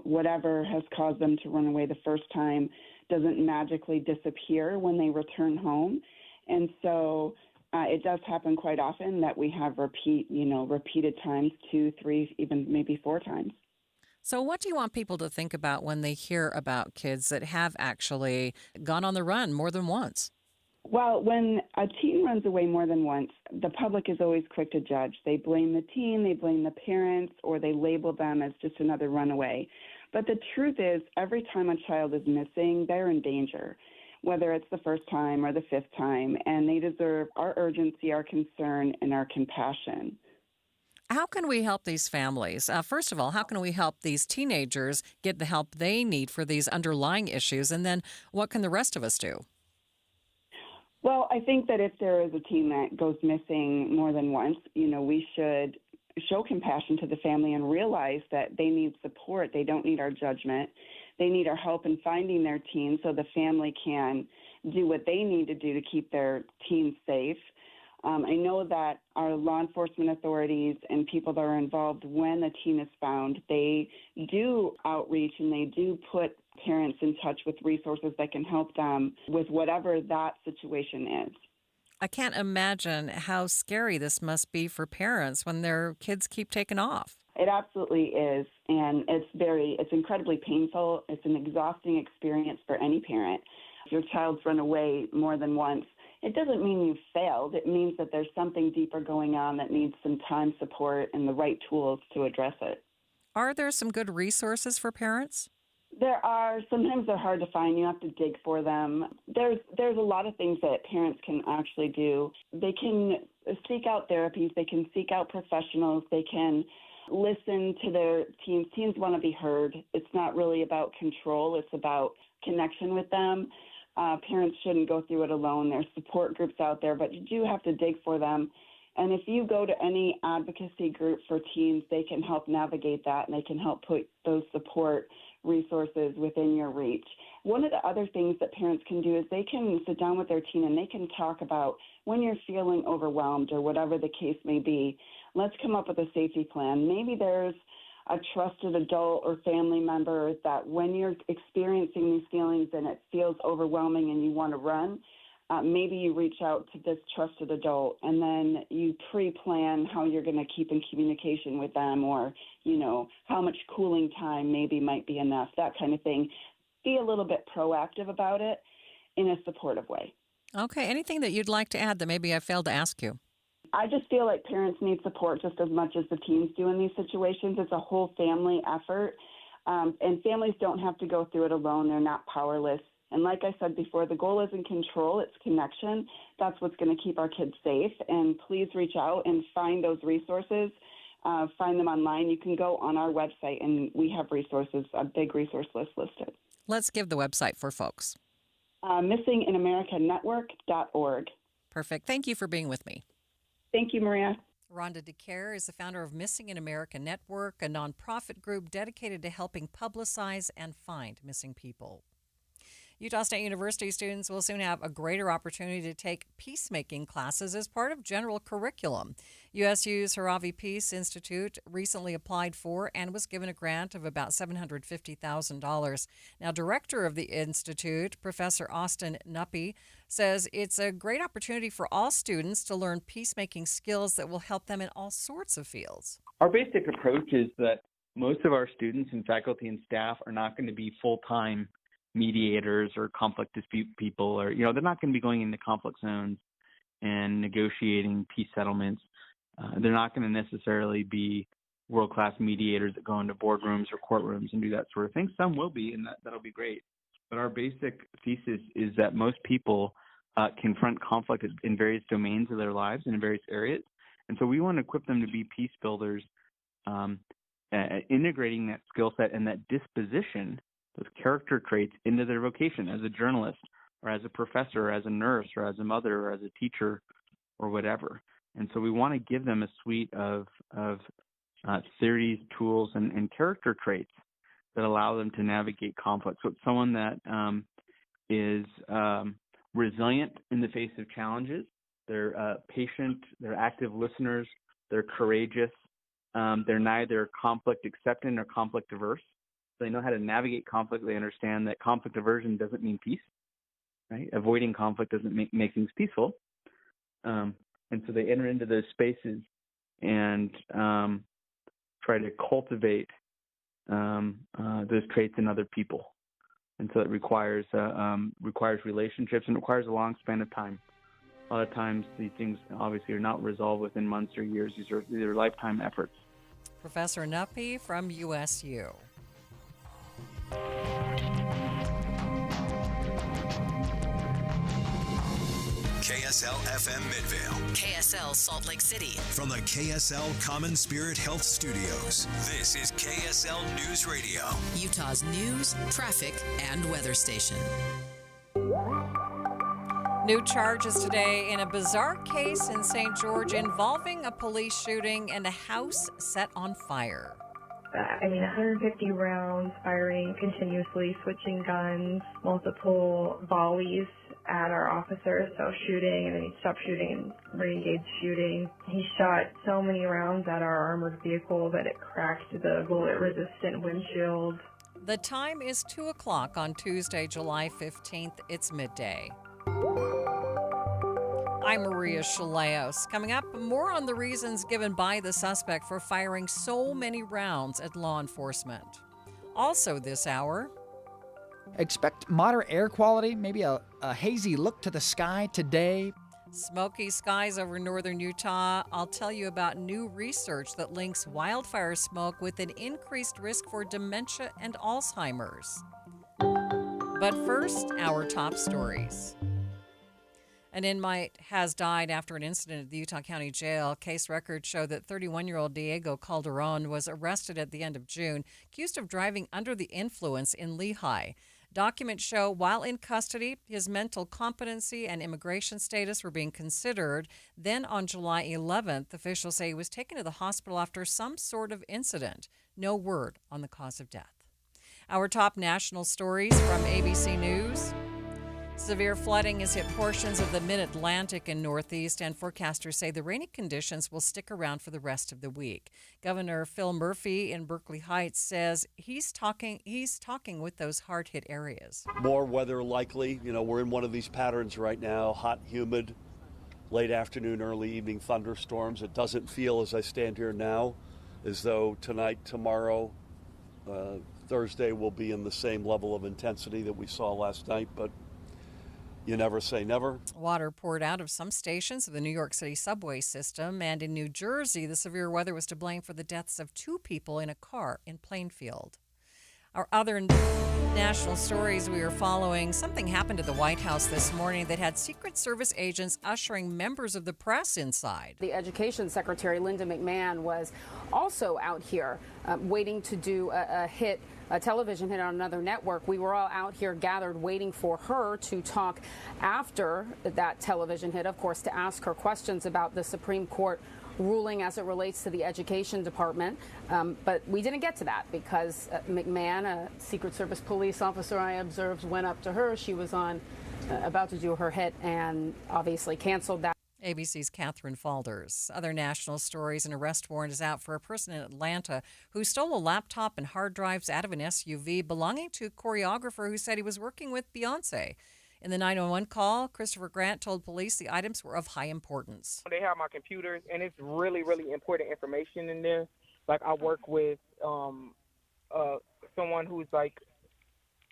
Whatever has caused them to run away the first time doesn't magically disappear when they return home. And so it does happen quite often that we have repeated times, 2, 3, even maybe 4 times. So what do you want people to think about when they hear about kids that have actually gone on the run more than once? Well, when a teen runs away more than once, the public is always quick to judge. They blame the teen, they blame the parents, or they label them as just another runaway. But the truth is, every time a child is missing, they're in danger, whether it's the first time or the 5th time, and they deserve our urgency, our concern, and our compassion. How can we help these families? First of all, how can we help these teenagers get the help they need for these underlying issues? And then what can the rest of us do? Well, I think that if there is a teen that goes missing more than once, we should show compassion to the family and realize that they need support. They don't need our judgment. They need our help in finding their teen so the family can do what they need to do to keep their teen safe. I know that our law enforcement authorities and people that are involved when a teen is found, they do outreach and they do put parents in touch with resources that can help them with whatever that situation is. I can't imagine how scary this must be for parents when their kids keep taking off. It absolutely is, and it's incredibly painful. It's an exhausting experience for any parent. If your child's run away more than once, it doesn't mean you've failed. It means that there's something deeper going on that needs some time, support, and the right tools to address it. Are there some good resources for parents? There are. Sometimes they're hard to find. You have to dig for them. There's a lot of things that parents can actually do. They can seek out therapies. They can seek out professionals. They can listen to their teens. Teens want to be heard. It's not really about control. It's about connection with them. Parents shouldn't go through it alone. There's support groups out there, but you do have to dig for them. And if you go to any advocacy group for teens, they can help navigate that, and they can help put those support resources within your reach. One of the other things that parents can do is they can sit down with their teen and they can talk about when you're feeling overwhelmed or whatever the case may be. Let's come up with a safety plan. Maybe there's a trusted adult or family member that when you're experiencing these feelings and it feels overwhelming and you want to run, maybe you reach out to this trusted adult and then you pre-plan how you're going to keep in communication with them, or, how much cooling time maybe might be enough, that kind of thing. Be a little bit proactive about it in a supportive way. Okay. Anything that you'd like to add that maybe I failed to ask you? I just feel like parents need support just as much as the teens do in these situations. It's a whole family effort, and families don't have to go through it alone. They're not powerless. And like I said before, the goal isn't control, it's connection. That's what's going to keep our kids safe. And please reach out and find those resources. Find them online. You can go on our website, and we have resources, a big resource list listed. Let's give the website for folks. MissingInAmericaNetwork.org. Perfect. Thank you for being with me. Thank you, Maria. Rhonda DeCare is the founder of Missing in America Network, a nonprofit group dedicated to helping publicize and find missing people. Utah State University students will soon have a greater opportunity to take peacemaking classes as part of general curriculum. USU's Harvey Peace Institute recently applied for and was given a grant of about $750,000. Now, director of the institute, Professor Austin Nuppy, says it's a great opportunity for all students to learn peacemaking skills that will help them in all sorts of fields. Our basic approach is that most of our students and faculty and staff are not going to be full-time mediators or conflict dispute people, or, they're not going to be going into conflict zones and negotiating peace settlements. They're not going to necessarily be world-class mediators that go into boardrooms or courtrooms and do that sort of thing. Some will be, and that'll be great. But our basic thesis is that most people confront conflict in various domains of their lives and in various areas. And so we want to equip them to be peace builders, integrating that skill set and that disposition, those character traits, into their vocation as a journalist or as a professor or as a nurse or as a mother or as a teacher or whatever. And so we want to give them a suite of theories, tools, and character traits that allow them to navigate conflict. So it's someone that is resilient in the face of challenges. They're patient, they're active listeners, they're courageous, they're neither conflict acceptant or conflict averse. So they know how to navigate conflict. They understand that conflict aversion doesn't mean peace, right? Avoiding conflict doesn't make things peaceful. And so they enter into those spaces and try to cultivate those traits in other people. And so it requires relationships, and it requires a long span of time. A lot of times these things obviously are not resolved within months or years. These are lifetime efforts. Professor Nuppy from USU. KSL FM Midvale. KSL Salt Lake City. From the KSL Common Spirit Health Studios, this is KSL News Radio. Utah's news, traffic, and weather station. New charges today in a bizarre case in St. George involving a police shooting and a house set on fire. 150 rounds firing continuously, switching guns, multiple volleys at our officers, so shooting, and then he stopped shooting and re-engaged shooting. He shot so many rounds at our armored vehicle that it cracked the bullet-resistant windshield. The time is 2 o'clock on Tuesday, July 15th. It's midday. I'm Maria Shilaos. Coming up, more on the reasons given by the suspect for firing so many rounds at law enforcement. Also this hour, expect moderate air quality, maybe a hazy look to the sky today. Smoky skies over northern Utah. I'll tell you about new research that links wildfire smoke with an increased risk for dementia and Alzheimer's. But first, our top stories. An inmate has died after an incident at the Utah County Jail. Case records show that 31-year-old Diego Calderon was arrested at the end of June, accused of driving under the influence in Lehigh. Documents show while in custody, his mental competency and immigration status were being considered. Then on July 11th, officials say he was taken to the hospital after some sort of incident. No word on the cause of death. Our top national stories from ABC News. Severe flooding has hit portions of the mid-Atlantic and Northeast, and forecasters say the rainy conditions will stick around for the rest of the week. Governor Phil Murphy in Berkeley Heights says he's talking with those hard-hit areas. More weather likely. We're in one of these patterns right now, hot, humid, late afternoon, early evening thunderstorms. It doesn't feel, as I stand here now, as though tonight, tomorrow, Thursday will be in the same level of intensity that we saw last night, but you never say never. Water poured out of some stations of the New York City subway system, and in New Jersey, the severe weather was to blame for the deaths of 2 people in a car in Plainfield. Our other national stories we are following, something happened at the White House this morning that had Secret Service agents ushering members of the press inside. The Education Secretary, Linda McMahon, was also out here waiting to do a television hit on another network. We were all out here gathered waiting for her to talk after that television hit, of course, to ask her questions about the Supreme Court ruling as it relates to the education department. But we didn't get to that because McMahon, a Secret Service police officer I observed, went up to her. She was on about to do her hit and obviously canceled that. ABC's Catherine Falders. Other national stories: an arrest warrant is out for a person in Atlanta who stole a laptop and hard drives out of an SUV belonging to a choreographer who said he was working with Beyonce. In the 911 call, Christopher Grant told police the items were of high importance. They have my computers, and it's really, really important information in there. Like, I work with someone who's, like,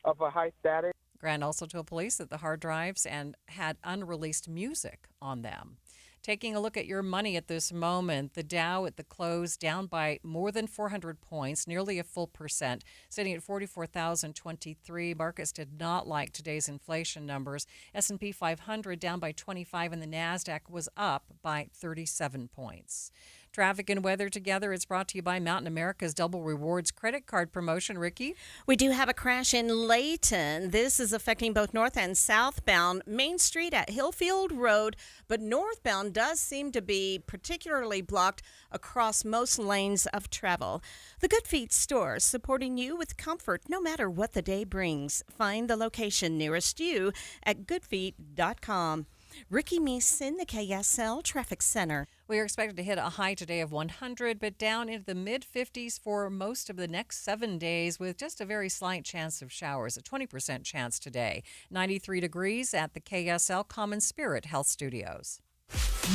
of a high status. Grant also told police that the hard drives and had unreleased music on them. Taking a look at your money at this moment, the Dow at the close down by more than 400 points, nearly a full percent, sitting at 44,023. Markets did not like today's inflation numbers. S&P 500 down by 25, and the NASDAQ was up by 37 points. Traffic and weather together. It's brought to you by Mountain America's Double Rewards credit card promotion. Ricky? We do have a crash in Layton. This is affecting both north and southbound Main Street at Hillfield Road, but northbound does seem to be particularly blocked across most lanes of travel. The Good Feet store, supporting you with comfort no matter what the day brings. Find the location nearest you at goodfeet.com. Ricky Meese in the KSL Traffic Center. We are expected to hit a high today of 100, but down into the mid-50s for most of the next 7 days with just a very slight chance of showers, a 20% chance today. 93 degrees at the KSL Common Spirit Health Studios.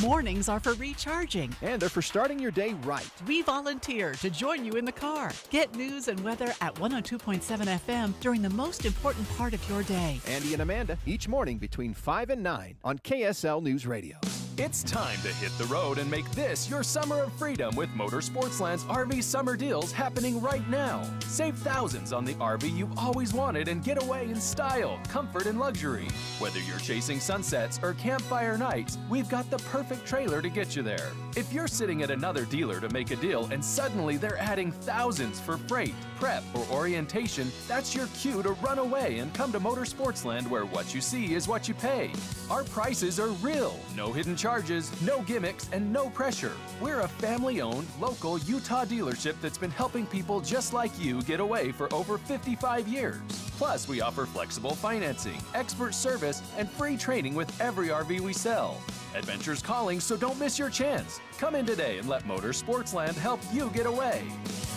Mornings are for recharging. And they're for starting your day right. We volunteer to join you in the car. Get news and weather at 102.7 FM during the most important part of your day. Andy and Amanda, each morning between 5 and 9 on KSL News Radio. It's time to hit the road and make this your summer of freedom with Motorsportsland's RV summer deals happening right now. Save thousands on the RV you've always wanted and get away in style, comfort, and luxury. Whether you're chasing sunsets or campfire nights, we've got the perfect trailer to get you there. If you're sitting at another dealer to make a deal and suddenly they're adding thousands for freight, prep, or orientation, that's your cue to run away and come to Motorsportsland, where what you see is what you pay. Our prices are real. No hidden charges, no gimmicks, and no pressure. We're a family-owned, local Utah dealership that's been helping people just like you get away for over 55 years. Plus, we offer flexible financing, expert service, and free training with every RV we sell. Adventure's calling, so don't miss your chance. Come in today and let Motorsportsland help you get away.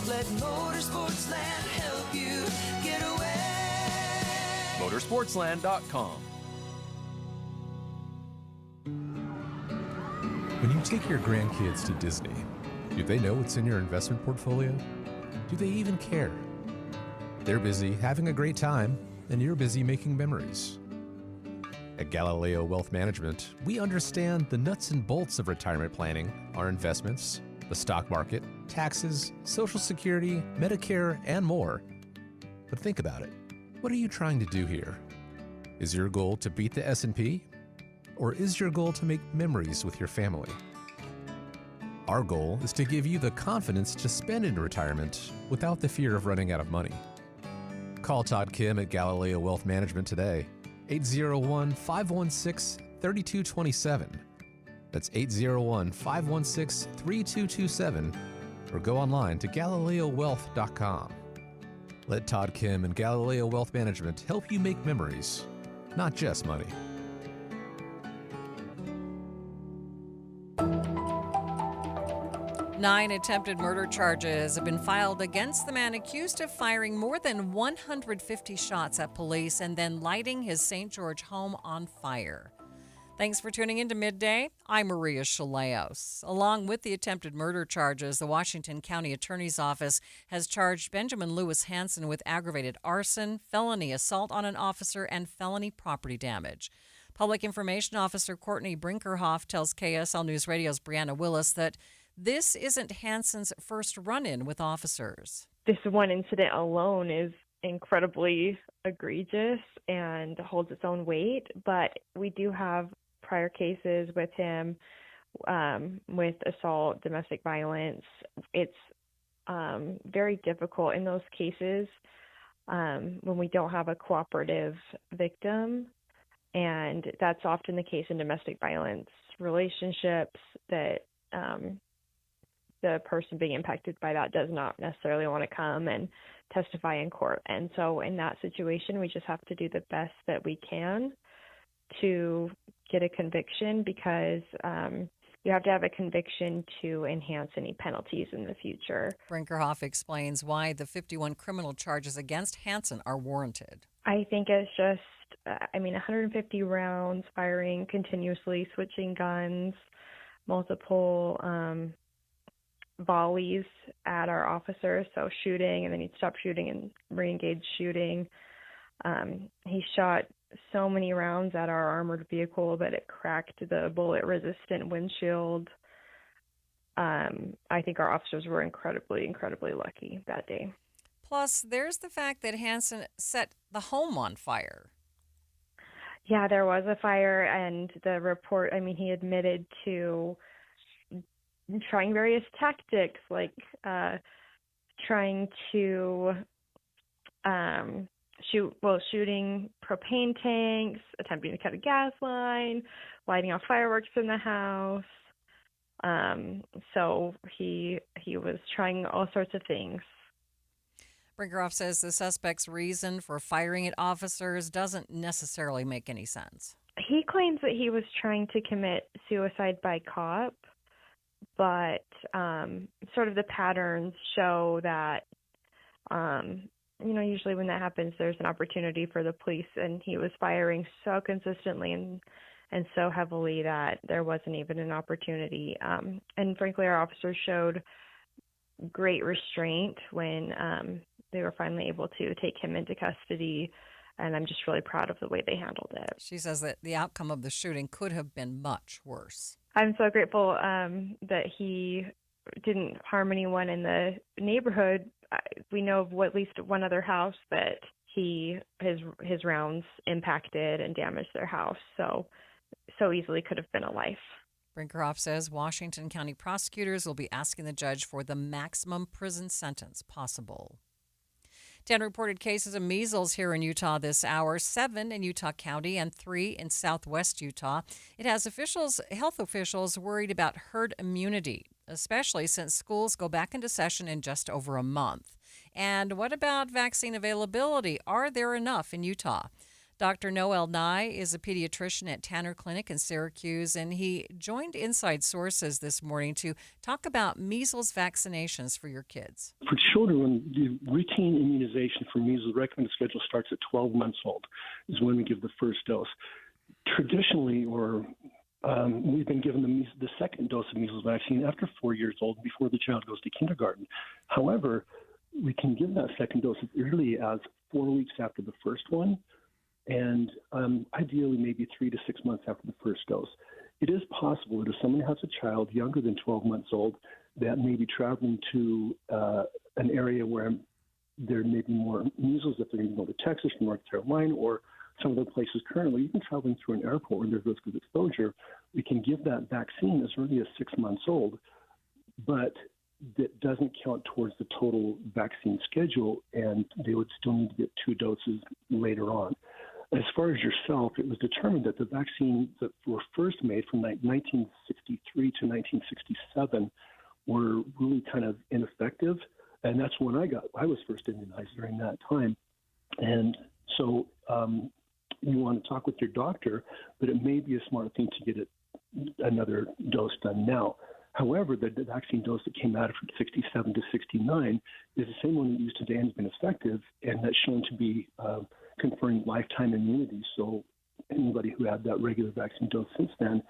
Let Motorsportsland help you get away. Motorsportsland.com. When you take your grandkids to Disney, do they know what's in your investment portfolio? Do they even care? They're busy having a great time, and you're busy making memories. At Galileo Wealth Management, we understand the nuts and bolts of retirement planning, our investments, the stock market, taxes, Social Security, Medicare, and more. But think about it. What are you trying to do here? Is your goal to beat the S&P? Or is your goal to make memories with your family? Our goal is to give you the confidence to spend in retirement without the fear of running out of money. Call Todd Kim at Galileo Wealth Management today. 801-516-3227. That's 801-516-3227. Or go online to GalileoWealth.com. Let Todd Kim and Galileo Wealth Management help you make memories, not just money. Nine attempted murder charges have been filed against the man accused of firing more than 150 shots at police and then lighting his St. George home on fire. Thanks for tuning in to Midday. I'm Maria Shilaos. Along with the attempted murder charges, the Washington County Attorney's Office has charged Benjamin Lewis Hansen with aggravated arson, felony assault on an officer, and felony property damage. Public Information Officer Courtney Brinkerhoff tells KSL News Radio's Brianna Willis that this isn't Hansen's first run-in with officers. This one incident alone is incredibly egregious and holds its own weight, but we do have prior cases with him with assault, domestic violence. It's very difficult in those cases when we don't have a cooperative victim, and that's often the case in domestic violence relationships that the person being impacted by that does not necessarily want to come and testify in court. And so in that situation, we just have to do the best that we can to get a conviction, because you have to have a conviction to enhance any penalties in the future. Brinkerhoff explains why the 51 criminal charges against Hansen are warranted. I think it's just, 150 rounds firing continuously, switching guns, multiple volleys at our officers, so shooting, and then he'd stop shooting and re-engage shooting. He shot so many rounds at our armored vehicle that it cracked the bullet-resistant windshield. I think our officers were incredibly, incredibly lucky that day. Plus, there's the fact that Hansen set the home on fire. Yeah, there was a fire, and the report, he admitted to trying various tactics, like trying to shooting propane tanks, attempting to cut a gas line, lighting off fireworks in the house. So he was trying all sorts of things. Brinkerhoff says the suspect's reason for firing at officers doesn't necessarily make any sense. He claims that he was trying to commit suicide by cop, but sort of the patterns show that, usually when that happens, there's an opportunity for the police, and he was firing so consistently and so heavily that there wasn't even an opportunity. And frankly, our officers showed great restraint when they were finally able to take him into custody, and I'm just really proud of the way they handled it. She says that the outcome of the shooting could have been much worse. I'm so grateful that he didn't harm anyone in the neighborhood. We know of at least one other house that his rounds impacted and damaged their house, so easily could have been a life. Brinkerhoff says Washington County prosecutors will be asking the judge for the maximum prison sentence possible. 10 reported cases of measles here in Utah this hour, 7 in Utah County and 3 in southwest Utah. It has health officials worried about herd immunity, especially since schools go back into session in just over a month. And what about vaccine availability? Are there enough in Utah? Dr. Noel Nye is a pediatrician at Tanner Clinic in Syracuse, and he joined Inside Sources this morning to talk about measles vaccinations for your kids. For children, the routine immunization for measles, the recommended schedule starts at 12 months old, is when we give the first dose. Traditionally, we've been given the second dose of measles vaccine after 4 years old, before the child goes to kindergarten. However, we can give that second dose as early as 4 weeks after the first one, and ideally maybe 3 to 6 months after the first dose. It is possible that if someone has a child younger than 12 months old that may be traveling to an area where there may be more measles, if they're going to go to Texas, North Carolina, or some of the places currently, even traveling through an airport where there's risk of exposure, we can give that vaccine as early as 6 months old, but that doesn't count towards the total vaccine schedule, and they would still need to get 2 doses later on. As far as yourself, it was determined that the vaccines that were first made from 1963 to 1967 were really kind of ineffective, and that's when I was first immunized during that time. And so you want to talk with your doctor, but it may be a smart thing to get another dose done now. However, the vaccine dose that came out from 67 to 69 is the same one we used today and has been effective, and that's shown to be conferring lifetime immunity. So anybody who had that regular vaccine dose since then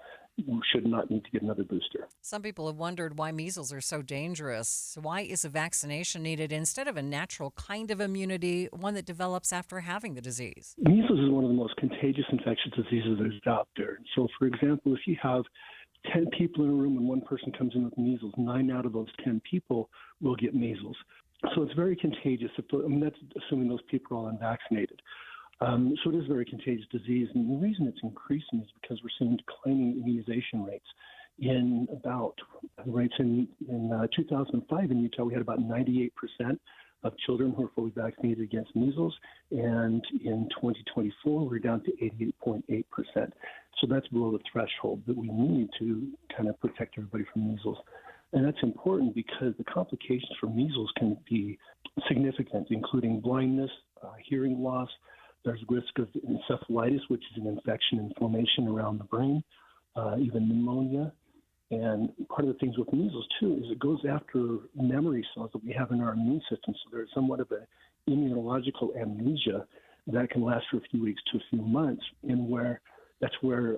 should not need to get another booster. Some people have wondered why measles are so dangerous. Why is a vaccination needed instead of a natural kind of immunity, one that develops after having the disease? Measles is one of the most contagious infectious diseases that is out there. So, for example, if you have 10 people in a room and one person comes in with measles, 9 out of those 10 people will get measles. So it's very contagious. That's assuming those people are all unvaccinated. So it is a very contagious disease. And the reason it's increasing is because we're seeing declining immunization rates. In 2005 in Utah, we had about 98% of children who are fully vaccinated against measles. And in 2024, we're down to 88.8%. So that's below the threshold that we need to kind of protect everybody from measles. And that's important because the complications for measles can be significant, including blindness, hearing loss. There's risk of encephalitis, which is an infection, inflammation around the brain, even pneumonia. And part of the things with measles, too, is it goes after memory cells that we have in our immune system. So there's somewhat of an immunological amnesia that can last for a few weeks to a few months, and that's where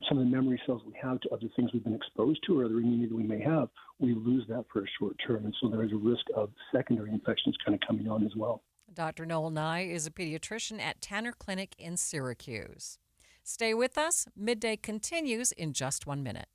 some of the memory cells we have to other things we've been exposed to or other immunity we may have, we lose that for a short term. And so there is a risk of secondary infections kind of coming on as well. Dr. Noel Nye is a pediatrician at Tanner Clinic in Syracuse. Stay with us. Midday continues in just 1 minute.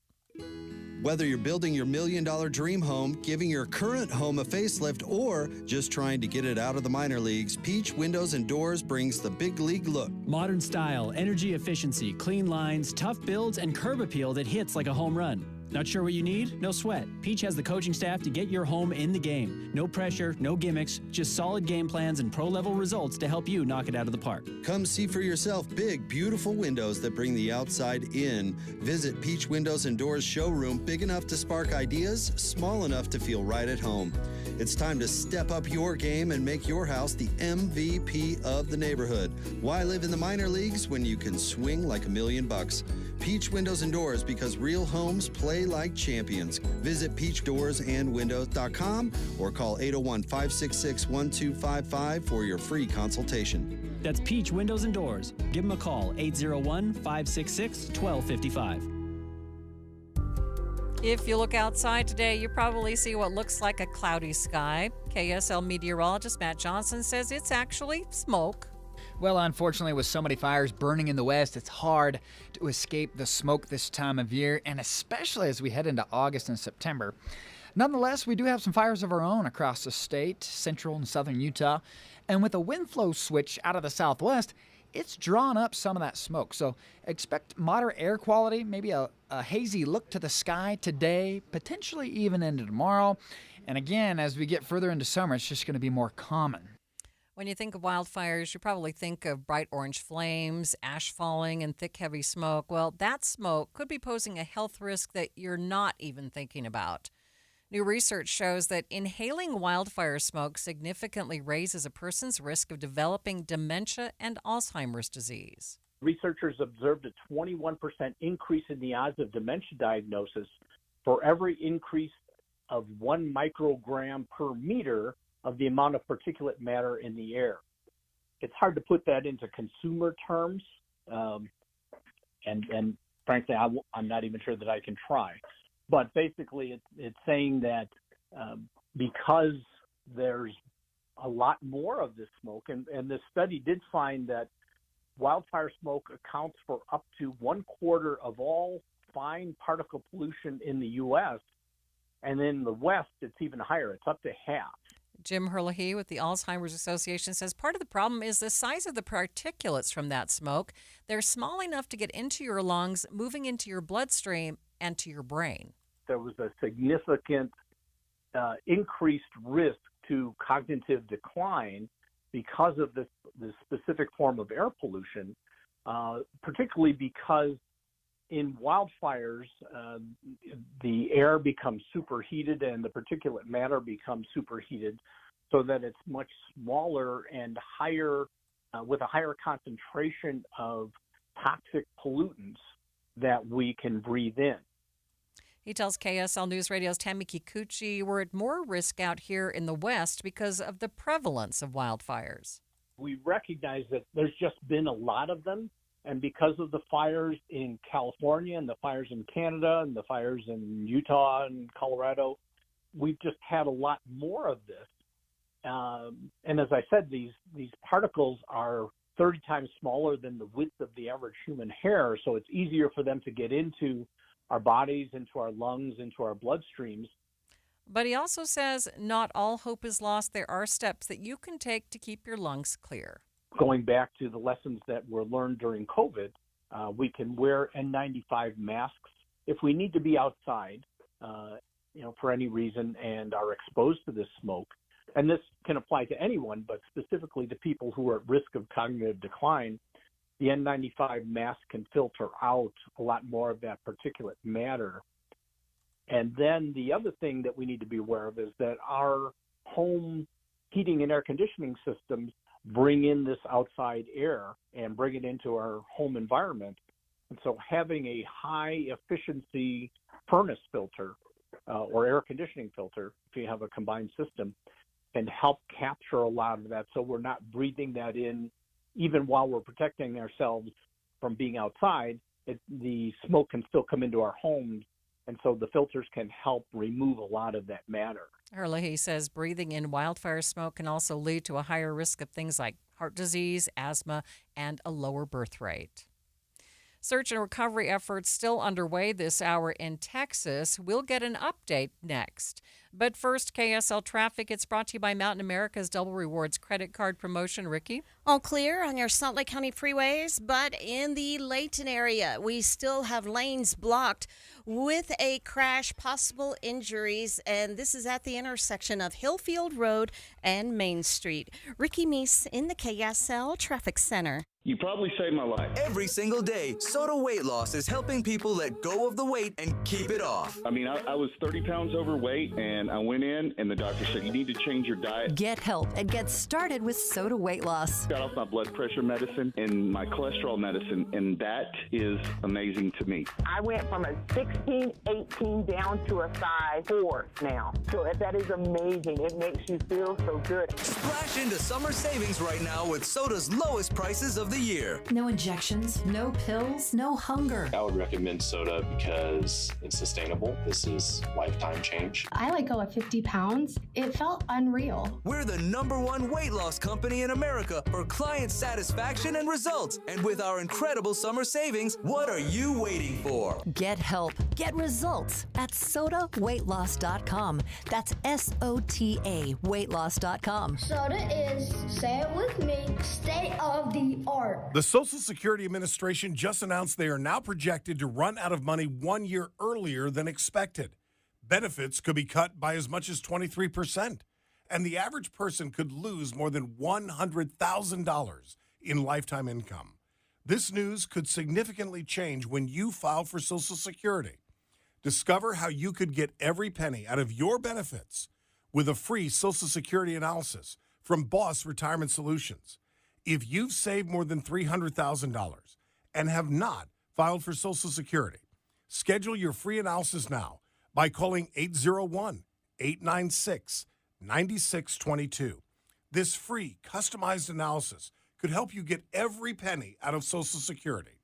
Whether you're building your $1 million dream home, giving your current home a facelift, or just trying to get it out of the minor leagues, Peach Windows and Doors brings the big league look. Modern style, energy efficiency, clean lines, tough builds, and curb appeal that hits like a home run. Not sure what you need? No sweat. Peach has the coaching staff to get your home in the game. No pressure, no gimmicks, just solid game plans and pro-level results to help you knock it out of the park. Come see for yourself big, beautiful windows that bring the outside in. Visit Peach Windows and Doors showroom, big enough to spark ideas, small enough to feel right at home. It's time to step up your game and make your house the MVP of the neighborhood. Why live in the minor leagues when you can swing like $1 million? Peach Windows and Doors, because real homes play like champions. Visit peachdoorsandwindows.com or call 801-566-1255 for your free consultation. That's Peach Windows and Doors. Give them a call, 801-566-1255. If you look outside today, you probably see what looks like a cloudy sky. KSL meteorologist Matt Johnson says it's actually smoke. Well, unfortunately, with so many fires burning in the West, it's hard to escape the smoke this time of year, and especially as we head into August and September. Nonetheless, we do have some fires of our own across the state, central and southern Utah, and with a wind flow switch out of the southwest, it's drawn up some of that smoke. So expect moderate air quality, maybe a hazy look to the sky today, potentially even into tomorrow. And again, as we get further into summer, it's just going to be more common. When you think of wildfires, you probably think of bright orange flames, ash falling, and thick, heavy smoke. Well, that smoke could be posing a health risk that you're not even thinking about. New research shows that inhaling wildfire smoke significantly raises a person's risk of developing dementia and Alzheimer's disease. Researchers observed a 21% increase in the odds of dementia diagnosis for every increase of 1 microgram per meter of the amount of particulate matter in the air. It's hard to put that into consumer terms, and frankly, I'm not even sure that I can try. But basically, it's saying that because there's a lot more of this smoke, and this study did find that wildfire smoke accounts for up to 1/4 of all fine particle pollution in the U.S., and in the West, it's even higher. It's up to half. Jim Herlihy with the Alzheimer's Association says part of the problem is the size of the particulates from that smoke. They're small enough to get into your lungs, moving into your bloodstream and to your brain. There was a significant increased risk to cognitive decline because of this specific form of air pollution, particularly because in wildfires, the air becomes superheated and the particulate matter becomes superheated so that it's much smaller and higher, with a higher concentration of toxic pollutants that we can breathe in. He tells KSL News Radio's Tammy Kikuchi we're at more risk out here in the West because of the prevalence of wildfires. We recognize that there's just been a lot of them. And because of the fires in California and the fires in Canada and the fires in Utah and Colorado, we've just had a lot more of this. And as I said, these particles are 30 times smaller than the width of the average human hair, so it's easier for them to get into our bodies, into our lungs, into our bloodstreams. But he also says not all hope is lost. There are steps that you can take to keep your lungs clear. Going back to the lessons that were learned during COVID, we can wear N95 masks if we need to be outside, for any reason and are exposed to this smoke. And this can apply to anyone, but specifically to people who are at risk of cognitive decline. The N95 mask can filter out a lot more of that particulate matter. And then the other thing that we need to be aware of is that our home heating and air conditioning systems bring in this outside air and bring it into our home environment. And so having a high efficiency furnace filter or air conditioning filter, if you have a combined system, can help capture a lot of that, so we're not breathing that in even while we're protecting ourselves from being outside. The smoke can still come into our homes, and so the filters can help remove a lot of that matter. Herlihy says breathing in wildfire smoke can also lead to a higher risk of things like heart disease, asthma, and a lower birth rate. Search and recovery efforts still underway this hour in Texas. We'll get an update next. But first, KSL Traffic. It's brought to you by Mountain America's Double Rewards credit card promotion. Ricky? All clear on your Salt Lake County freeways, but in the Layton area, we still have lanes blocked with a crash, possible injuries, and this is at the intersection of Hillfield Road and Main Street. Ricky Meese in the KSL Traffic Center. You probably saved my life. Every single day, Soda Weight Loss is helping people let go of the weight and keep it off. I mean, I was 30 pounds overweight, and I went in, and the doctor said, you need to change your diet. Get help and get started with Soda Weight Loss. Got off my blood pressure medicine and my cholesterol medicine, and that is amazing to me. I went from a 16, 18 down to a size 4 now. So that is amazing. It makes you feel so good. Splash into summer savings right now with Soda's lowest prices of the year. No injections, no pills, no hunger. I would recommend Soda because it's sustainable. This is lifetime change. I let go of 50 pounds. It felt unreal. We're the #1 weight loss company in America for client satisfaction and results. And with our incredible summer savings, what are you waiting for? Get help, get results at sodaweightloss.com. That's SOTA weightloss.com. Soda is, say it with me, state of the art. The Social Security Administration just announced they are now projected to run out of money 1 year earlier than expected. Benefits could be cut by as much as 23%, and the average person could lose more than $100,000 in lifetime income. This news could significantly change when you file for Social Security. Discover how you could get every penny out of your benefits with a free Social Security analysis from Boss Retirement Solutions. If you've saved more than $300,000 and have not filed for Social Security, schedule your free analysis now by calling 801-896-9622. This free, customized analysis could help you get every penny out of Social Security.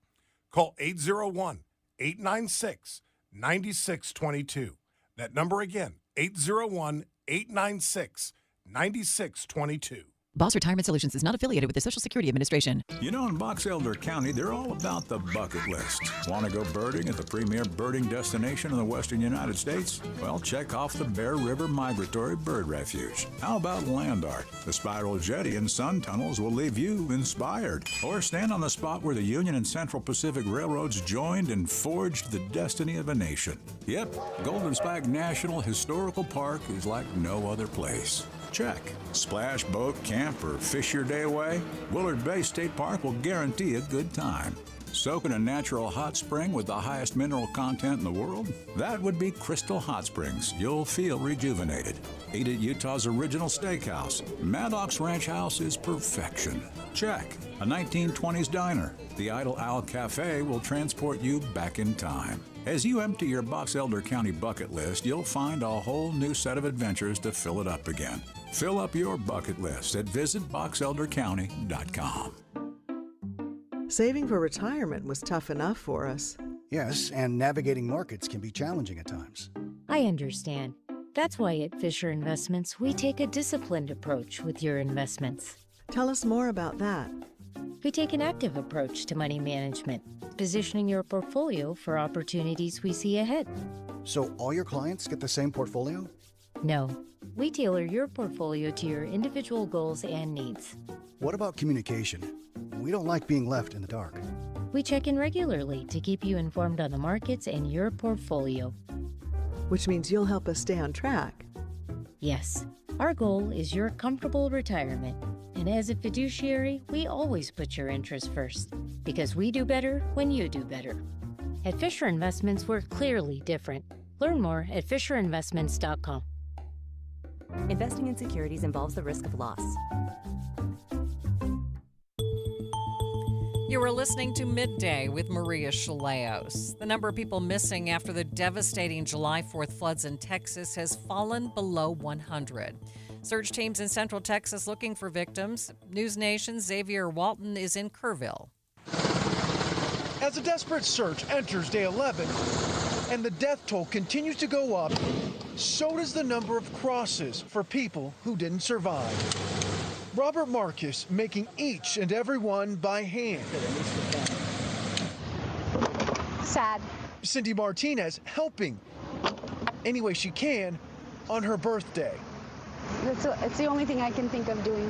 Call 801-896-9622. That number again, 801-896-9622. Boss Retirement Solutions is not affiliated with the Social Security Administration. You know, in Box Elder County, they're all about the bucket list. Want to go birding at the premier birding destination in the western United States? Well, check off the Bear River Migratory Bird Refuge. How about land art? The spiral jetty and sun tunnels will leave you inspired. Or stand on the spot where the Union and Central Pacific Railroads joined and forged the destiny of a nation. Yep, Golden Spike National Historical Park is like no other place. Check. Splash, boat, camp, or fish your day away? Willard Bay State Park will guarantee a good time. Soak in a natural hot spring with the highest mineral content in the world? That would be Crystal Hot Springs. You'll feel rejuvenated. Eat at Utah's original steakhouse. Maddox Ranch House is perfection. Check. A 1920s diner. The Idle Owl Cafe will transport you back in time. As you empty your Box Elder County bucket list, you'll find a whole new set of adventures to fill it up again. Fill up your bucket list at visitboxeldercounty.com. Saving for retirement was tough enough for us. Yes, and navigating markets can be challenging at times. I understand. That's why at Fisher Investments, we take a disciplined approach with your investments. Tell us more about that. We take an active approach to money management, positioning your portfolio for opportunities we see ahead. So all your clients get the same portfolio? No, we tailor your portfolio to your individual goals and needs. What about communication? We don't like being left in the dark. We check in regularly to keep you informed on the markets and your portfolio. Which means you'll help us stay on track. Yes, our goal is your comfortable retirement. And as a fiduciary, we always put your interests first, because we do better when you do better. At Fisher Investments, we're clearly different. Learn more at FisherInvestments.com. Investing in securities involves the risk of loss. You are listening to Midday with Maria Shilaos. The number of people missing after the devastating July 4th floods in Texas has fallen below 100. Search teams in Central Texas looking for victims. News Nation's Xavier Walton is in Kerrville. As a desperate search enters day 11 and the death toll continues to go up, so does the number of crosses for people who didn't survive. Robert Marcus making each and every one by hand. Sad. Cindy Martinez helping any way she can on her birthday. It's the only thing I can think of doing.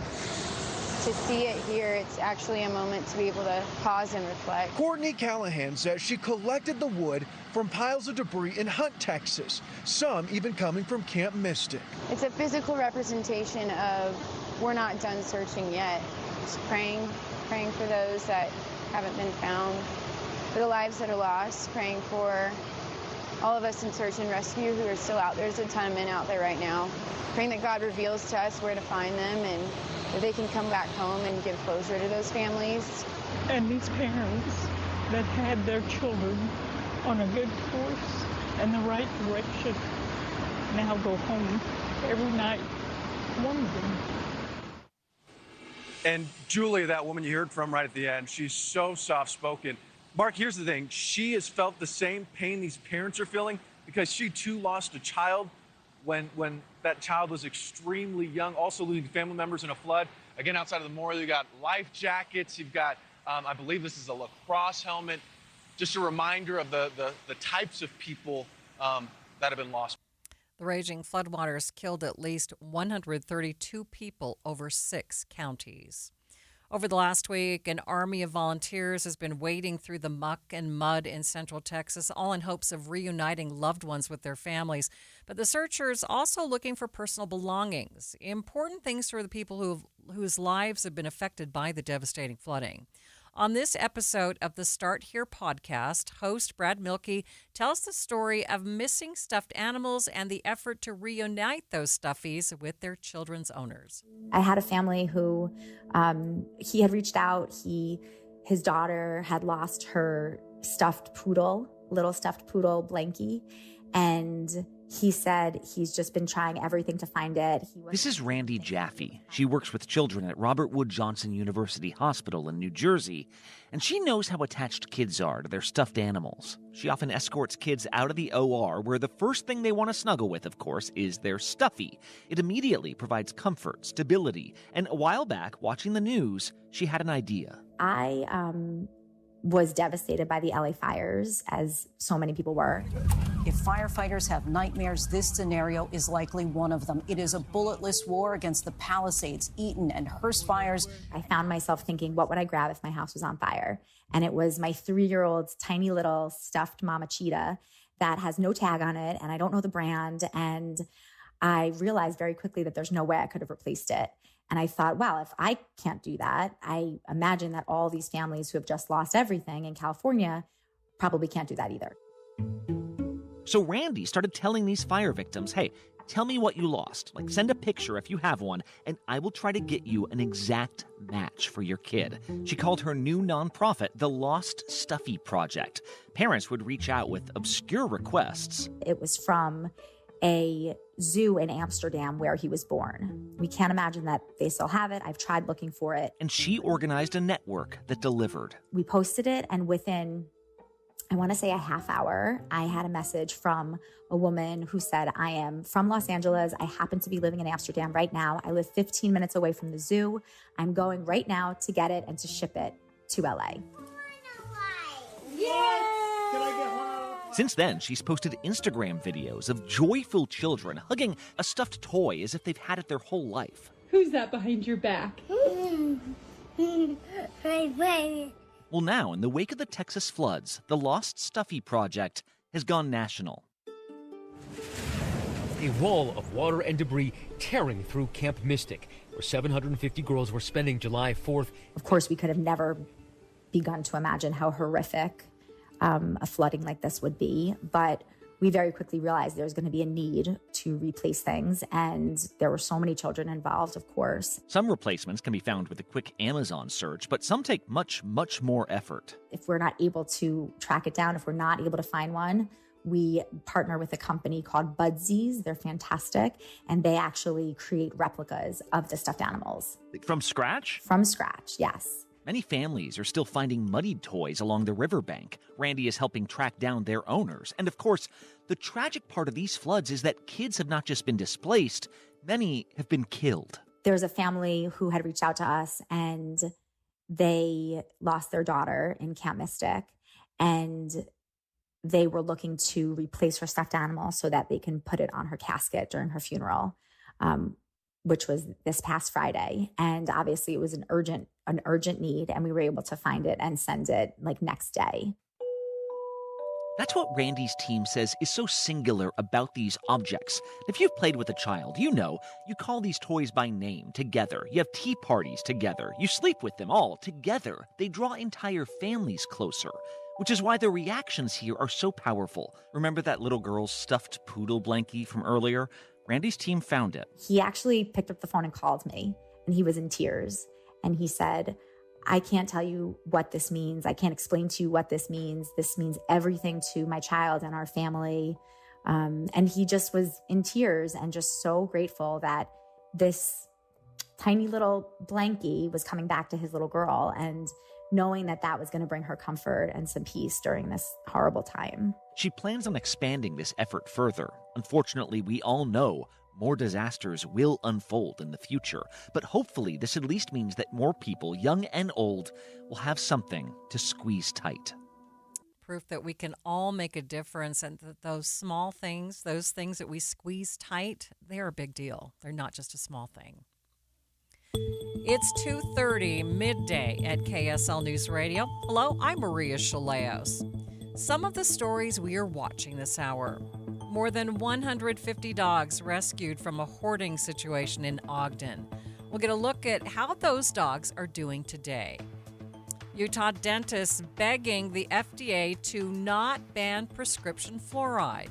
To see it here, it's actually a moment to be able to pause and reflect. Courtney Callahan says she collected the wood from piles of debris in Hunt, Texas, some even coming from Camp Mystic. It's a physical representation of we're not done searching yet. Just praying for those that haven't been found, for the lives that are lost, praying for all of us in search and rescue who are still out there. There's a ton of men out there right now. Praying that God reveals to us where to find them and that they can come back home and give closure to those families. And these parents that had their children on a good course and the right direction now go home every night, one of them. And Julie, that woman you heard from right at the end, she's so soft-spoken. Mark, here's the thing. She has felt the same pain these parents are feeling because she, too, lost a child when that child was extremely young, also losing family members in a flood. Again, outside of the memorial, you got life jackets. You've got, I believe this is a lacrosse helmet. Just a reminder of the types of people that have been lost. The raging floodwaters killed at least 132 people over 6 counties. Over the last week, an army of volunteers has been wading through the muck and mud in Central Texas, all in hopes of reuniting loved ones with their families. But the searchers also looking for personal belongings, important things for the people whose lives have been affected by the devastating flooding. On this episode of the Start Here podcast, host Brad Milkey tells the story of missing stuffed animals and the effort to reunite those stuffies with their children's owners. I had a family who he had reached out. His daughter had lost her little stuffed poodle, Blanky, and he said he's just been trying everything to find it. This is Randy Jaffe. She works with children at Robert Wood Johnson University Hospital in New Jersey, and she knows how attached kids are to their stuffed animals. She often escorts kids out of the OR, where the first thing they want to snuggle with, of course, is their stuffy. It immediately provides comfort, stability, and a while back, watching the news, she had an idea. I was devastated by the LA fires, as so many people were. If firefighters have nightmares, this scenario is likely one of them. It is a bulletless war against the Palisades, Eaton, and Hearst fires. I found myself thinking, what would I grab if my house was on fire? And it was my 3-year-old's tiny little stuffed mama cheetah that has no tag on it, and I don't know the brand. And I realized very quickly that there's no way I could have replaced it. And I thought, wow, if I can't do that, I imagine that all these families who have just lost everything in California probably can't do that either. So Randy started telling these fire victims, hey, tell me what you lost. Like, send a picture if you have one, and I will try to get you an exact match for your kid. She called her new nonprofit the Lost Stuffy Project. Parents would reach out with obscure requests. It was from a zoo in Amsterdam where he was born. We can't imagine that they still have it. I've tried looking for it. And she organized a network that delivered. We posted it, and within, I want to say, a half hour, I had a message from a woman who said, I am from Los Angeles. I happen to be living in Amsterdam right now. I live 15 minutes away from the zoo. I'm going right now to get it and to ship it to LA. Yes! Can I get one? Since then, she's posted Instagram videos of joyful children hugging a stuffed toy as if they've had it their whole life. Who's that behind your back? Well, now, in the wake of the Texas floods, the Lost Stuffy Project has gone national. A wall of water and debris tearing through Camp Mystic, where 750 girls were spending July 4th. Of course, we could have never begun to imagine how horrific a flooding like this would be, but we very quickly realized there's going to be a need to replace things. And there were so many children involved, of course. Some replacements can be found with a quick Amazon search, but some take much, much more effort. If we're not able to track it down, if we're not able to find one, we partner with a company called Budsies. They're fantastic. And they actually create replicas of the stuffed animals. From scratch? From scratch, yes. Many families are still finding muddied toys along the riverbank. Randy is helping track down their owners. And of course, the tragic part of these floods is that kids have not just been displaced, many have been killed. There was a family who had reached out to us, and they lost their daughter in Camp Mystic. And they were looking to replace her stuffed animal so that they can put it on her casket during her funeral, which was this past Friday. And obviously it was an urgent need, and we were able to find it and send it like next day. That's what Randy's team says is so singular about these objects. If you've played with a child, you know you call these toys by name together. You have tea parties together. You sleep with them all together. They draw entire families closer, which is why the reactions here are so powerful. Remember that little girl's stuffed poodle blankie from earlier? Randy's team found it. He actually picked up the phone and called me, and he was in tears. And he said, I can't tell you what this means. I can't explain to you what this means. This means everything to my child and our family. And he just was in tears and just so grateful that this tiny little blankie was coming back to his little girl, and knowing that that was going to bring her comfort and some peace during this horrible time. She plans on expanding this effort further. Unfortunately, we all know more disasters will unfold in the future, but hopefully this at least means that more people, young and old, will have something to squeeze tight. Proof that we can all make a difference, and that those small things, those things that we squeeze tight, they're a big deal. They're not just a small thing. It's 2:30 midday at KSL News Radio. Hello, I'm Maria Shilaos. Some of the stories we are watching this hour. More than 150 dogs rescued from a hoarding situation in Ogden. We'll get a look at how those dogs are doing today. Utah dentists begging the FDA to not ban prescription fluoride.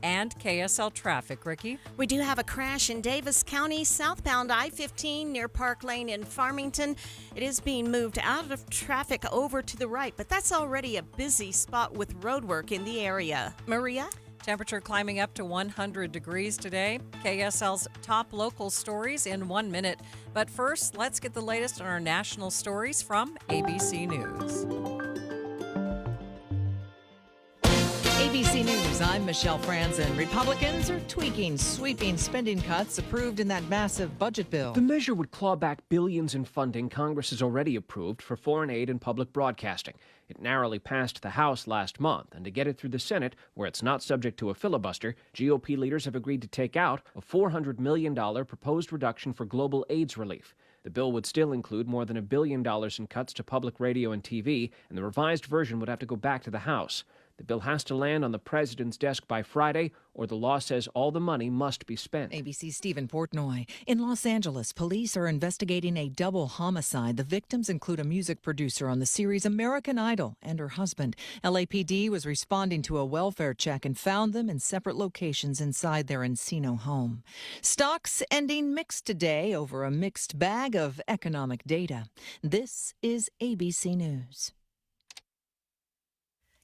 And KSL traffic, Ricky. We do have a crash in Davis County, southbound I-15 near Park Lane in Farmington. It is being moved out of traffic over to the right, but that's already a busy spot with road work in the area. Maria? Temperature climbing up to 100 degrees today. KSL's top local stories in 1 minute. But first, let's get the latest on our national stories from ABC News. ABC News, I'm Michelle Franzen. Republicans are tweaking sweeping spending cuts approved in that massive budget bill. The measure would claw back billions in funding Congress has already approved for foreign aid and public broadcasting. It narrowly passed the House last month, and to get it through the Senate, where it's not subject to a filibuster, GOP leaders have agreed to take out a $400 million proposed reduction for global AIDS relief. The bill would still include more than $1 billion in cuts to public radio and TV, and the revised version would have to go back to the House. The bill has to land on the president's desk by Friday, or the law says all the money must be spent. ABC's Stephen Portnoy. In Los Angeles, police are investigating a double homicide. The victims include a music producer on the series American Idol and her husband. LAPD was responding to a welfare check and found them in separate locations inside their Encino home. Stocks ending mixed today over a mixed bag of economic data. This is ABC News.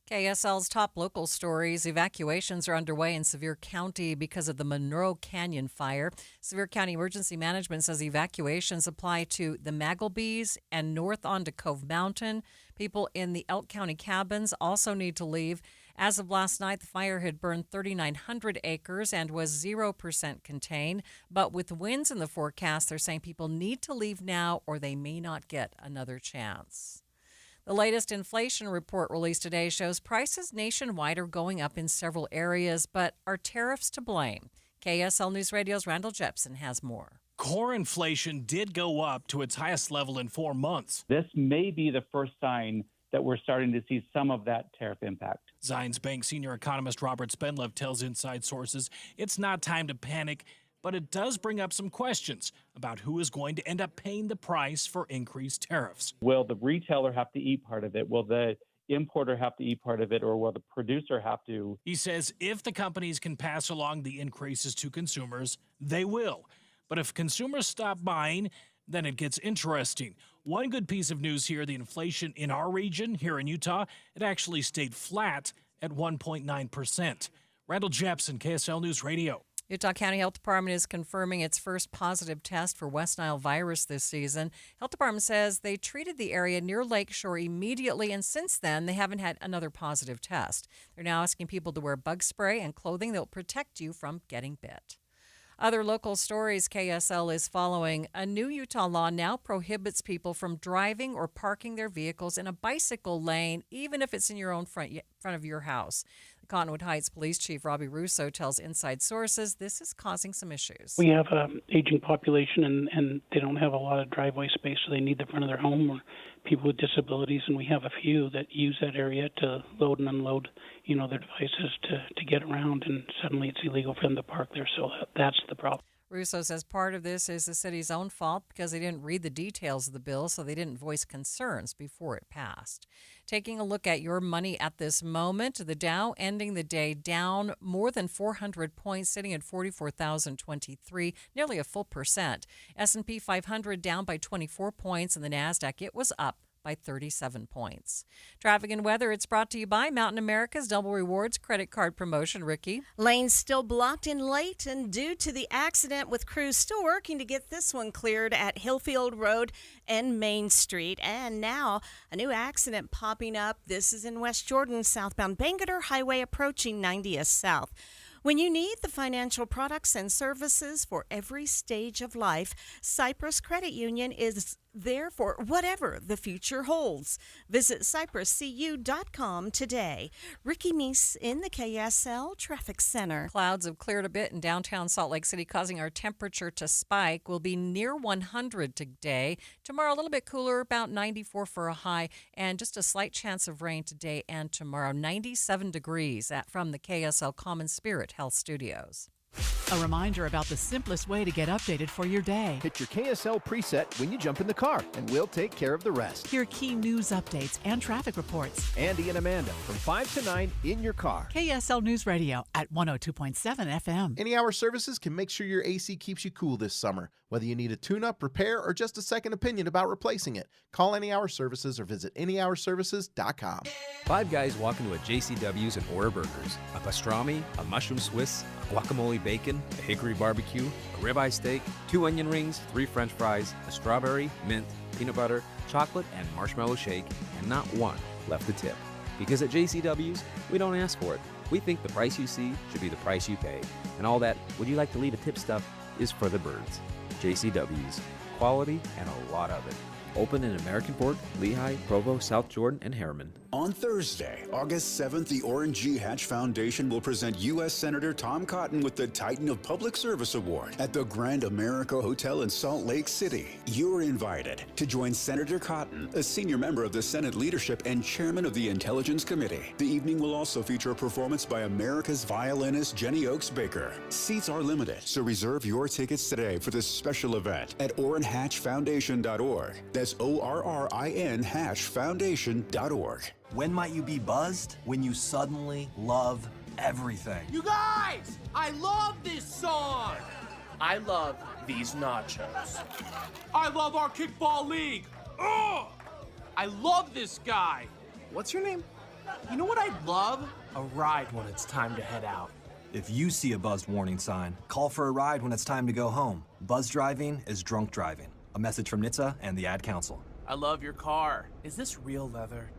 KSL's top local stories. Evacuations are underway in Sevier County because of the Monroe Canyon fire. Sevier County Emergency Management says evacuations apply to the Magglebees and north onto Cove Mountain. People in the Elk County cabins also need to leave. As of last night, the fire had burned 3,900 acres and was 0% contained. But with winds in the forecast, they're saying people need to leave now or they may not get another chance. The latest inflation report released today shows prices nationwide are going up in several areas, but are tariffs to blame? KSL News Radio's Randall Jepson has more. Core inflation did go up to its highest level in 4 months. This may be the first sign that we're starting to see some of that tariff impact. Zions Bank senior economist Robert Spenlev tells Inside Sources it's not time to panic, but it does bring up some questions about who is going to end up paying the price for increased tariffs. Will the retailer have to eat part of it? Will the importer have to eat part of it, or will the producer have to? He says if the companies can pass along the increases to consumers, they will. But if consumers stop buying, then it gets interesting. One good piece of news here, the inflation in our region, here in Utah, it actually stayed flat at 1.9%. Randall Jepson, KSL News Radio. Utah County Health Department is confirming its first positive test for West Nile virus this season. Health Department says they treated the area near Lakeshore immediately, and since then, they haven't had another positive test. They're now asking people to wear bug spray and clothing that will protect you from getting bit. Other local stories KSL is following. A new Utah law now prohibits people from driving or parking their vehicles in a bicycle lane, even if it's in your own front of your house. The Cottonwood Heights Police Chief Robbie Russo tells Inside Sources this is causing some issues. We have an aging population, and they don't have a lot of driveway space, so they need the front of their home, or people with disabilities, and we have a few that use that area to load and unload, their devices to get around, and suddenly it's illegal for them to park there, so that's the problem. Russo says part of this is the city's own fault because they didn't read the details of the bill, so they didn't voice concerns before it passed. Taking a look at your money at this moment, the Dow ending the day down more than 400 points, sitting at 44,023, nearly a full percent. S&P 500 down by 24 points, and the NASDAQ, it was up by 37 points. Traffic and weather, it's brought to you by Mountain America's Double Rewards credit card promotion. Ricky? Lanes still blocked in Layton due to the accident, with crews still working to get this one cleared at Hillfield Road and Main Street. And now a new accident popping up. This is in West Jordan, southbound Bangerter Highway approaching 90th South. When you need the financial products and services for every stage of life, Cyprus Credit Union is there for whatever the future holds. Visit cypruscu.com today. Ricky Meese in the KSL Traffic Center. Clouds have cleared a bit in downtown Salt Lake City, causing our temperature to spike. We'll be near 100 today. Tomorrow, a little bit cooler, about 94 for a high, and just a slight chance of rain today and tomorrow. 97 degrees from the KSL Common Spirit Health Studios. A reminder about the simplest way to get updated for your day. Hit your KSL preset when you jump in the car, and we'll take care of the rest. Hear key news updates and traffic reports. Andy and Amanda from 5 to 9 in your car. KSL News Radio at 102.7 FM. Any Hour Services can make sure your AC keeps you cool this summer. Whether you need a tune-up, repair, or just a second opinion about replacing it, call Any Hour Services or visit anyhourservices.com. Five guys walk into a JCW's and order burgers. A pastrami, a mushroom Swiss, a guacamole bacon, a hickory barbecue, a ribeye steak, 2 onion rings, 3 French fries, a strawberry, mint, peanut butter, chocolate, and marshmallow shake, and not one left to tip. Because at JCW's, we don't ask for it. We think the price you see should be the price you pay. And all that, would you like to leave a tip stuff, is for the birds. JCW's. Quality and a lot of it. Open in American Fork, Lehigh, Provo, South Jordan, and Harriman. On Thursday, August 7th, the Orrin G. Hatch Foundation will present U.S. Senator Tom Cotton with the Titan of Public Service Award at the Grand America Hotel in Salt Lake City. You're invited to join Senator Cotton, a senior member of the Senate leadership and chairman of the Intelligence Committee. The evening will also feature a performance by America's violinist Jenny Oaks Baker. Seats are limited, so reserve your tickets today for this special event at OrrinHatchFoundation.org. That's ORRIN Hatchfoundation.org. When might you be buzzed? When you suddenly love everything. You guys, I love this song. I love these nachos. I love our kickball league. Ugh! I love this guy. What's your name? You know what I'd love? A ride when it's time to head out. If you see a buzzed warning sign, call for a ride when it's time to go home. Buzz driving is drunk driving. A message from NHTSA and the Ad Council. I love your car. Is this real leather?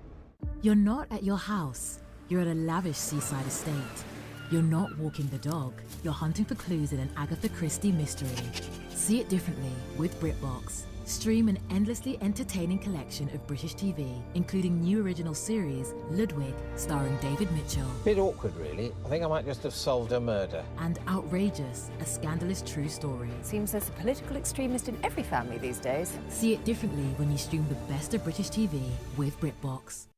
You're not at your house. You're at a lavish seaside estate. You're not walking the dog. You're hunting for clues in an Agatha Christie mystery. See it differently with BritBox. Stream an endlessly entertaining collection of British TV, including new original series, Ludwig, starring David Mitchell. Bit awkward, really. I think I might just have solved a murder. And Outrageous, a scandalous true story. Seems there's a political extremist in every family these days. See it differently when you stream the best of British TV with BritBox.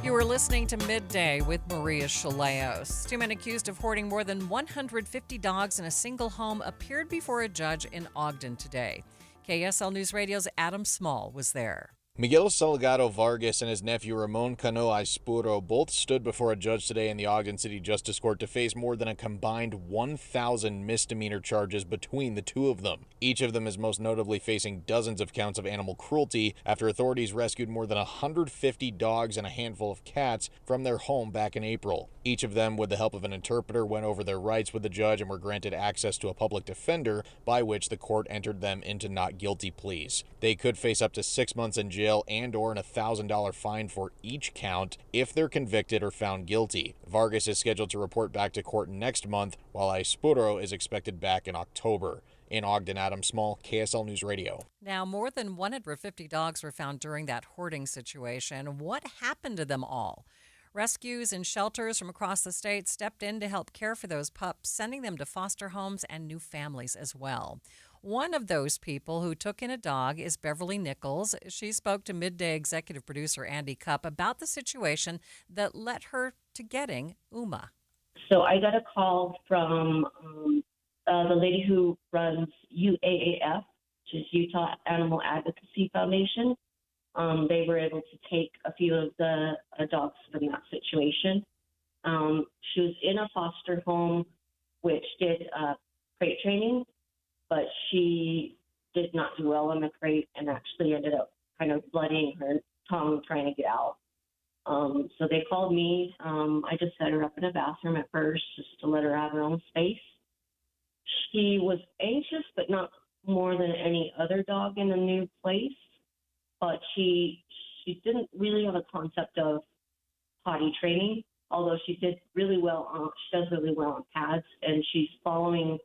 You were listening to Midday with Maria Shilaos. 2 men accused of hoarding more than 150 dogs in a single home appeared before a judge in Ogden today. KSL News Radio's Adam Small was there. Miguel Salgado Vargas and his nephew Ramon Cano Aispuro both stood before a judge today in the Ogden City Justice Court to face more than a combined 1,000 misdemeanor charges between the two of them. Each of them is most notably facing dozens of counts of animal cruelty after authorities rescued more than 150 dogs and a handful of cats from their home back in April. Each of them, with the help of an interpreter, went over their rights with the judge and were granted access to a public defender, by which the court entered them into not guilty pleas. They could face up to 6 months in jail and or an $1,000 fine for each count if they're convicted or found guilty. Vargas is scheduled to report back to court next month, while Aispuro is expected back in October. In Ogden, Adam Small, KSL News Radio. Now, more than 150 dogs were found during that hoarding situation. What happened to them all? Rescues and shelters from across the state stepped in to help care for those pups, sending them to foster homes and new families as well. One of those people who took in a dog is Beverly Nichols. She spoke to Midday executive producer Andy Cupp about the situation that led her to getting Uma. So I got a call from the lady who runs UAAF, which is Utah Animal Advocacy Foundation. They were able to take a few of the dogs from that situation. She was in a foster home which did crate training, but she did not do well in the crate and actually ended up kind of bloodying her tongue trying to get out. So they called me. I just set her up in a bathroom at first just to let her have her own space. She was anxious, but not more than any other dog in a new place. But she didn't really have a concept of potty training, although she did really well she does really well on pads, and she's following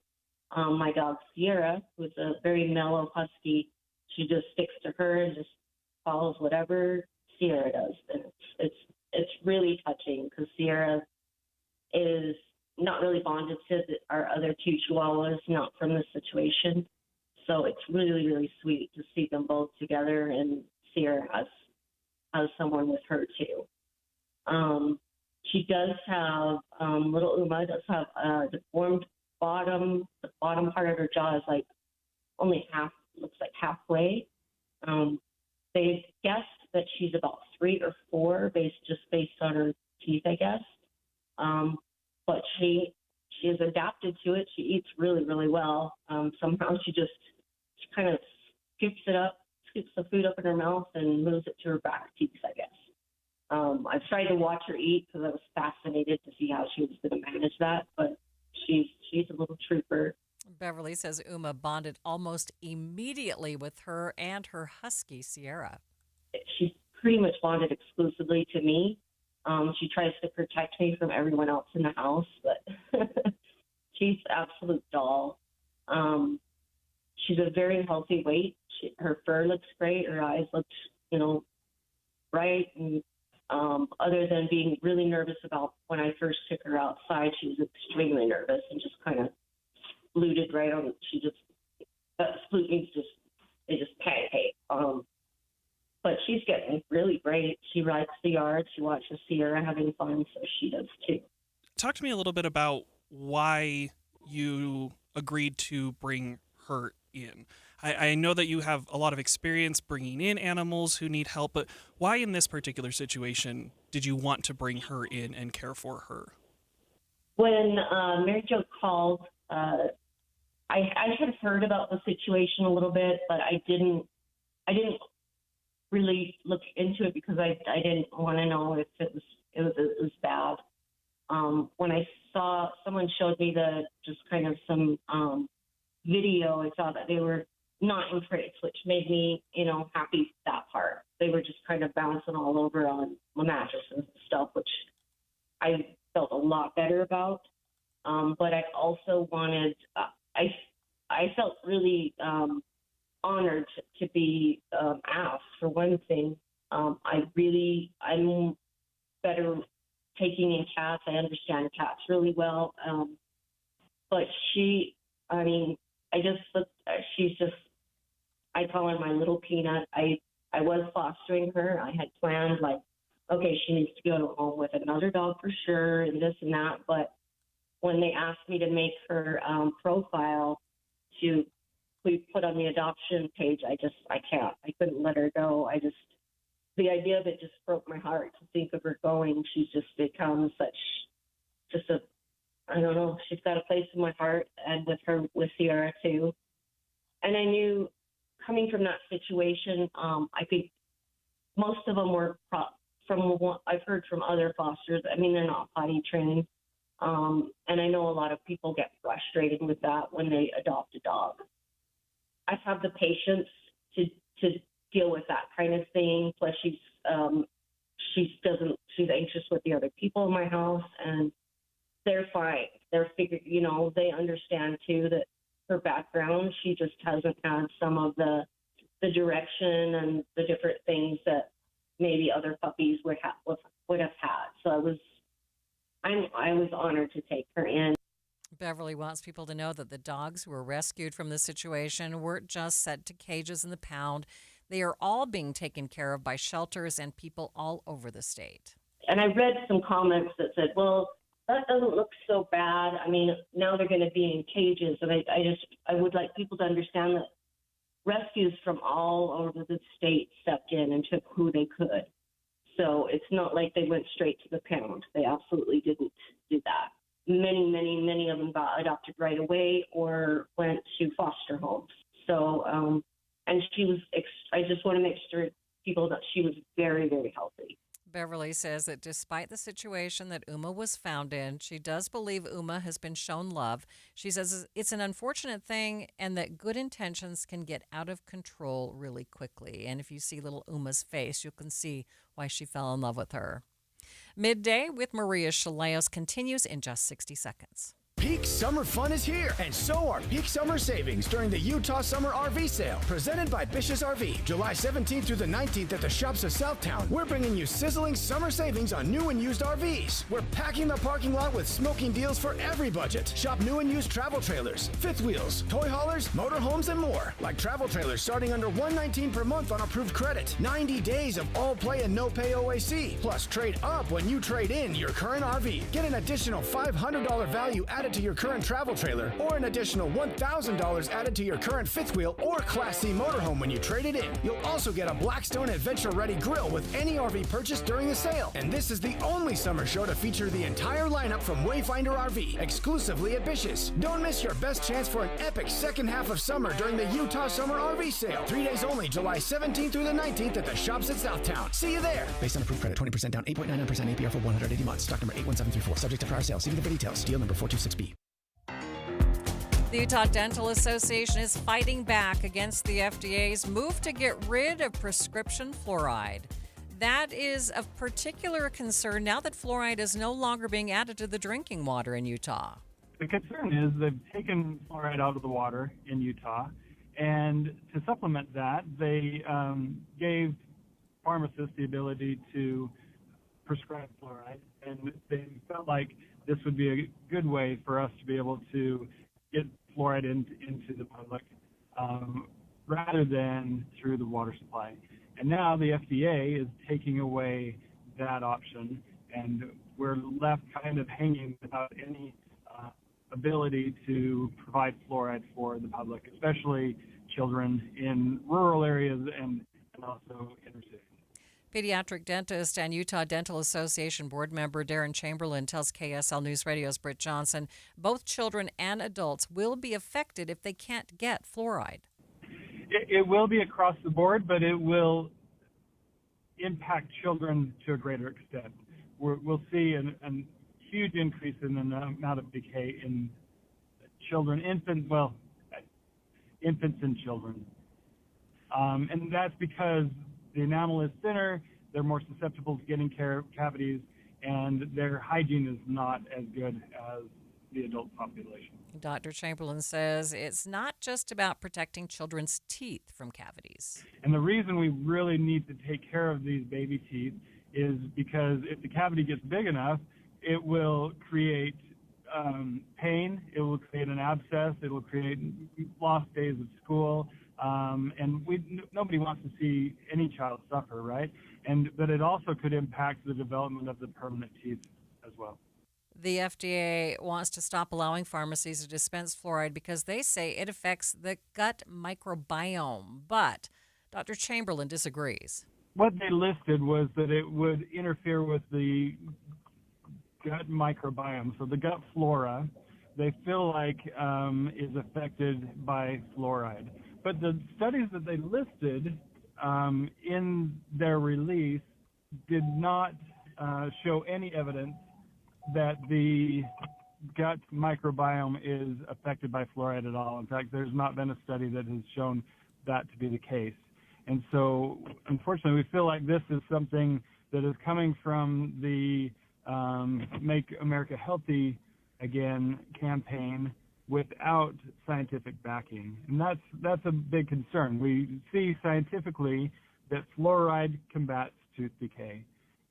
my dog Sierra, who's a very mellow husky. She just sticks to her and just follows whatever Sierra does, and it's really touching because Sierra is not really bonded to our other two Chihuahuas, not from this situation. So it's really, really sweet to see them both together, and Sierra has someone with her too. She does have little Uma does have a deformed bottom. The bottom part of her jaw is like only looks like halfway. They guessed that she's about 3 or 4 based on her teeth, I guess. But she is adapted to it. She eats really, really well. Somehow she kind of scoops the food up in her mouth and moves it to her back teeth, I guess. I've tried to watch her eat because I was fascinated to see how she was going to manage that, but she's a little trooper. Beverly says Uma bonded almost immediately with her and her husky, Sierra. She's pretty much bonded exclusively to me. She tries to protect me from everyone else in the house, but she's an absolute doll. She's a very healthy weight. Her fur looks great. Her eyes look, bright. And other than being really nervous about when I first took her outside, she was extremely nervous and just kind of fluted right on. Flute means they just pancake. But she's getting really great. She rides the yard. She watches Sierra having fun, so she does too. Talk to me a little bit about why you agreed to bring her in. I know that you have a lot of experience bringing in animals who need help, but why in this particular situation did you want to bring her in and care for her? When Mary Jo called, I had heard about the situation a little bit, but I didn't really look into it because I didn't want to know if it was bad. When I saw someone showed me some video, I saw that they were not in crates, which made me, happy that part. They were just kind of bouncing all over on the mattresses and stuff, which I felt a lot better about. But I also wanted, I felt really honored to be asked. For one thing, I'm better taking in cats. I understand cats really well. But I call her my little peanut. I was fostering her. I had planned she needs to go to a home with another dog for sure and this and that. But when they asked me to make her profile to put on the adoption page, I can't. I couldn't let her go. the idea of it just broke my heart to think of her going. She's just become I don't know, she's got a place in my heart, and with Sierra too. And I knew coming from that situation, I think most of them were from what I've heard from other fosters. I mean, they're not potty trained. And I know a lot of people get frustrated with that when they adopt a dog. I have the patience to deal with that kind of thing. Plus, she's anxious with the other people in my house, and they're fine. They understand too that her background, she just hasn't had some of the direction and the different things that maybe other puppies would have had. So I was honored to take her in. Beverly wants people to know that the dogs who were rescued from the situation weren't just sent to cages in the pound. They are all being taken care of by shelters and people all over the state. And I read some comments that said, well, that doesn't look so bad. I mean, now they're going to be in cages. And I would like people to understand that rescues from all over the state stepped in and took who they could. So it's not like they went straight to the pound. They absolutely didn't do that. Many of them got adopted right away or went to foster homes. So, and I just want to make sure people that she was very, very healthy. Beverly says that despite the situation that Uma was found in, she does believe Uma has been shown love. She says it's an unfortunate thing and that good intentions can get out of control really quickly. And if you see little Uma's face, you can see why she fell in love with her. Midday with Maria Shilaos continues in just 60 seconds. Peak summer fun is here, and so are peak summer savings during the Utah Summer RV Sale, presented by Bish's RV. July 17th through the 19th at the Shops of Southtown, we're bringing you sizzling summer savings on new and used RVs. We're packing the parking lot with smoking deals for every budget. Shop new and used travel trailers, fifth wheels, toy haulers, motorhomes, and more. Like travel trailers starting under $119 per month on approved credit. 90 days of all play and no pay OAC. Plus, trade up when you trade in your current RV. Get an additional $500 value added to your current travel trailer, or an additional $1,000 added to your current fifth wheel or Class C motorhome when you trade it in. You'll also get a Blackstone Adventure Ready grill with any RV purchase during the sale. And this is the only summer show to feature the entire lineup from Wayfinder RV, exclusively at Bish's. Don't miss your best chance for an epic second half of summer during the Utah Summer RV Sale. 3 days only, July 17th through the 19th at the Shops at Southtown. See you there. Based on approved credit, 20% down, 8.99% APR for 180 months. Stock number 81734. Subject to prior sale. See the details. Deal number 426B. The Utah Dental Association is fighting back against the FDA's move to get rid of prescription fluoride. That is of particular concern now that fluoride is no longer being added to the drinking water in Utah. The concern is they've taken fluoride out of the water in Utah, and to supplement that, they gave pharmacists the ability to prescribe fluoride, and they felt like this would be a good way for us to be able to get fluoride into the public rather than through the water supply. And now the FDA is taking away that option, and we're left kind of hanging without any ability to provide fluoride for the public, especially children in rural areas and also inner cities. Pediatric dentist and Utah Dental Association board member Darren Chamberlain tells KSL News Radio's Britt Johnson both children and adults will be affected if they can't get fluoride. It will be across the board, but it will impact children to a greater extent. We'll see a huge increase in the amount of decay in children, infants and children. And that's because the enamel is thinner, they're more susceptible to getting cavities, and their hygiene is not as good as the adult population. Dr. Chamberlain says it's not just about protecting children's teeth from cavities. And the reason we really need to take care of these baby teeth is because if the cavity gets big enough, it will create pain, it will create an abscess, it will create lost days of school, and nobody wants to see any child suffer, right? But it also could impact the development of the permanent teeth as well. The FDA wants to stop allowing pharmacies to dispense fluoride because they say it affects the gut microbiome. But Dr. Chamberlain disagrees. what they listed was that it would interfere with the gut microbiome, so the gut flora. They feel like is affected by fluoride. But the studies that they listed in their release did not show any evidence that the gut microbiome is affected by fluoride at all. In fact, there's not been a study that has shown that to be the case. And so, unfortunately, we feel like this is something that is coming from the Make America Healthy Again campaign without scientific backing. And that's a big concern. We see scientifically that fluoride combats tooth decay,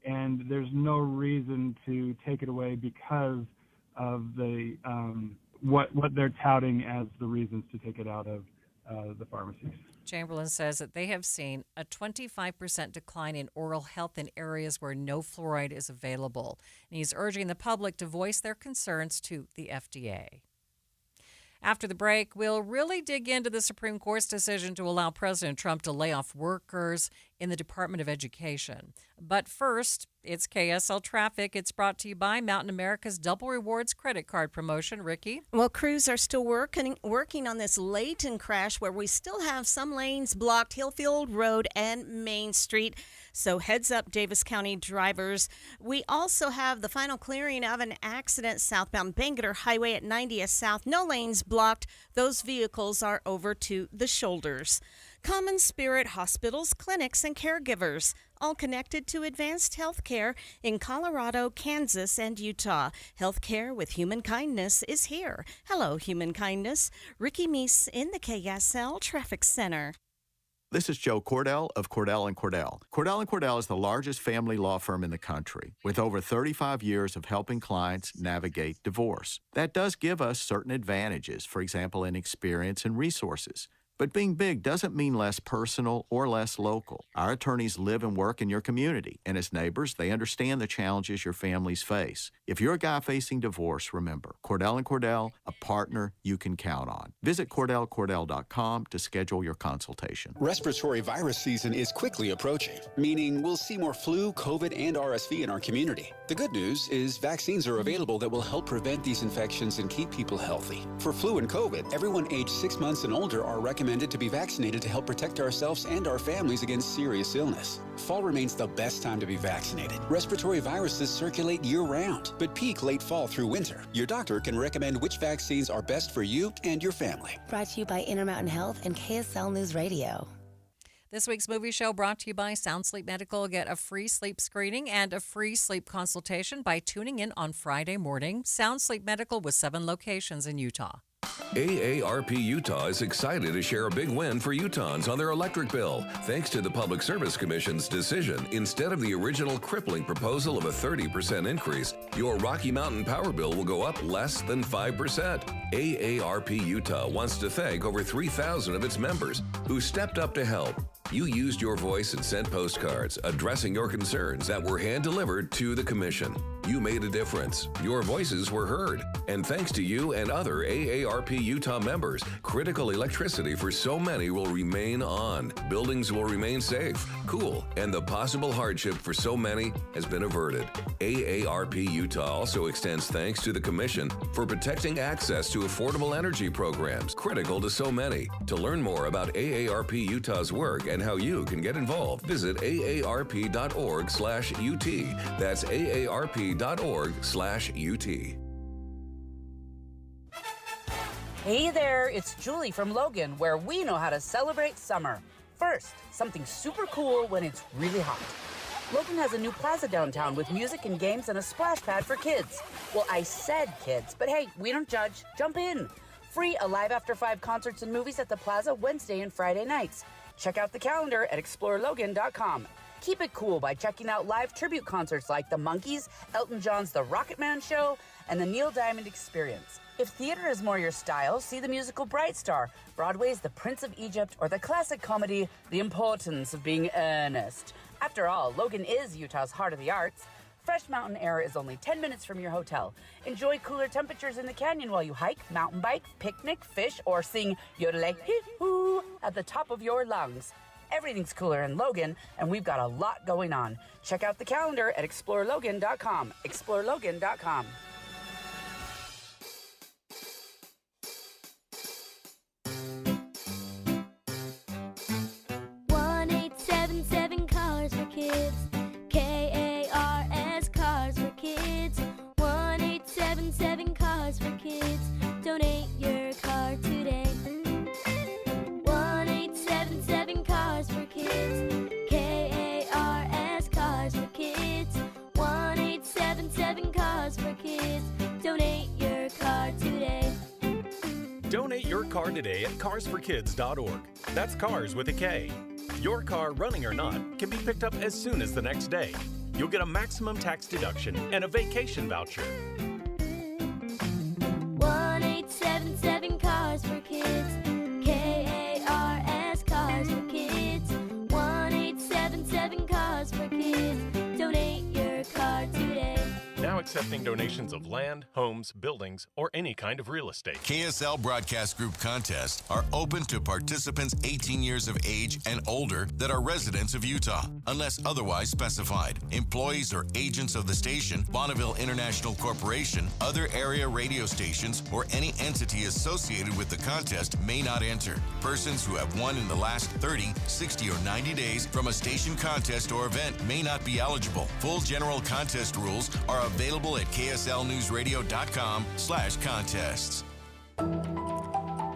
and there's no reason to take it away because of the what they're touting as the reasons to take it out of the pharmacies. Chamberlain says that they have seen a 25% decline in oral health in areas where no fluoride is available. And he's urging the public to voice their concerns to the FDA. After the break, we'll really dig into the Supreme Court's decision to allow President Trump to lay off workers in the Department of Education. But first, it's KSL Traffic. It's brought to you by Mountain America's Double Rewards credit card promotion. Ricky? Well, crews are still working on this Layton crash where we still have some lanes blocked, Hillfield Road and Main Street. So heads up, Davis County drivers. We also have the final clearing of an accident southbound Bangor Highway at 90th South. No lanes blocked. Those vehicles are over to the shoulders. Common Spirit hospitals, clinics, and caregivers, all connected to advanced health care in Colorado, Kansas, and Utah. Healthcare with human kindness is here. Hello, human kindness. Ricky Meese in the KSL Traffic Center. This is Joe Cordell of Cordell & Cordell. Cordell & Cordell is the largest family law firm in the country, with over 35 years of helping clients navigate divorce. That does give us certain advantages, for example, in experience and resources. But being big doesn't mean less personal or less local. Our attorneys live and work in your community, and as neighbors, they understand the challenges your families face. If you're a guy facing divorce, remember, Cordell & Cordell, a partner you can count on. Visit CordellCordell.com to schedule your consultation. Respiratory virus season is quickly approaching, meaning we'll see more flu, COVID, and RSV in our community. The good news is vaccines are available that will help prevent these infections and keep people healthy. For flu and COVID, everyone aged 6 months and older are recommended to be vaccinated to help protect ourselves and our families against serious illness. Fall remains the best time to be vaccinated. Respiratory viruses circulate year-round, but peak late fall through winter. Your doctor can recommend which vaccines are best for you and your family. Brought to you by Intermountain Health and KSL News Radio. This week's movie show brought to you by Sound Sleep Medical. Get a free sleep screening and a free sleep consultation by tuning in on Friday morning. Sound Sleep Medical with 7 locations in Utah. AARP Utah is excited to share a big win for Utahns on their electric bill. Thanks to the Public Service Commission's decision, instead of the original crippling proposal of a 30% increase, your Rocky Mountain power bill will go up less than 5%. AARP Utah wants to thank over 3,000 of its members who stepped up to help. You used your voice and sent postcards addressing your concerns that were hand-delivered to the Commission. You made a difference. Your voices were heard. And thanks to you and other AARP Utah members, critical electricity for so many will remain on. Buildings will remain safe, cool, and the possible hardship for so many has been averted. AARP Utah also extends thanks to the Commission for protecting access to affordable energy programs critical to so many. To learn more about AARP Utah's work and how you can get involved, visit aarp.org/UT. That's aarp.org/UT. Hey there, it's Julie from Logan, where we know how to celebrate summer. First, something super cool when it's really hot. Logan has a new plaza downtown with music and games and a splash pad for kids. Well, I said kids, but hey, we don't judge. Jump in. Free Alive After 5 concerts and movies at the plaza Wednesday and Friday nights. Check out the calendar at explorelogan.com. Keep it cool by checking out live tribute concerts like the Monkees, Elton John's The Rocket Man Show, and the Neil Diamond Experience. If theater is more your style, see the musical Bright Star, Broadway's The Prince of Egypt, or the classic comedy The Importance of Being Earnest. After all, Logan is Utah's heart of the arts. Fresh mountain air is only 10 minutes from your hotel. Enjoy cooler temperatures in the canyon while you hike, mountain bike, picnic, fish, or sing yodelay-hee-hoo at the top of your lungs. Everything's cooler in Logan, and we've got a lot going on. Check out the calendar at explorelogan.com. explorelogan.com. Cars for Kids. KARS Cars for Kids. 1877 Cars for Kids. Donate your car today. 1877 Cars for Kids. KARS Cars for Kids. 1877 Cars for Kids. Donate your car today. Donate your car today at carsforkids.org. That's cars with a K. Your car, running or not, can be picked up as soon as the next day. You'll get a maximum tax deduction and a vacation voucher. 1877 Cars for Kids. KARS Cars for Kids. 1877 Cars for Kids. Donate your car today. Now accepting donations of land, homes, buildings, or any kind of real estate. KSL Broadcast Group contests are open to participants 18 years of age and older that are residents of Utah, unless otherwise specified. Employees or agents of the station, Bonneville International Corporation, other area radio stations, or any entity associated with the contest may not enter. Persons who have won in the last 30, 60, or 90 days from a station contest or event may not be eligible. Full general contest rules are available at kslnewsradio.com/contests.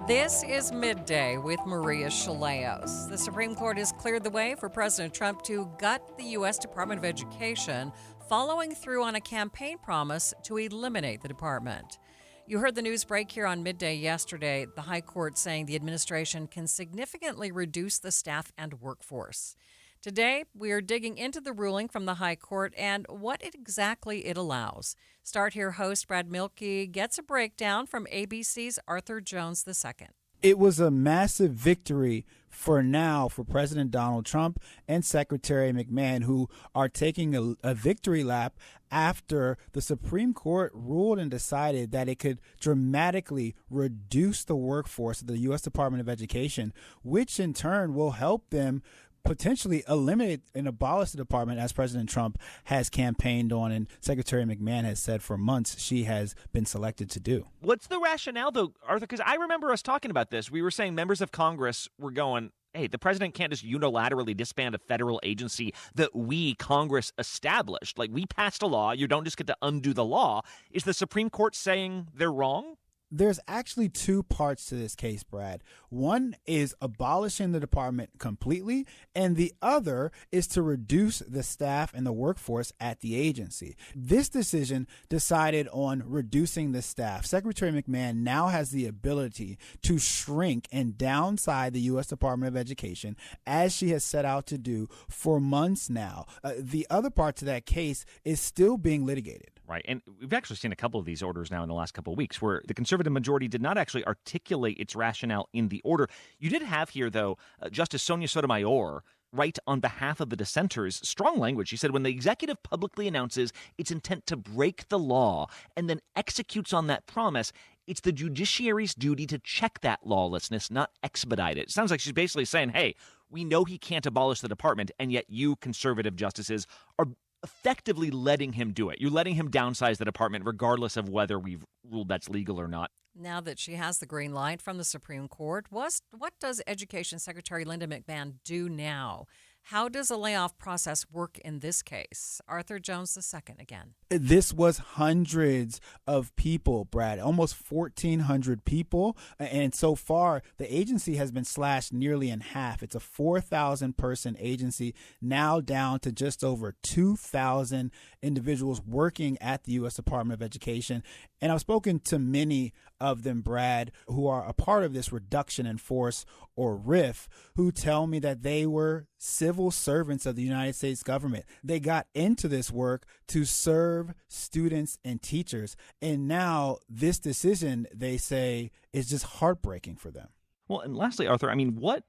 This is Midday with Maria Shilaos. The Supreme Court has cleared the way for President Trump to gut the U.S. Department of Education, following through on a campaign promise to eliminate the department. You heard the news break here on Midday yesterday, the High Court saying the administration can significantly reduce the staff and workforce. Today, we are digging into the ruling from the High Court and what exactly it allows. Start Here host Brad Mielke gets a breakdown from ABC's Arthur Jones II. It was a massive victory for now for President Donald Trump and Secretary McMahon, who are taking a victory lap after the Supreme Court ruled and decided that it could dramatically reduce the workforce of the U.S. Department of Education, which in turn will help them potentially eliminate and abolish the department, as President Trump has campaigned on and Secretary McMahon has said for months she has been selected to do. What's the rationale, though, Arthur? Because I remember us talking about this. We were saying members of Congress were going, hey, the president can't just unilaterally disband a federal agency that we, Congress, established. Like, we passed a law. You don't just get to undo the law. Is the Supreme Court saying they're wrong? There's actually two parts to this case, Brad. One is abolishing the department completely, and the other is to reduce the staff and the workforce at the agency. This decision decided on reducing the staff. Secretary McMahon now has the ability to shrink and downsize the U.S. Department of Education, as she has set out to do for months now. The other part to that case is still being litigated. Right. And we've actually seen a couple of these orders now in the last couple of weeks where the conservative majority did not actually articulate its rationale in the order. You did have here, though, Justice Sonia Sotomayor write on behalf of the dissenters strong language. She said, when the executive publicly announces its intent to break the law and then executes on that promise, it's the judiciary's duty to check that lawlessness, not expedite it. It sounds like she's basically saying, hey, we know he can't abolish the department, and yet you conservative justices are effectively letting him do it. You're letting him downsize the department regardless of whether we've ruled that's legal or not. Now that she has the green light from the Supreme Court, what does Education Secretary Linda McMahon do now? How does a layoff process work in this case? Arthur Jones II again. This was hundreds of people, Brad, almost 1,400 people. And so far, the agency has been slashed nearly in half. It's a 4,000-person agency, now down to just over 2,000 individuals working at the U.S. Department of Education. And I've spoken to many of them, Brad, who are a part of this reduction in force, or RIF, who tell me that they were civil servants of the United States government. They got into this work to serve students and teachers. And now this decision, they say, is just heartbreaking for them. Well, and lastly, Arthur, I mean, what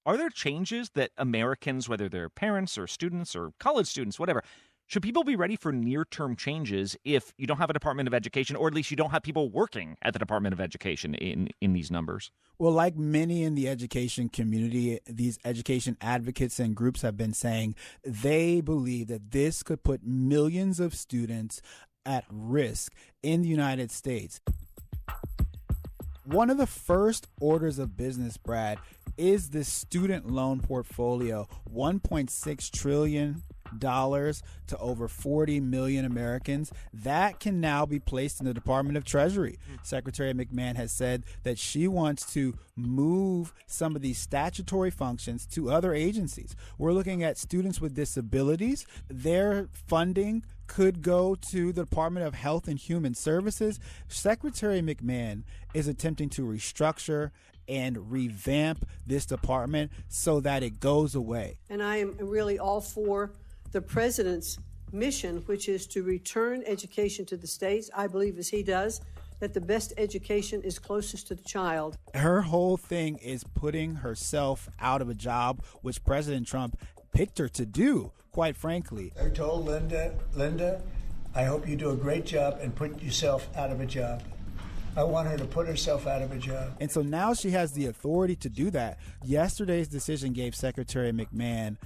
are there changes that Americans, whether they're parents or students or college students, whatever, Should people be ready for near-term changes if you don't have a Department of Education, or at least you don't have people working at the Department of Education in these numbers? Well, like many in the education community, these education advocates and groups have been saying they believe that this could put millions of students at risk in the United States. One of the first orders of business, Brad, is this student loan portfolio, $1.6 trillion to over 40 million Americans. That can now be placed in the Department of Treasury. Secretary McMahon has said that she wants to move some of these statutory functions to other agencies. We're looking at students with disabilities. Their funding could go to the Department of Health and Human Services. Secretary McMahon is attempting to restructure and revamp this department so that it goes away. And I am really all for the president's mission, which is to return education to the states. I believe, as he does, that the best education is closest to the child. Her whole thing is putting herself out of a job, which President Trump picked her to do, quite frankly. I told Linda, I hope you do a great job and put yourself out of a job. I want her to put herself out of a job. And so now she has the authority to do that. Yesterday's decision gave Secretary McMahon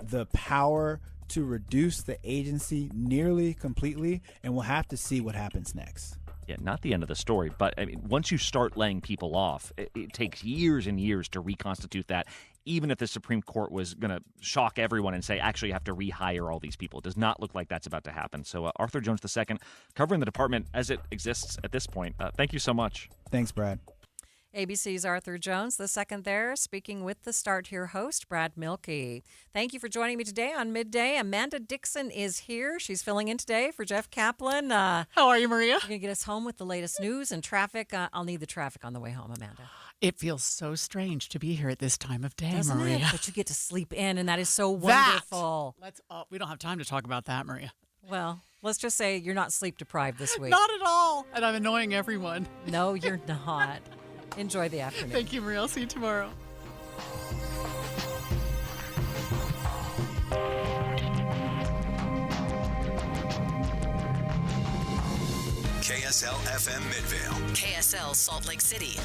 the power to reduce the agency nearly completely, and we'll have to see what happens next. Yeah, not the end of the story, but I mean, once you start laying people off, it takes years and years to reconstitute that, even if the Supreme Court was going to shock everyone and say, actually, you have to rehire all these people. It does not look like that's about to happen. So Arthur Jones II, covering the department as it exists at this point. Thank you so much. Thanks, Brad. ABC's Arthur Jones II there, speaking with the Start Here host, Brad Milkey. Thank you for joining me today on Midday. Amanda Dixon is here. She's filling in today for Jeff Kaplan. How are you, Maria? You're going to get us home with the latest news and traffic. I'll need the traffic on the way home, Amanda. It feels so strange to be here at this time of day, Doesn't Maria. it? But you get to sleep in, and that is so wonderful. We don't have time to talk about that, Maria. Well, let's just say you're not sleep deprived this week. Not at all. And I'm annoying everyone. No, you're not. Enjoy the afternoon. Thank you, Maria. I'll see you tomorrow. KSL FM Midvale. KSL Salt Lake City.